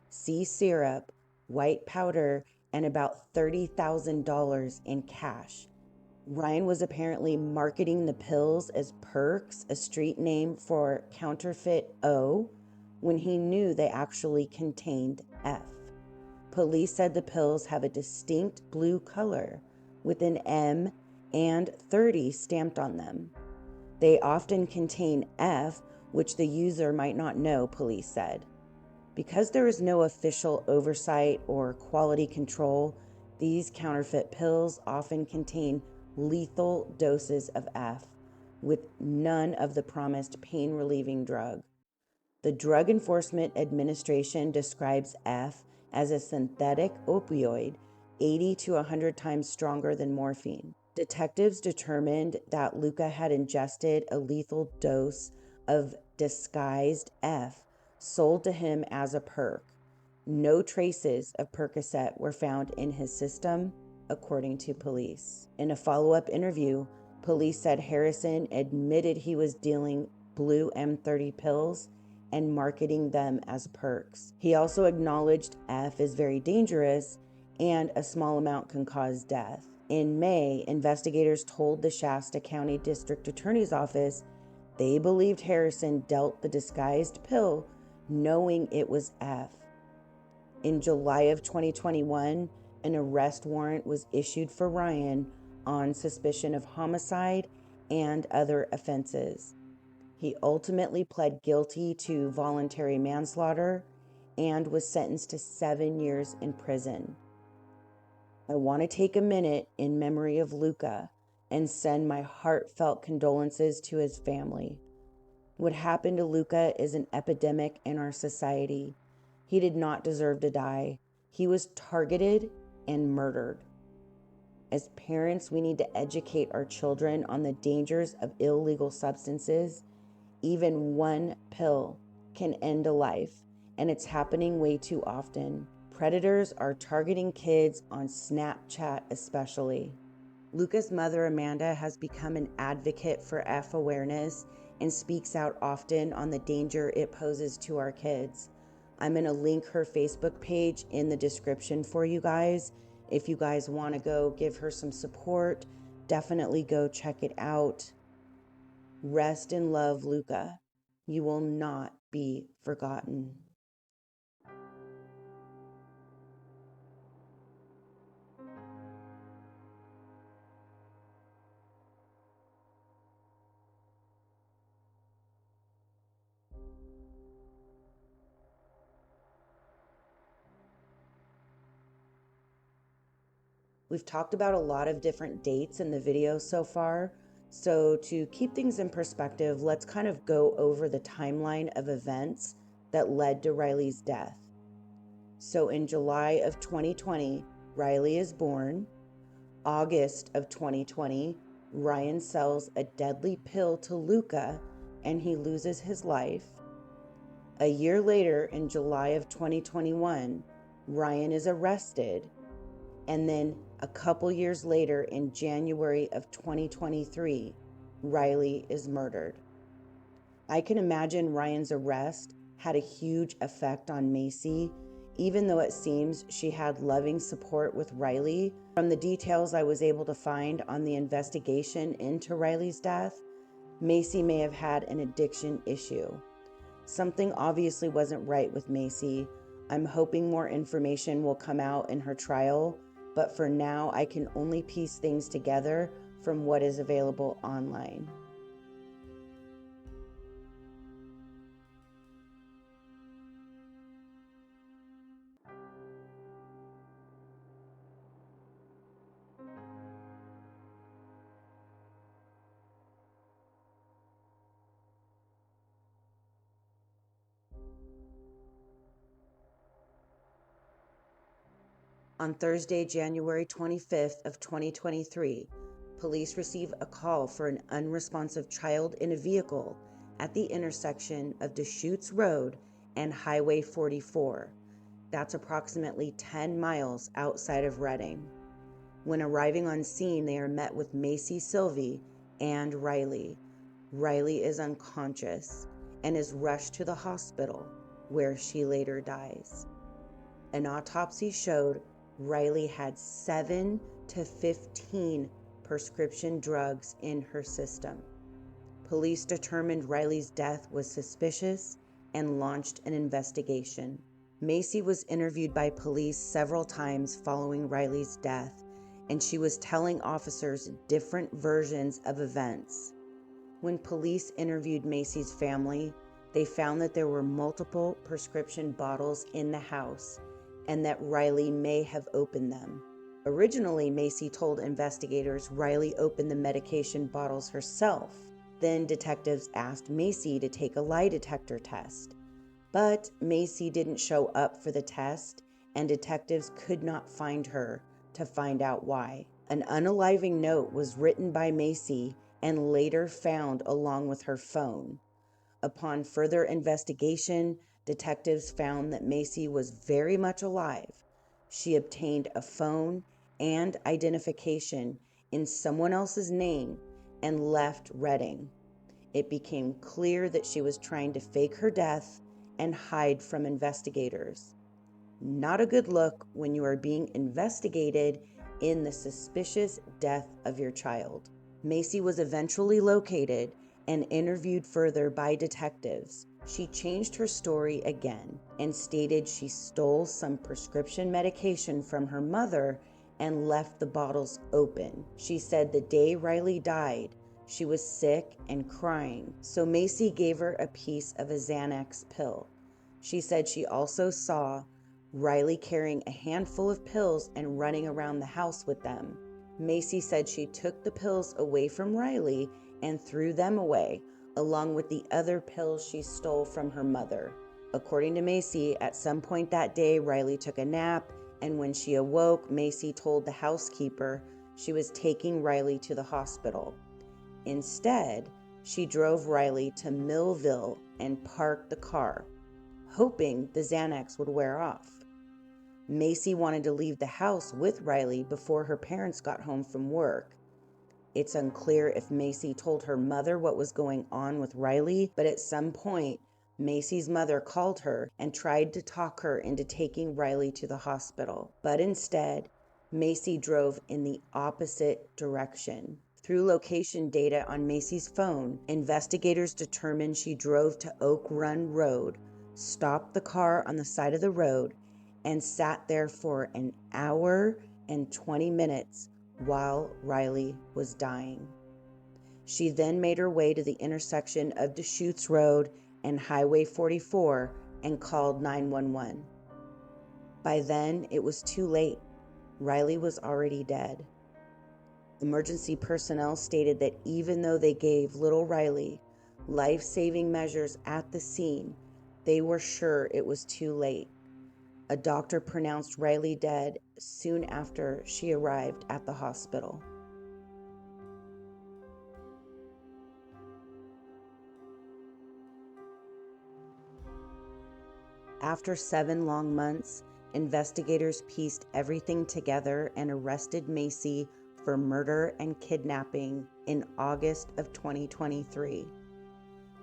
C syrup, white powder, and about $30,000 in cash. Ryan was apparently marketing the pills as Perks, a street name for counterfeit O, when he knew they actually contained F. Police said the pills have a distinct blue color with an M and 30 stamped on them. They often contain F, which the user might not know, police said. Because there is no official oversight or quality control, these counterfeit pills often contain lethal doses of F, with none of the promised pain-relieving drug. The Drug Enforcement Administration describes F as a synthetic opioid 80 to 100 times stronger than morphine. Detectives determined that Luca had ingested a lethal dose of disguised F sold to him as a perk. No traces of Percocet were found in his system, according to police. In a follow-up interview, police said Harrison admitted he was dealing blue M30 pills and marketing them as perks. He also acknowledged F is very dangerous and a small amount can cause death. In May, investigators told the Shasta County District Attorney's Office they believed Harrison dealt the disguised pill knowing it was F. In July of 2021, an arrest warrant was issued for Ryan on suspicion of homicide and other offenses. He ultimately pled guilty to voluntary manslaughter and was sentenced to 7 years in prison. I want to take a minute in memory of Luca and send my heartfelt condolences to his family. What happened to Luca is an epidemic in our society. He did not deserve to die. He was targeted and murdered. As parents, we need to educate our children on the dangers of illegal substances. Even one pill can end a life, and it's happening way too often. Predators are targeting kids on Snapchat especially. Luca's mother, Amanda, has become an advocate for F awareness and speaks out often on the danger it poses to our kids. I'm going to link her Facebook page in the description for you guys. If you guys want to go give her some support, definitely go check it out. Rest in love, Luca. You will not be forgotten. We've talked about a lot of different dates in the video so far, so to keep things in perspective, let's kind of go over the timeline of events that led to Riley's death. So in July of 2020, Riley is born. August of 2020, Ryan sells a deadly pill to Luca and he loses his life. A year later, in July of 2021, Ryan is arrested. And then a couple years later, in January of 2023, Riley is murdered. I can imagine Ryan's arrest had a huge effect on Macy, even though it seems she had loving support with Riley. From the details I was able to find on the investigation into Riley's death, Macy may have had an addiction issue. Something obviously wasn't right with Macy. I'm hoping more information will come out in her trial, but for now I can only piece things together from what is available online. On Thursday, January 25th of 2023, police receive a call for an unresponsive child in a vehicle at the intersection of Deschutes Road and Highway 44. That's approximately 10 miles outside of Reading. When arriving on scene, they are met with Macy Sylvie and Riley. Riley is unconscious and is rushed to the hospital, where she later dies. An autopsy showed Riley had 7 to 15 prescription drugs in her system. Police determined Riley's death was suspicious and launched an investigation. Macy was interviewed by police several times following Riley's death, and she was telling officers different versions of events. When police interviewed Macy's family, they found that there were multiple prescription bottles in the house and that Riley may have opened them. Originally, Macy told investigators Riley opened the medication bottles herself. Then detectives asked Macy to take a lie detector test. But Macy didn't show up for the test, and detectives could not find her to find out why. An unaliving note was written by Macy and later found along with her phone. Upon further investigation, detectives found that Macy was very much alive. She obtained a phone and identification in someone else's name and left Reading. It became clear that she was trying to fake her death and hide from investigators. Not a good look when you are being investigated in the suspicious death of your child. Macy was eventually located and interviewed further by detectives. She changed her story again and stated she stole some prescription medication from her mother and left the bottles open. She said the day Riley died, she was sick and crying, so Macy gave her a piece of a Xanax pill. She said she also saw Riley carrying a handful of pills and running around the house with them. Macy said she took the pills away from Riley and threw them away, along with the other pills she stole from her mother. According to Macy, at some point that day, Riley took a nap, and when she awoke, Macy told the housekeeper she was taking Riley to the hospital. Instead, she drove Riley to Millville and parked the car, hoping the Xanax would wear off. Macy wanted to leave the house with Riley before her parents got home from work. It's unclear if Macy told her mother what was going on with Riley, but at some point, Macy's mother called her and tried to talk her into taking Riley to the hospital. But instead, Macy drove in the opposite direction. Through location data on Macy's phone, investigators determined she drove to Oak Run Road, stopped the car on the side of the road, and sat there for an hour and 20 minutes while Riley was dying. She then made her way to the intersection of Deschutes Road and Highway 44 and called 911. By then, it was too late. Riley was already dead. Emergency personnel stated that even though they gave little Riley life-saving measures at the scene, they were sure it was too late. A doctor pronounced Riley dead soon after she arrived at the hospital. After 7 long months, investigators pieced everything together and arrested Macy for murder and kidnapping in August of 2023.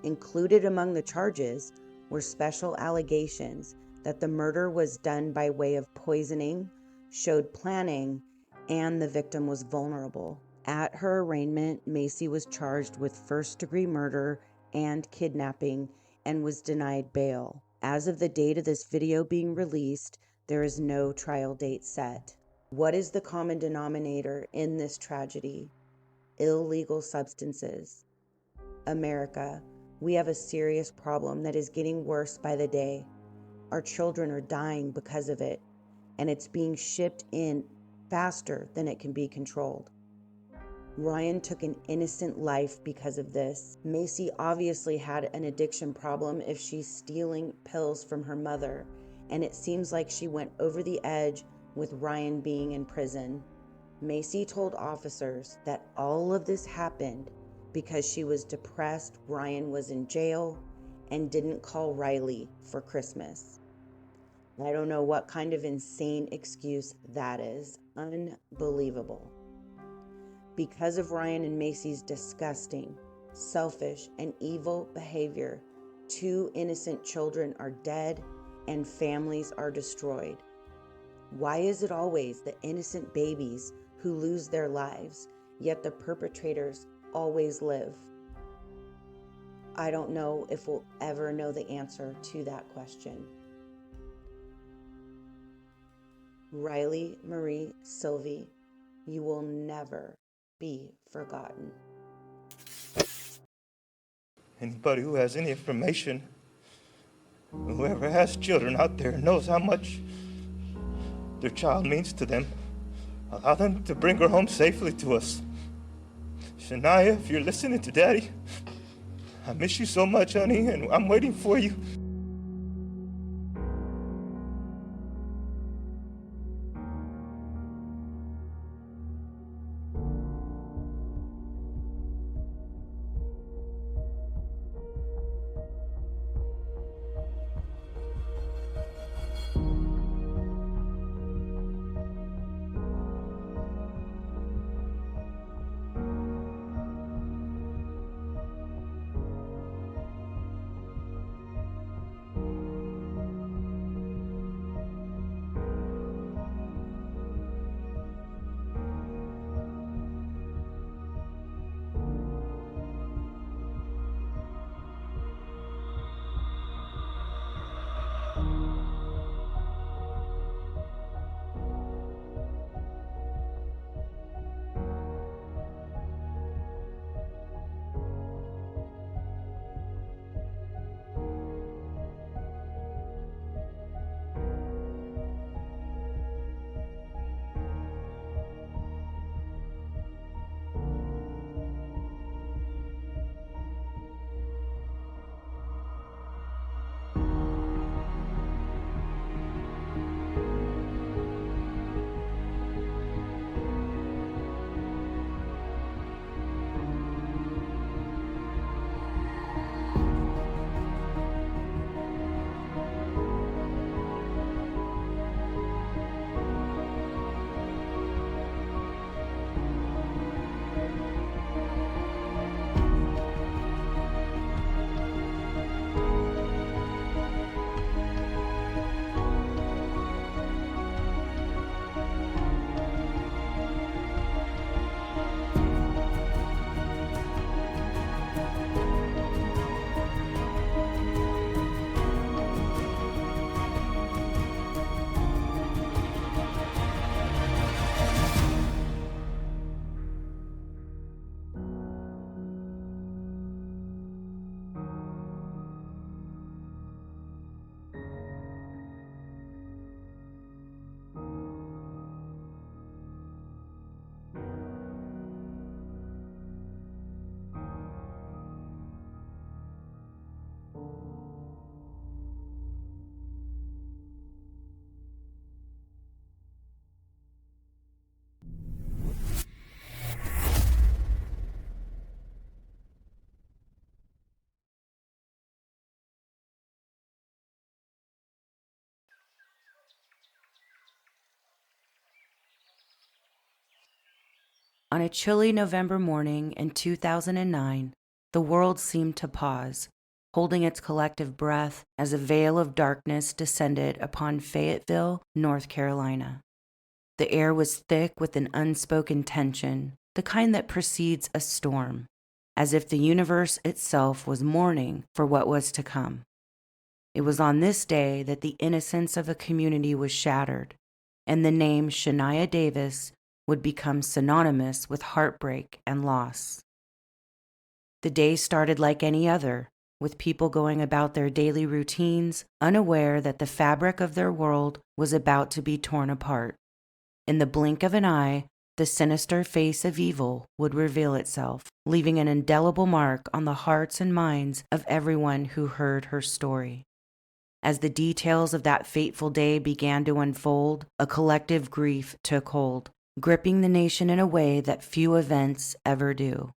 Included among the charges were special allegations that the murder was done by way of poisoning, showed planning, and the victim was vulnerable. At her arraignment, Macy was charged with first-degree murder and kidnapping and was denied bail. As of the date of this video being released, there is no trial date set. What is the common denominator in this tragedy? Illegal substances. America, we have a serious problem that is getting worse by the day. Our children are dying because of it, and it's being shipped in faster than it can be controlled. Ryan took an innocent life because of this. Macy obviously had an addiction problem if she's stealing pills from her mother, and it seems like she went over the edge with Ryan being in prison. Macy told officers that all of this happened because she was depressed Ryan was in jail and didn't call Riley for Christmas. I don't know what kind of insane excuse that is. Unbelievable. Because of Ryan and Macy's disgusting, selfish, and evil behavior, 2 innocent children are dead and families are destroyed. Why is it always the innocent babies who lose their lives, yet the perpetrators always live? I don't know if we'll ever know the answer to that question. Riley Marie Silvey, you will never be forgotten. Anybody who has any information, whoever has children out there knows how much their child means to them. Allow them to bring her home safely to us. Shania, if you're listening to Daddy, I miss you so much, honey, and I'm waiting for you. On a chilly November morning in 2009, the world seemed to pause, holding its collective breath as a veil of darkness descended upon Fayetteville, North Carolina. The air was thick with an unspoken tension, the kind that precedes a storm, as if the universe itself was mourning for what was to come. It was on this day that the innocence of a community was shattered, and the name Shania Davis would become synonymous with heartbreak and loss. The day started like any other, with people going about their daily routines, unaware that the fabric of their world was about to be torn apart. In the blink of an eye, the sinister face of evil would reveal itself, leaving an indelible mark on the hearts and minds of everyone who heard her story. As the details of that fateful day began to unfold, a collective grief took hold, gripping the nation in a way that few events ever do.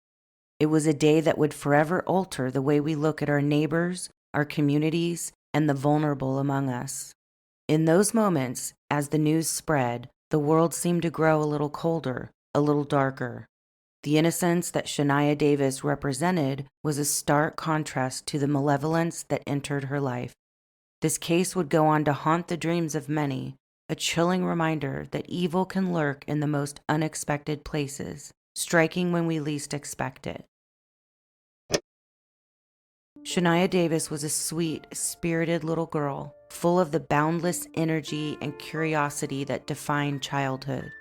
It was a day that would forever alter the way we look at our neighbors, our communities, and the vulnerable among us. In those moments, as the news spread, the world seemed to grow a little colder, a little darker. The innocence that Shania Davis represented was a stark contrast to the malevolence that entered her life. This case would go on to haunt the dreams of many, a chilling reminder that evil can lurk in the most unexpected places, striking when we least expect it. Shania Davis was a sweet, spirited little girl, full of the boundless energy and curiosity that defined childhood.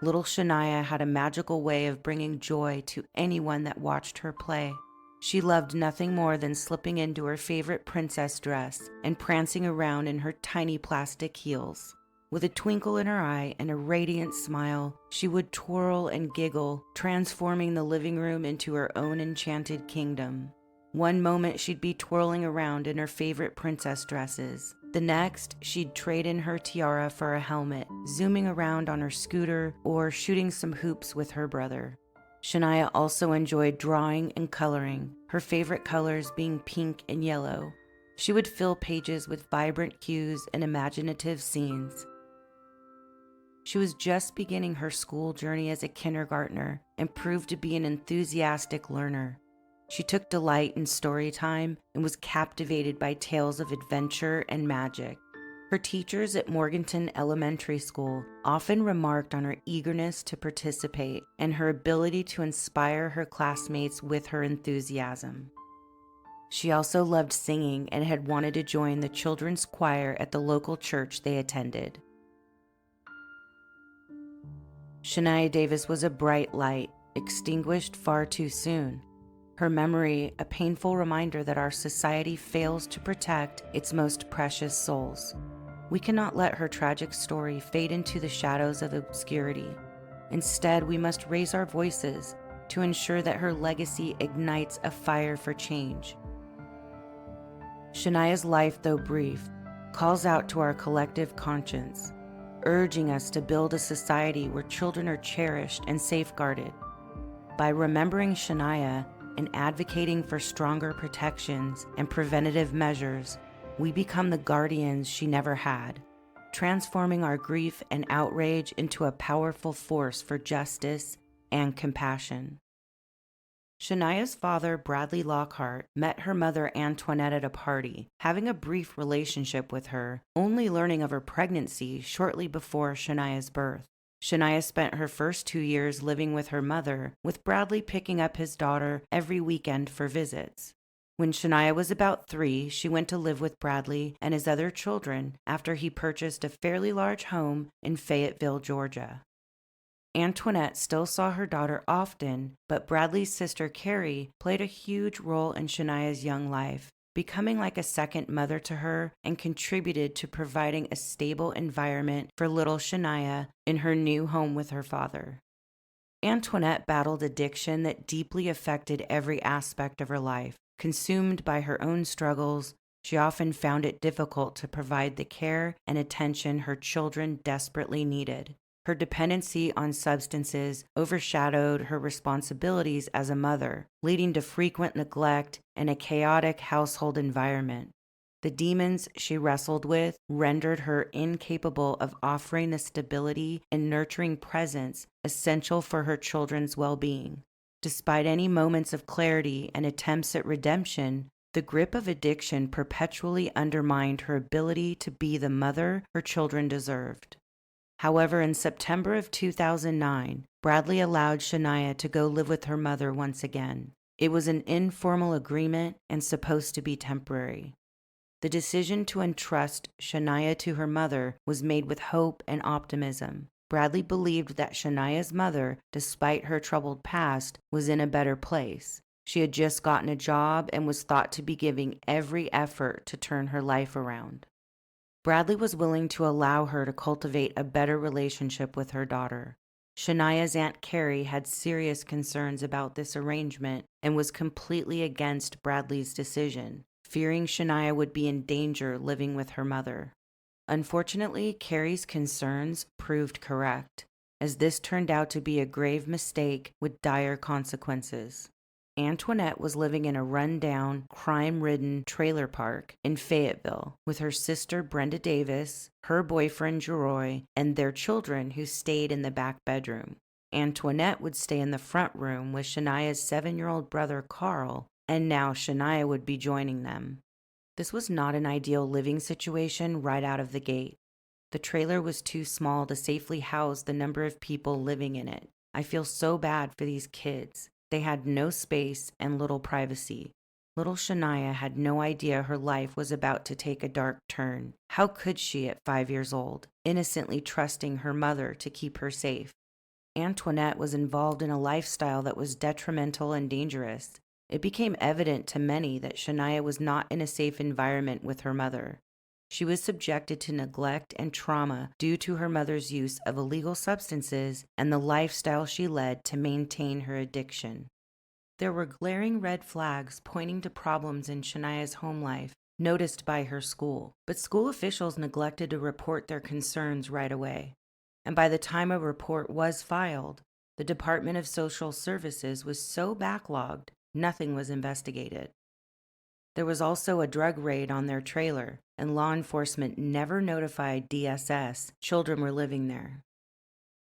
Little Shania had a magical way of bringing joy to anyone that watched her play. She loved nothing more than slipping into her favorite princess dress and prancing around in her tiny plastic heels. With a twinkle in her eye and a radiant smile, she would twirl and giggle, transforming the living room into her own enchanted kingdom. One moment she'd be twirling around in her favorite princess dresses. The next, she'd trade in her tiara for a helmet, zooming around on her scooter or shooting some hoops with her brother. Shania also enjoyed drawing and coloring, her favorite colors being pink and yellow. She would fill pages with vibrant hues and imaginative scenes. She was just beginning her school journey as a kindergartner and proved to be an enthusiastic learner. She took delight in story time and was captivated by tales of adventure and magic. Her teachers at Morganton Elementary School often remarked on her eagerness to participate and her ability to inspire her classmates with her enthusiasm. She also loved singing and had wanted to join the children's choir at the local church they attended. Shania Davis was a bright light, extinguished far too soon. Her memory, a painful reminder that our society fails to protect its most precious souls. We cannot let her tragic story fade into the shadows of obscurity. Instead, we must raise our voices to ensure that her legacy ignites a fire for change. Shania's life, though brief, calls out to our collective conscience, urging us to build a society where children are cherished and safeguarded. By remembering Shania and advocating for stronger protections and preventative measures, we become the guardians she never had, transforming our grief and outrage into a powerful force for justice and compassion. Shania's father, Bradley Lockhart, met her mother Antoinette at a party, having a brief relationship with her, only learning of her pregnancy shortly before Shania's birth. Shania spent her first 2 years living with her mother, with Bradley picking up his daughter every weekend for visits. When Shania was about 3, she went to live with Bradley and his other children after he purchased a fairly large home in Fayetteville, Georgia. Antoinette still saw her daughter often, but Bradley's sister Carrie played a huge role in Shania's young life, becoming like a second mother to her and contributed to providing a stable environment for little Shania in her new home with her father. Antoinette battled addiction that deeply affected every aspect of her life. Consumed by her own struggles, she often found it difficult to provide the care and attention her children desperately needed. Her dependency on substances overshadowed her responsibilities as a mother, leading to frequent neglect and a chaotic household environment. The demons she wrestled with rendered her incapable of offering the stability and nurturing presence essential for her children's well-being. Despite any moments of clarity and attempts at redemption, the grip of addiction perpetually undermined her ability to be the mother her children deserved. However, in September of 2009, Bradley allowed Shania to go live with her mother once again. It was an informal agreement and supposed to be temporary. The decision to entrust Shania to her mother was made with hope and optimism. Bradley believed that Shania's mother, despite her troubled past, was in a better place. She had just gotten a job and was thought to be giving every effort to turn her life around. Bradley was willing to allow her to cultivate a better relationship with her daughter. Shania's Aunt Carrie had serious concerns about this arrangement and was completely against Bradley's decision, fearing Shania would be in danger living with her mother. Unfortunately, Carrie's concerns proved correct, as this turned out to be a grave mistake with dire consequences. Antoinette was living in a run-down, crime-ridden trailer park in Fayetteville with her sister Brenda Davis, her boyfriend Jeroy, and their children who stayed in the back bedroom. Antoinette would stay in the front room with Shania's 7-year-old brother Carl, and now Shania would be joining them. This was not an ideal living situation right out of the gate. The trailer was too small to safely house the number of people living in it. I feel so bad for these kids. They had no space and little privacy. Little Shania had no idea her life was about to take a dark turn. How could she at 5 years old, innocently trusting her mother to keep her safe? Antoinette was involved in a lifestyle that was detrimental and dangerous. It became evident to many that Shania was not in a safe environment with her mother. She was subjected to neglect and trauma due to her mother's use of illegal substances and the lifestyle she led to maintain her addiction. There were glaring red flags pointing to problems in Shania's home life, noticed by her school, but school officials neglected to report their concerns right away. And by the time a report was filed, the Department of Social Services was so backlogged, nothing was investigated. There was also a drug raid on their trailer, and law enforcement never notified DSS children were living there.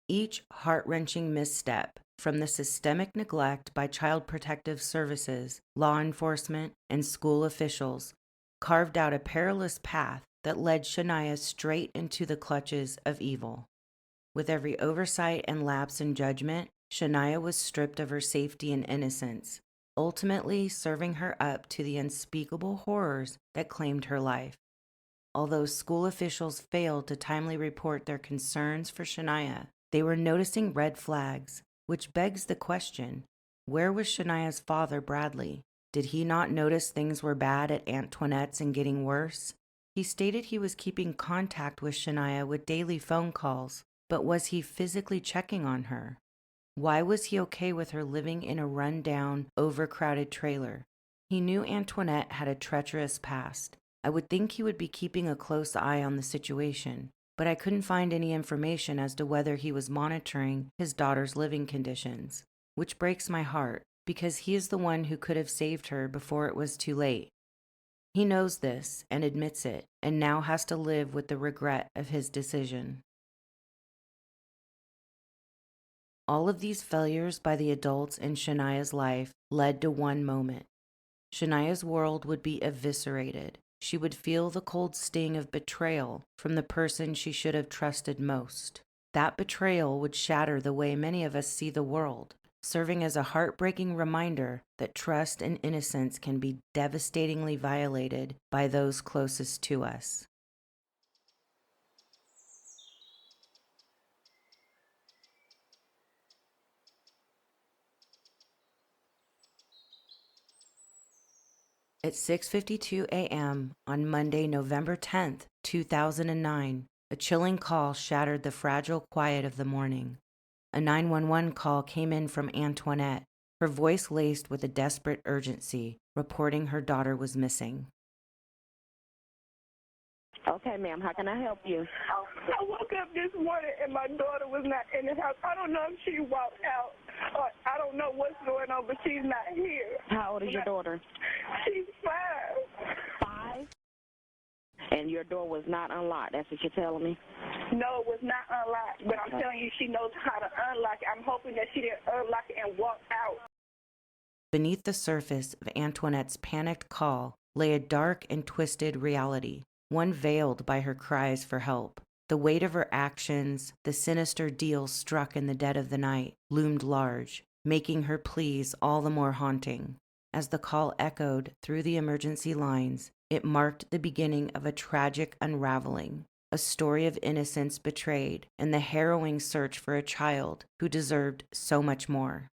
Each heart-wrenching misstep, from the systemic neglect by Child Protective Services, law enforcement, and school officials, carved out a perilous path that led Shania straight into the clutches of evil. With every oversight and lapse in judgment, Shania was stripped of her safety and innocence, ultimately serving her up to the unspeakable horrors that claimed her life. Although school officials failed to timely report their concerns for Shania, they were noticing red flags, which begs the question, where was Shania's father, Bradley? Did he not notice things were bad at Antoinette's and getting worse? He stated he was keeping contact with Shania with daily phone calls, but was he physically checking on her? Why was he okay with her living in a run-down, overcrowded trailer? He knew Antoinette had a treacherous past. I would think he would be keeping a close eye on the situation, but I couldn't find any information as to whether he was monitoring his daughter's living conditions, which breaks my heart because he is the one who could have saved her before it was too late. He knows this and admits it, and now has to live with the regret of his decision. All of these failures by the adults in Shania's life led to one moment. Shania's world would be eviscerated. She would feel the cold sting of betrayal from the person she should have trusted most. That betrayal would shatter the way many of us see the world, serving as a heartbreaking reminder that trust and innocence can be devastatingly violated by those closest to us. At 6:52 a.m. on Monday, November 10th, 2009, a chilling call shattered the fragile quiet of the morning. A 911 call came in from Antoinette, her voice laced with a desperate urgency, reporting her daughter was missing. Okay, ma'am, how can I help you? I woke up this morning and my daughter was not in the house. I don't know if she walked out or I don't know what's going on, but she's not here. How old is your daughter? She's 5. 5? And your door was not unlocked. That's what you're telling me? No, it was not unlocked. But I'm telling you, she knows how to unlock it. I'm hoping that she didn't unlock it and walk out. Beneath the surface of Antoinette's panicked call lay a dark and twisted reality, one veiled by her cries for help. The weight of her actions, the sinister deal struck in the dead of the night, loomed large, making her pleas all the more haunting. As the call echoed through the emergency lines, it marked the beginning of a tragic unraveling, a story of innocence betrayed, and the harrowing search for a child who deserved so much more.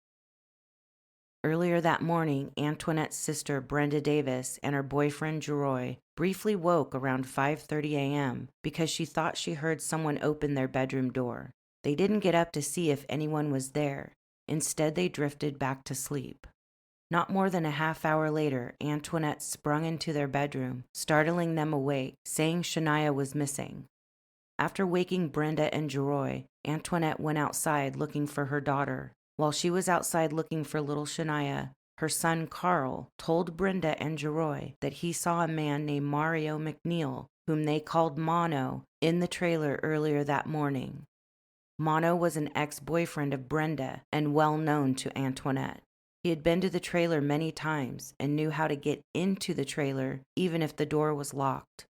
Earlier that morning, Antoinette's sister Brenda Davis and her boyfriend Jeroy briefly woke around 5:30 a.m. because she thought she heard someone open their bedroom door. They didn't get up to see if anyone was there. Instead, they drifted back to sleep. Not more than a half hour later, Antoinette sprung into their bedroom, startling them awake, saying Shania was missing. After waking Brenda and Jeroy, Antoinette went outside looking for her daughter. While she was outside looking for little Shania, her son Carl told Brenda and Jeroy that he saw a man named Mario McNeil, whom they called Mono, in the trailer earlier that morning. Mono was an ex-boyfriend of Brenda and well known to Antoinette. He had been to the trailer many times and knew how to get into the trailer even if the door was locked.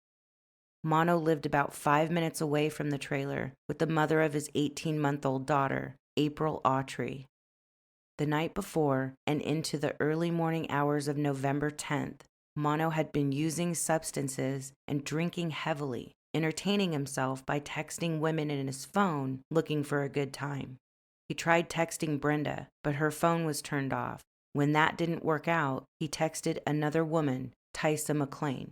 Mono lived about 5 minutes away from the trailer with the mother of his 18-month-old daughter, April Autry. The night before and into the early morning hours of November 10th, Mono had been using substances and drinking heavily, entertaining himself by texting women in his phone looking for a good time. He tried texting Brenda, but her phone was turned off. When that didn't work out, he texted another woman, Tysa McLean.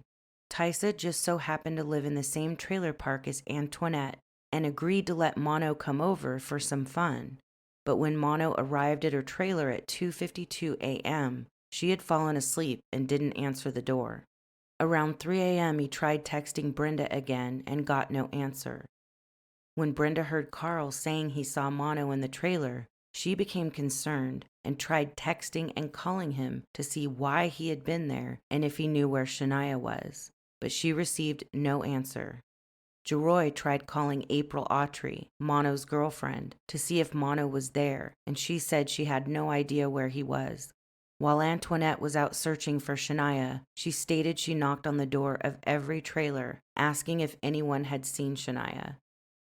Tysa just so happened to live in the same trailer park as Antoinette and agreed to let Mono come over for some fun. But when Mono arrived at her trailer at 2:52 a.m., she had fallen asleep and didn't answer the door. Around 3 a.m., he tried texting Brenda again and got no answer. When Brenda heard Carl saying he saw Mono in the trailer, she became concerned and tried texting and calling him to see why he had been there and if he knew where Shania was, but she received no answer. Jeroy tried calling April Autry, Mono's girlfriend, to see if Mono was there, and she said she had no idea where he was. While Antoinette was out searching for Shania, she stated she knocked on the door of every trailer, asking if anyone had seen Shania.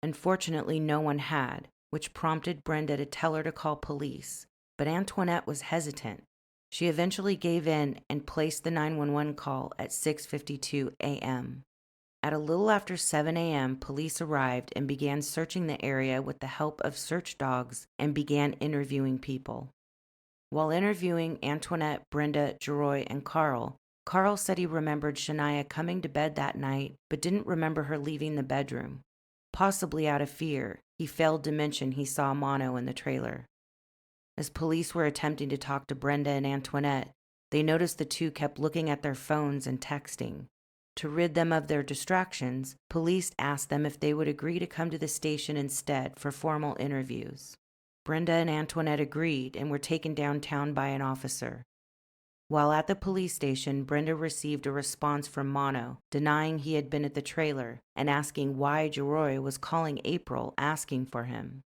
Unfortunately, no one had, which prompted Brenda to tell her to call police, but Antoinette was hesitant. She eventually gave in and placed the 911 call at 6:52 a.m. At a little after 7 a.m., police arrived and began searching the area with the help of search dogs and began interviewing people. While interviewing Antoinette, Brenda, Jeroy, and Carl said he remembered Shania coming to bed that night but didn't remember her leaving the bedroom. Possibly out of fear, he failed to mention he saw Mono in the trailer. As police were attempting to talk to Brenda and Antoinette, they noticed the two kept looking at their phones and texting. To rid them of their distractions, police asked them if they would agree to come to the station instead for formal interviews. Brenda and Antoinette agreed and were taken downtown by an officer. While at the police station, Brenda received a response from Mono, denying he had been at the trailer and asking why Jeroy was calling April asking for him.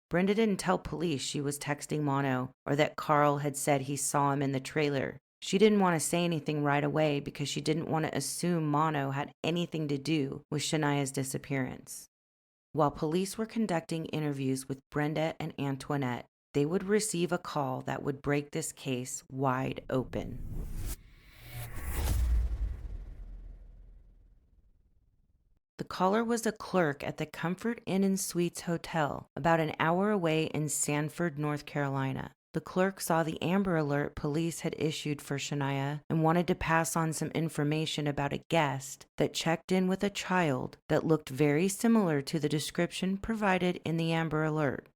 Brenda didn't tell police she was texting Mono or that Carl had said he saw him in the trailer. She didn't want to say anything right away because she didn't want to assume Mono had anything to do with Shania's disappearance. While police were conducting interviews with Brenda and Antoinette, they would receive a call that would break this case wide open. The caller was a clerk at the Comfort Inn and Suites Hotel, about an hour away in Sanford, North Carolina. The clerk saw the Amber Alert police had issued for Shania and wanted to pass on some information about a guest that checked in with a child that looked very similar to the description provided in the Amber Alert.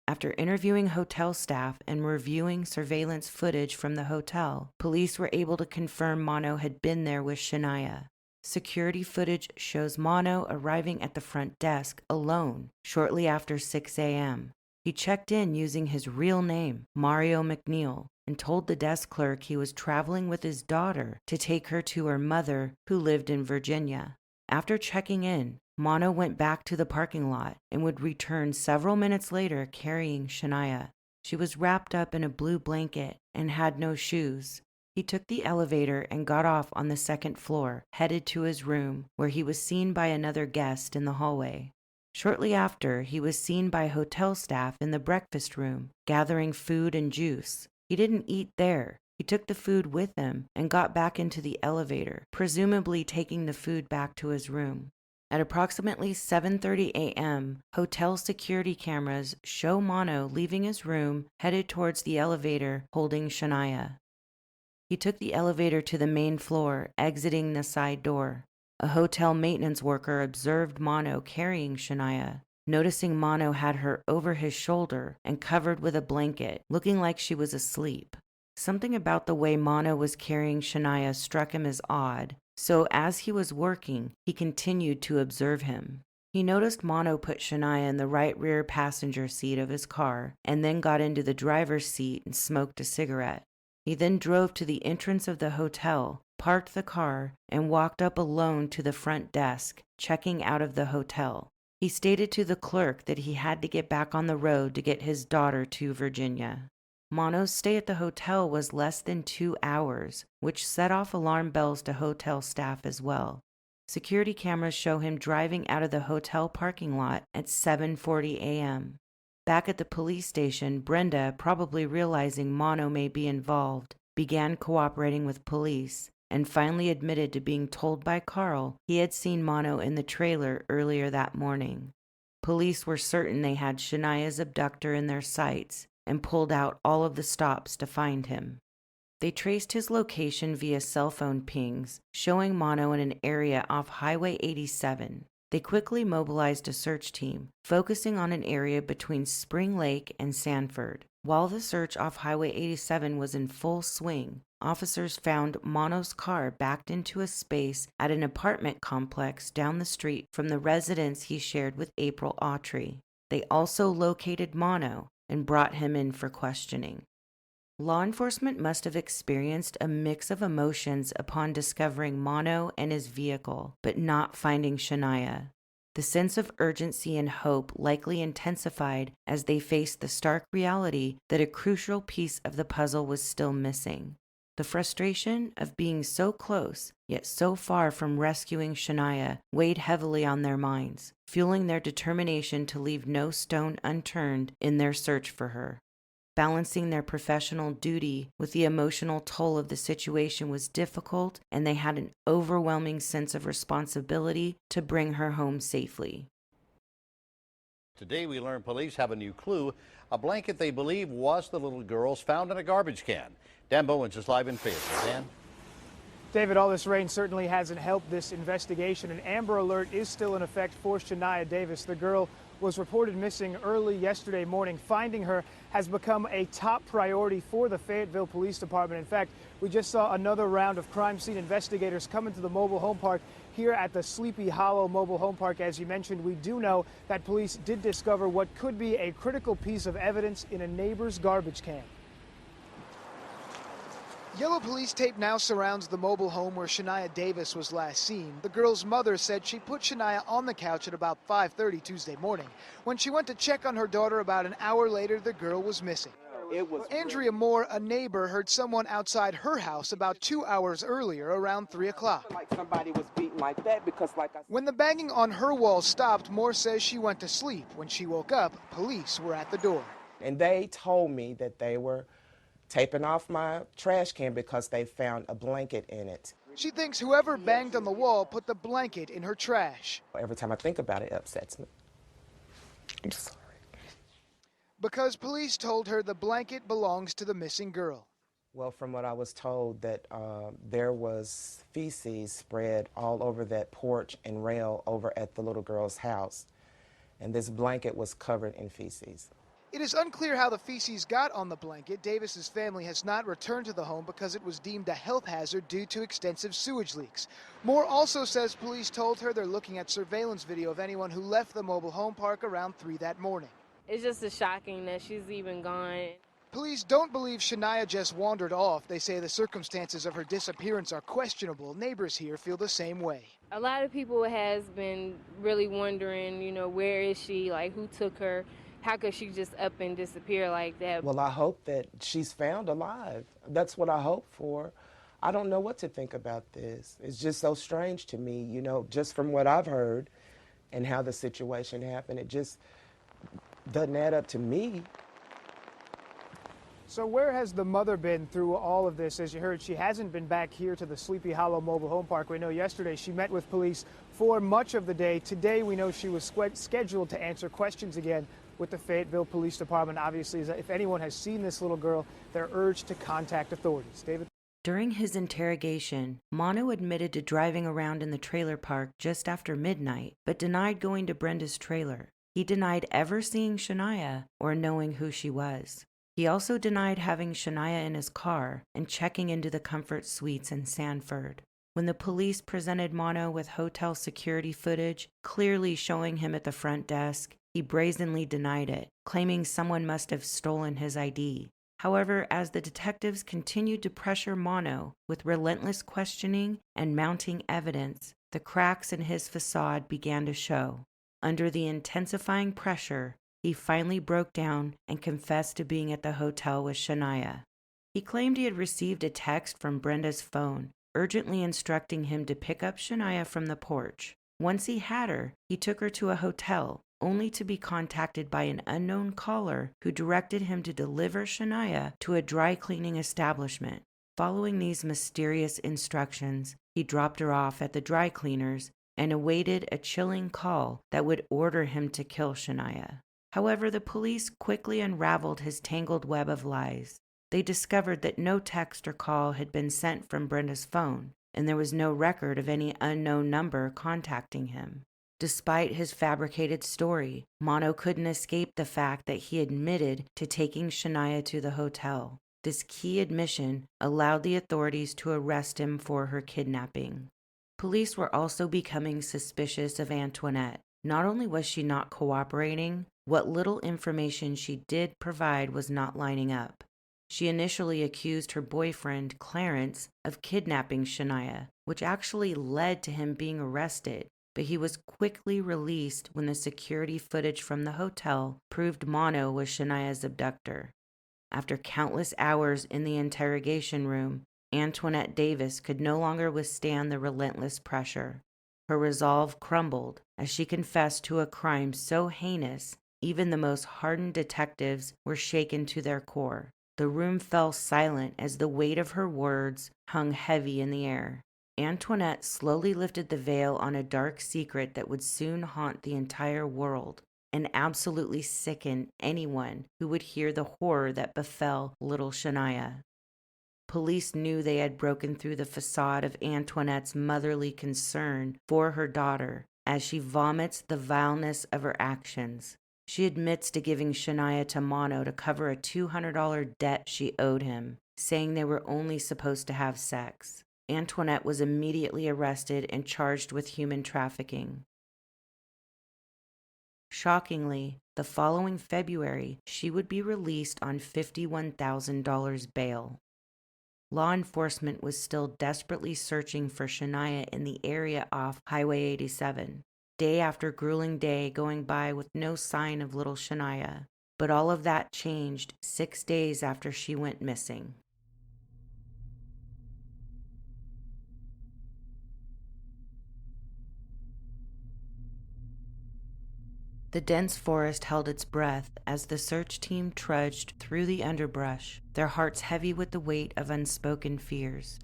After interviewing hotel staff and reviewing surveillance footage from the hotel, police were able to confirm Mono had been there with Shania. Security footage shows Mono arriving at the front desk alone shortly after 6 a.m. He checked in using his real name, Mario McNeil, and told the desk clerk he was traveling with his daughter to take her to her mother, who lived in Virginia. After checking in, Mono went back to the parking lot and would return several minutes later carrying Shania. She was wrapped up in a blue blanket and had no shoes. He took the elevator and got off on the second floor, headed to his room, where he was seen by another guest in the hallway. Shortly after, he was seen by hotel staff in the breakfast room, gathering food and juice. He didn't eat there. He took the food with him and got back into the elevator, presumably taking the food back to his room. At approximately 7:30 a.m., hotel security cameras show Mono leaving his room, headed towards the elevator, holding Shania. He took the elevator to the main floor, exiting the side door. A hotel maintenance worker observed Mono carrying Shania. Noticing Mono had her over his shoulder and covered with a blanket, looking like she was asleep. Something about the way Mono was carrying Shania struck him as odd, so as he was working, he continued to observe him. He noticed Mono put Shania in the right rear passenger seat of his car and then got into the driver's seat and smoked a cigarette. He then drove to the entrance of the hotel, parked the car, and walked up alone to the front desk, checking out of the hotel. He stated to the clerk that he had to get back on the road to get his daughter to Virginia. Mono's stay at the hotel was less than 2 hours, which set off alarm bells to hotel staff as well. Security cameras show him driving out of the hotel parking lot at 7:40 a.m. Back at the police station, Brenda, probably realizing Mono may be involved, began cooperating with police and finally admitted to being told by Carl he had seen Mono in the trailer earlier that morning. Police were certain they had Shania's abductor in their sights and pulled out all of the stops to find him. They traced his location via cell phone pings, showing Mono in an area off Highway 87. They quickly mobilized a search team, focusing on an area between Spring Lake and Sanford. While the search off Highway 87 was in full swing, officers found Mono's car backed into a space at an apartment complex down the street from the residence he shared with April Autry. They also located Mono and brought him in for questioning. Law enforcement must have experienced a mix of emotions upon discovering Mono and his vehicle, but not finding Shania. The sense of urgency and hope likely intensified as they faced the stark reality that a crucial piece of the puzzle was still missing. The frustration of being so close, yet so far from rescuing Shania, weighed heavily on their minds, fueling their determination to leave no stone unturned in their search for her. Balancing their professional duty with the emotional toll of the situation was difficult, and they had an overwhelming sense of responsibility to bring her home safely. Today we learned police have a new clue, a blanket they believe was the little girl's found in a garbage can. Dan Bowens is live in Fayetteville. Dan? David, all this rain certainly hasn't helped this investigation. An Amber Alert is still in effect for Shania Davis. The girl was reported missing early yesterday morning. Finding her has become a top priority for the Fayetteville Police Department. In fact, we just saw another round of crime scene investigators come into the mobile home park here at the Sleepy Hollow Mobile Home Park. As you mentioned, we do know that police did discover what could be a critical piece of evidence in a neighbor's garbage can. Yellow police tape now surrounds the mobile home where Shania Davis was last seen. The girl's mother said she put Shania on the couch at about 5:30 Tuesday morning. When she went to check on her daughter about an hour later, the girl was missing. Andrea Moore, a neighbor, heard someone outside her house about 2 hours earlier around 3 o'clock. Like somebody was beaten like that because When the banging on her wall stopped, Moore says she went to sleep. When she woke up, police were at the door. And they told me that they were taping off my trash can because they found a blanket in it. She thinks whoever banged on the wall put the blanket in her trash. Every time I think about it, it upsets me. I'm sorry. Because police told her the blanket belongs to the missing girl. Well, from what I was told, that there was feces spread all over that porch and rail over at the little girl's house, and this blanket was covered in feces. It is unclear how the feces got on the blanket. Davis's family has not returned to the home because it was deemed a health hazard due to extensive sewage leaks. Moore also says police told her they're looking at surveillance video of anyone who left the mobile home park around 3 that morning. It's just shocking that she's even gone. Police don't believe Shania just wandered off. They say the circumstances of her disappearance are questionable. Neighbors here feel the same way. A lot of people has been really wondering, where is she? Like, who took her? How could she just up and disappear like that? Well, I hope that she's found alive. That's what I hope for. I don't know what to think about this. It's just so strange to me, just from what I've heard and how the situation happened. It just doesn't add up to me. So where has the mother been through all of this? As you heard, she hasn't been back here to the Sleepy Hollow Mobile Home Park. We know yesterday she met with police for much of the day. Today we know she was scheduled to answer questions again with the Fayetteville Police Department. Obviously, if anyone has seen this little girl, they're urged to contact authorities. David? During his interrogation, Mono admitted to driving around in the trailer park just after midnight, but denied going to Brenda's trailer. He denied ever seeing Shania or knowing who she was. He also denied having Shania in his car and checking into the Comfort Suites in Sanford. When the police presented Mono with hotel security footage, clearly showing him at the front desk, he brazenly denied it, claiming someone must have stolen his ID. However, as the detectives continued to pressure Mono with relentless questioning and mounting evidence, the cracks in his facade began to show. Under the intensifying pressure, he finally broke down and confessed to being at the hotel with Shania. He claimed he had received a text from Brenda's phone, urgently instructing him to pick up Shania from the porch. Once he had her, he took her to a hotel, only to be contacted by an unknown caller who directed him to deliver Shania to a dry cleaning establishment. Following these mysterious instructions, he dropped her off at the dry cleaners and awaited a chilling call that would order him to kill Shania. However, the police quickly unraveled his tangled web of lies. They discovered that no text or call had been sent from Brenda's phone, and there was no record of any unknown number contacting him. Despite his fabricated story, Mono couldn't escape the fact that he admitted to taking Shania to the hotel. This key admission allowed the authorities to arrest him for her kidnapping. Police were also becoming suspicious of Antoinette. Not only was she not cooperating, what little information she did provide was not lining up. She initially accused her boyfriend, Clarence, of kidnapping Shania, which actually led to him being arrested, but he was quickly released when the security footage from the hotel proved Mono was Shania's abductor. After countless hours in the interrogation room, Antoinette Davis could no longer withstand the relentless pressure. Her resolve crumbled as she confessed to a crime so heinous, even the most hardened detectives were shaken to their core. The room fell silent as the weight of her words hung heavy in the air. Antoinette slowly lifted the veil on a dark secret that would soon haunt the entire world and absolutely sicken anyone who would hear the horror that befell little Shania. Police knew they had broken through the facade of Antoinette's motherly concern for her daughter as she vomits the vileness of her actions. She admits to giving Shania to Mono to cover a $200 debt she owed him, saying they were only supposed to have sex. Antoinette was immediately arrested and charged with human trafficking. Shockingly, the following February, she would be released on $51,000 bail. Law enforcement was still desperately searching for Shania in the area off Highway 87. Day after grueling day going by with no sign of little Shania. But all of that changed 6 days after she went missing. The dense forest held its breath as the search team trudged through the underbrush, their hearts heavy with the weight of unspoken fears.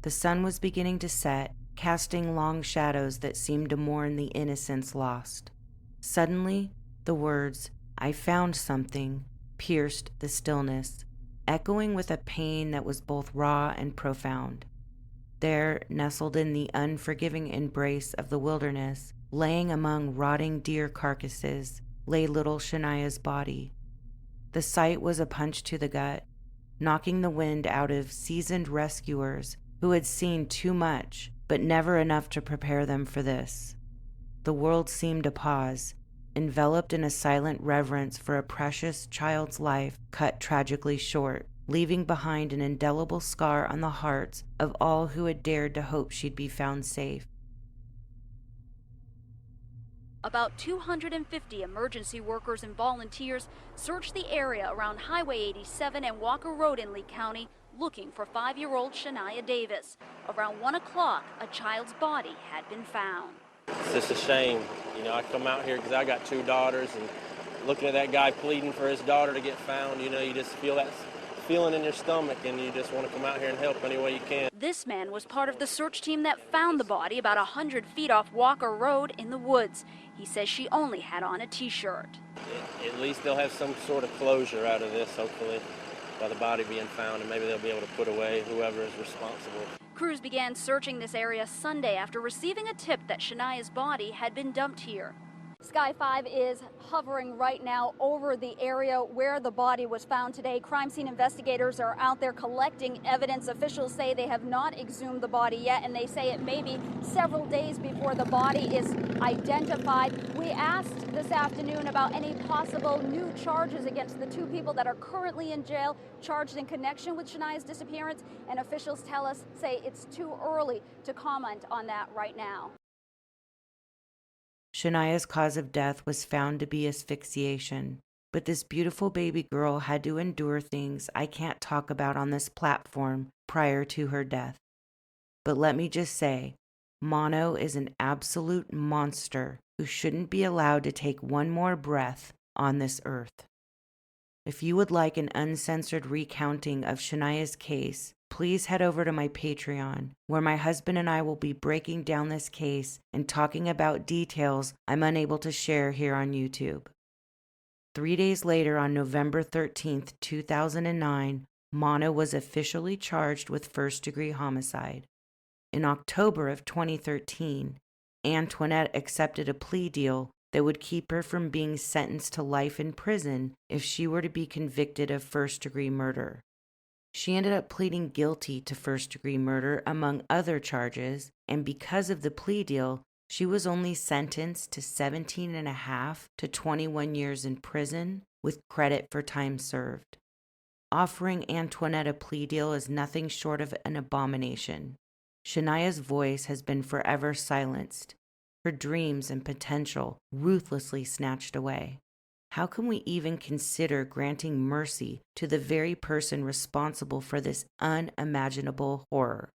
The sun was beginning to set, casting long shadows that seemed to mourn the innocence lost. Suddenly, the words, "I found something," pierced the stillness, echoing with a pain that was both raw and profound. There, nestled in the unforgiving embrace of the wilderness, laying among rotting deer carcasses, lay little Shania's body. The sight was a punch to the gut, knocking the wind out of seasoned rescuers who had seen too much, but never enough to prepare them for this. The world seemed to pause, enveloped in a silent reverence for a precious child's life cut tragically short, leaving behind an indelible scar on the hearts of all who had dared to hope she'd be found safe. About 250 emergency workers and volunteers searched the area around Highway 87 and Walker Road in Lee County looking for 5-year-old Shania Davis. Around 1 o'clock, a child's body had been found. It's just a shame. You know, I come out here because I got 2 daughters, and looking at that guy pleading for his daughter to get found, you know, you just feel that feeling in your stomach, and you just want to come out here and help any way you can. This man was part of the search team that found the body about 100 feet off Walker Road in the woods. He says she only had on a t-shirt. At least they'll have some sort of closure out of this, hopefully, by the body being found, and maybe they'll be able to put away whoever is responsible. Crews began searching this area Sunday after receiving a tip that Shania's body had been dumped here. Sky 5 is hovering right now over the area where the body was found today. Crime scene investigators are out there collecting evidence. Officials say they have not exhumed the body yet, and they say it may be several days before the body is identified. We asked this afternoon about any possible new charges against the 2 people that are currently in jail, charged in connection with Shania's disappearance, and officials tell us, say it's too early to comment on that right now. Shania's cause of death was found to be asphyxiation, but this beautiful baby girl had to endure things I can't talk about on this platform prior to her death. But let me just say, Mono is an absolute monster who shouldn't be allowed to take one more breath on this earth. If you would like an uncensored recounting of Shania's case, please head over to my Patreon, where my husband and I will be breaking down this case and talking about details I'm unable to share here on YouTube. 3 days later, on November 13th, 2009, Mono was officially charged with first-degree homicide. In October of 2013, Antoinette accepted a plea deal that would keep her from being sentenced to life in prison if she were to be convicted of first-degree murder. She ended up pleading guilty to first-degree murder, among other charges, and because of the plea deal, she was only sentenced to 17.5 to 21 years in prison with credit for time served. Offering Antoinette a plea deal is nothing short of an abomination. Shania's voice has been forever silenced, her dreams and potential ruthlessly snatched away. How can we even consider granting mercy to the very person responsible for this unimaginable horror?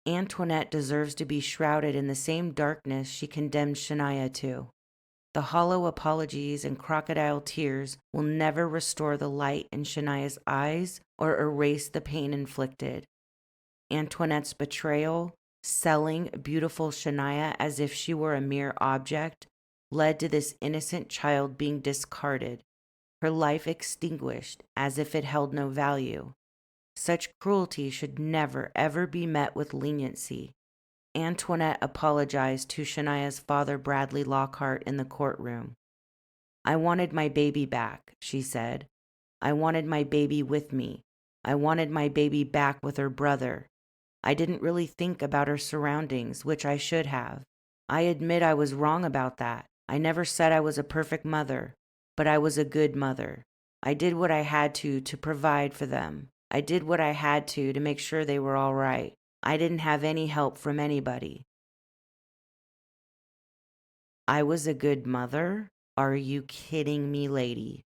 Antoinette deserves to be shrouded in the same darkness she condemned Shania to. The hollow apologies and crocodile tears will never restore the light in Shania's eyes or erase the pain inflicted. Antoinette's betrayal, selling beautiful Shania as if she were a mere object, led to this innocent child being discarded, her life extinguished as if it held no value. Such cruelty should never, ever be met with leniency. Antoinette apologized to Shania's father, Bradley Lockhart, in the courtroom. "I wanted my baby back," she said. "I wanted my baby with me. I wanted my baby back with her brother. I didn't really think about her surroundings, which I should have. I admit I was wrong about that. I never said I was a perfect mother, but I was a good mother. I did what I had to provide for them. I did what I had to make sure they were all right. I didn't have any help from anybody." I was a good mother? Are you kidding me, lady?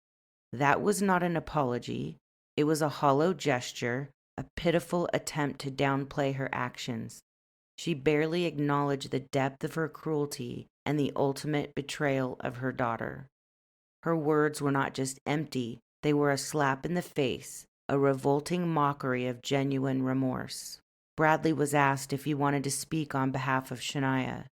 That was not an apology. It was a hollow gesture, a pitiful attempt to downplay her actions. She barely acknowledged the depth of her cruelty and the ultimate betrayal of her daughter. Her words were not just empty, they were a slap in the face, a revolting mockery of genuine remorse. Bradley was asked if he wanted to speak on behalf of Shania.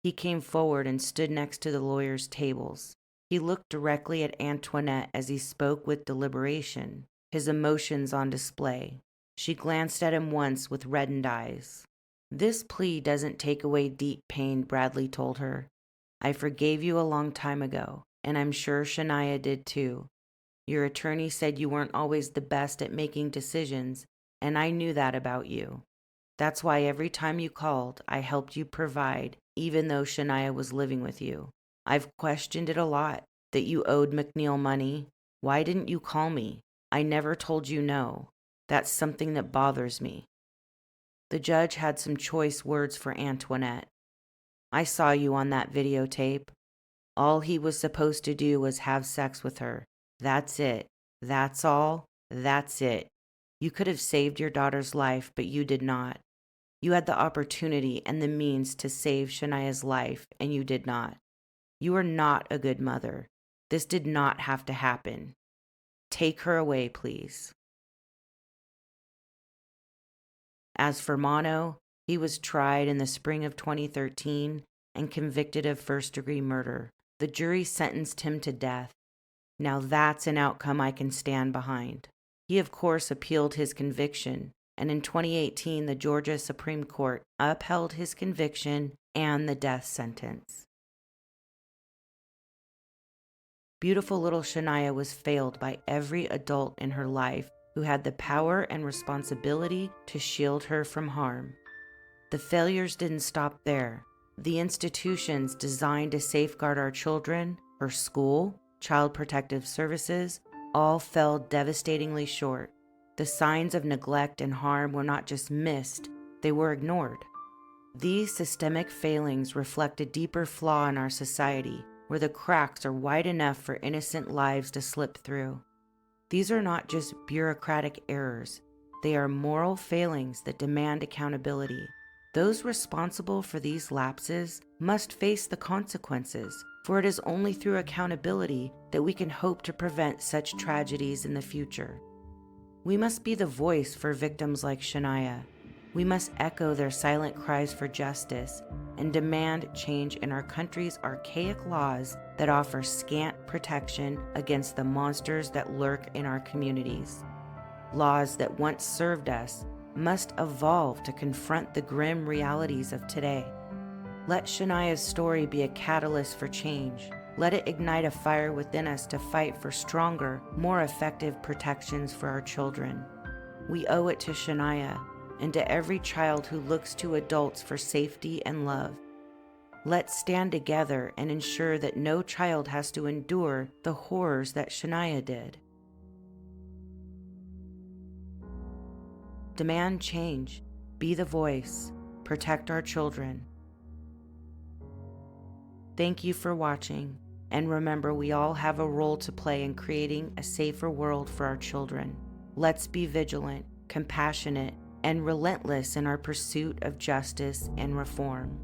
He came forward and stood next to the lawyers' tables. He looked directly at Antoinette as he spoke with deliberation, his emotions on display. She glanced at him once with reddened eyes. "This plea doesn't take away deep pain," Bradley told her. "I forgave you a long time ago, and I'm sure Shania did too. Your attorney said you weren't always the best at making decisions, and I knew that about you. That's why every time you called, I helped you provide, even though Shania was living with you. I've questioned it a lot, that you owed McNeil money. Why didn't you call me? I never told you no. That's something that bothers me. The judge had some choice words for Antoinette. I saw you on that videotape. All he was supposed to do was have sex with her. That's it. That's all. That's it. You could have saved your daughter's life, but you did not. You had the opportunity and the means to save Shania's life, and you did not. You are not a good mother. This did not have to happen. Take her away, please. As for Mono, he was tried in the spring of 2013 and convicted of first-degree murder. The jury sentenced him to death. Now that's an outcome I can stand behind. He, of course, appealed his conviction, and in 2018, the Georgia Supreme Court upheld his conviction and the death sentence. Beautiful little Shania was failed by every adult in her life who had the power and responsibility to shield her from harm. The failures didn't stop there. The institutions designed to safeguard our children, her school, Child Protective Services, all fell devastatingly short. The signs of neglect and harm were not just missed, they were ignored. These systemic failings reflect a deeper flaw in our society, where the cracks are wide enough for innocent lives to slip through. These are not just bureaucratic errors, they are moral failings that demand accountability. Those responsible for these lapses must face the consequences, for it is only through accountability that we can hope to prevent such tragedies in the future. We must be the voice for victims like Shania. We must echo their silent cries for justice and demand change in our country's archaic laws that offer scant protection against the monsters that lurk in our communities. Laws that once served us must evolve to confront the grim realities of today. Let Shania's story be a catalyst for change. Let it ignite a fire within us to fight for stronger, more effective protections for our children. We owe it to Shania and to every child who looks to adults for safety and love. Let's stand together and ensure that no child has to endure the horrors that Shania did. Demand change, be the voice, protect our children. Thank you for watching, and remember, we all have a role to play in creating a safer world for our children. Let's be vigilant, compassionate, and relentless in our pursuit of justice and reform.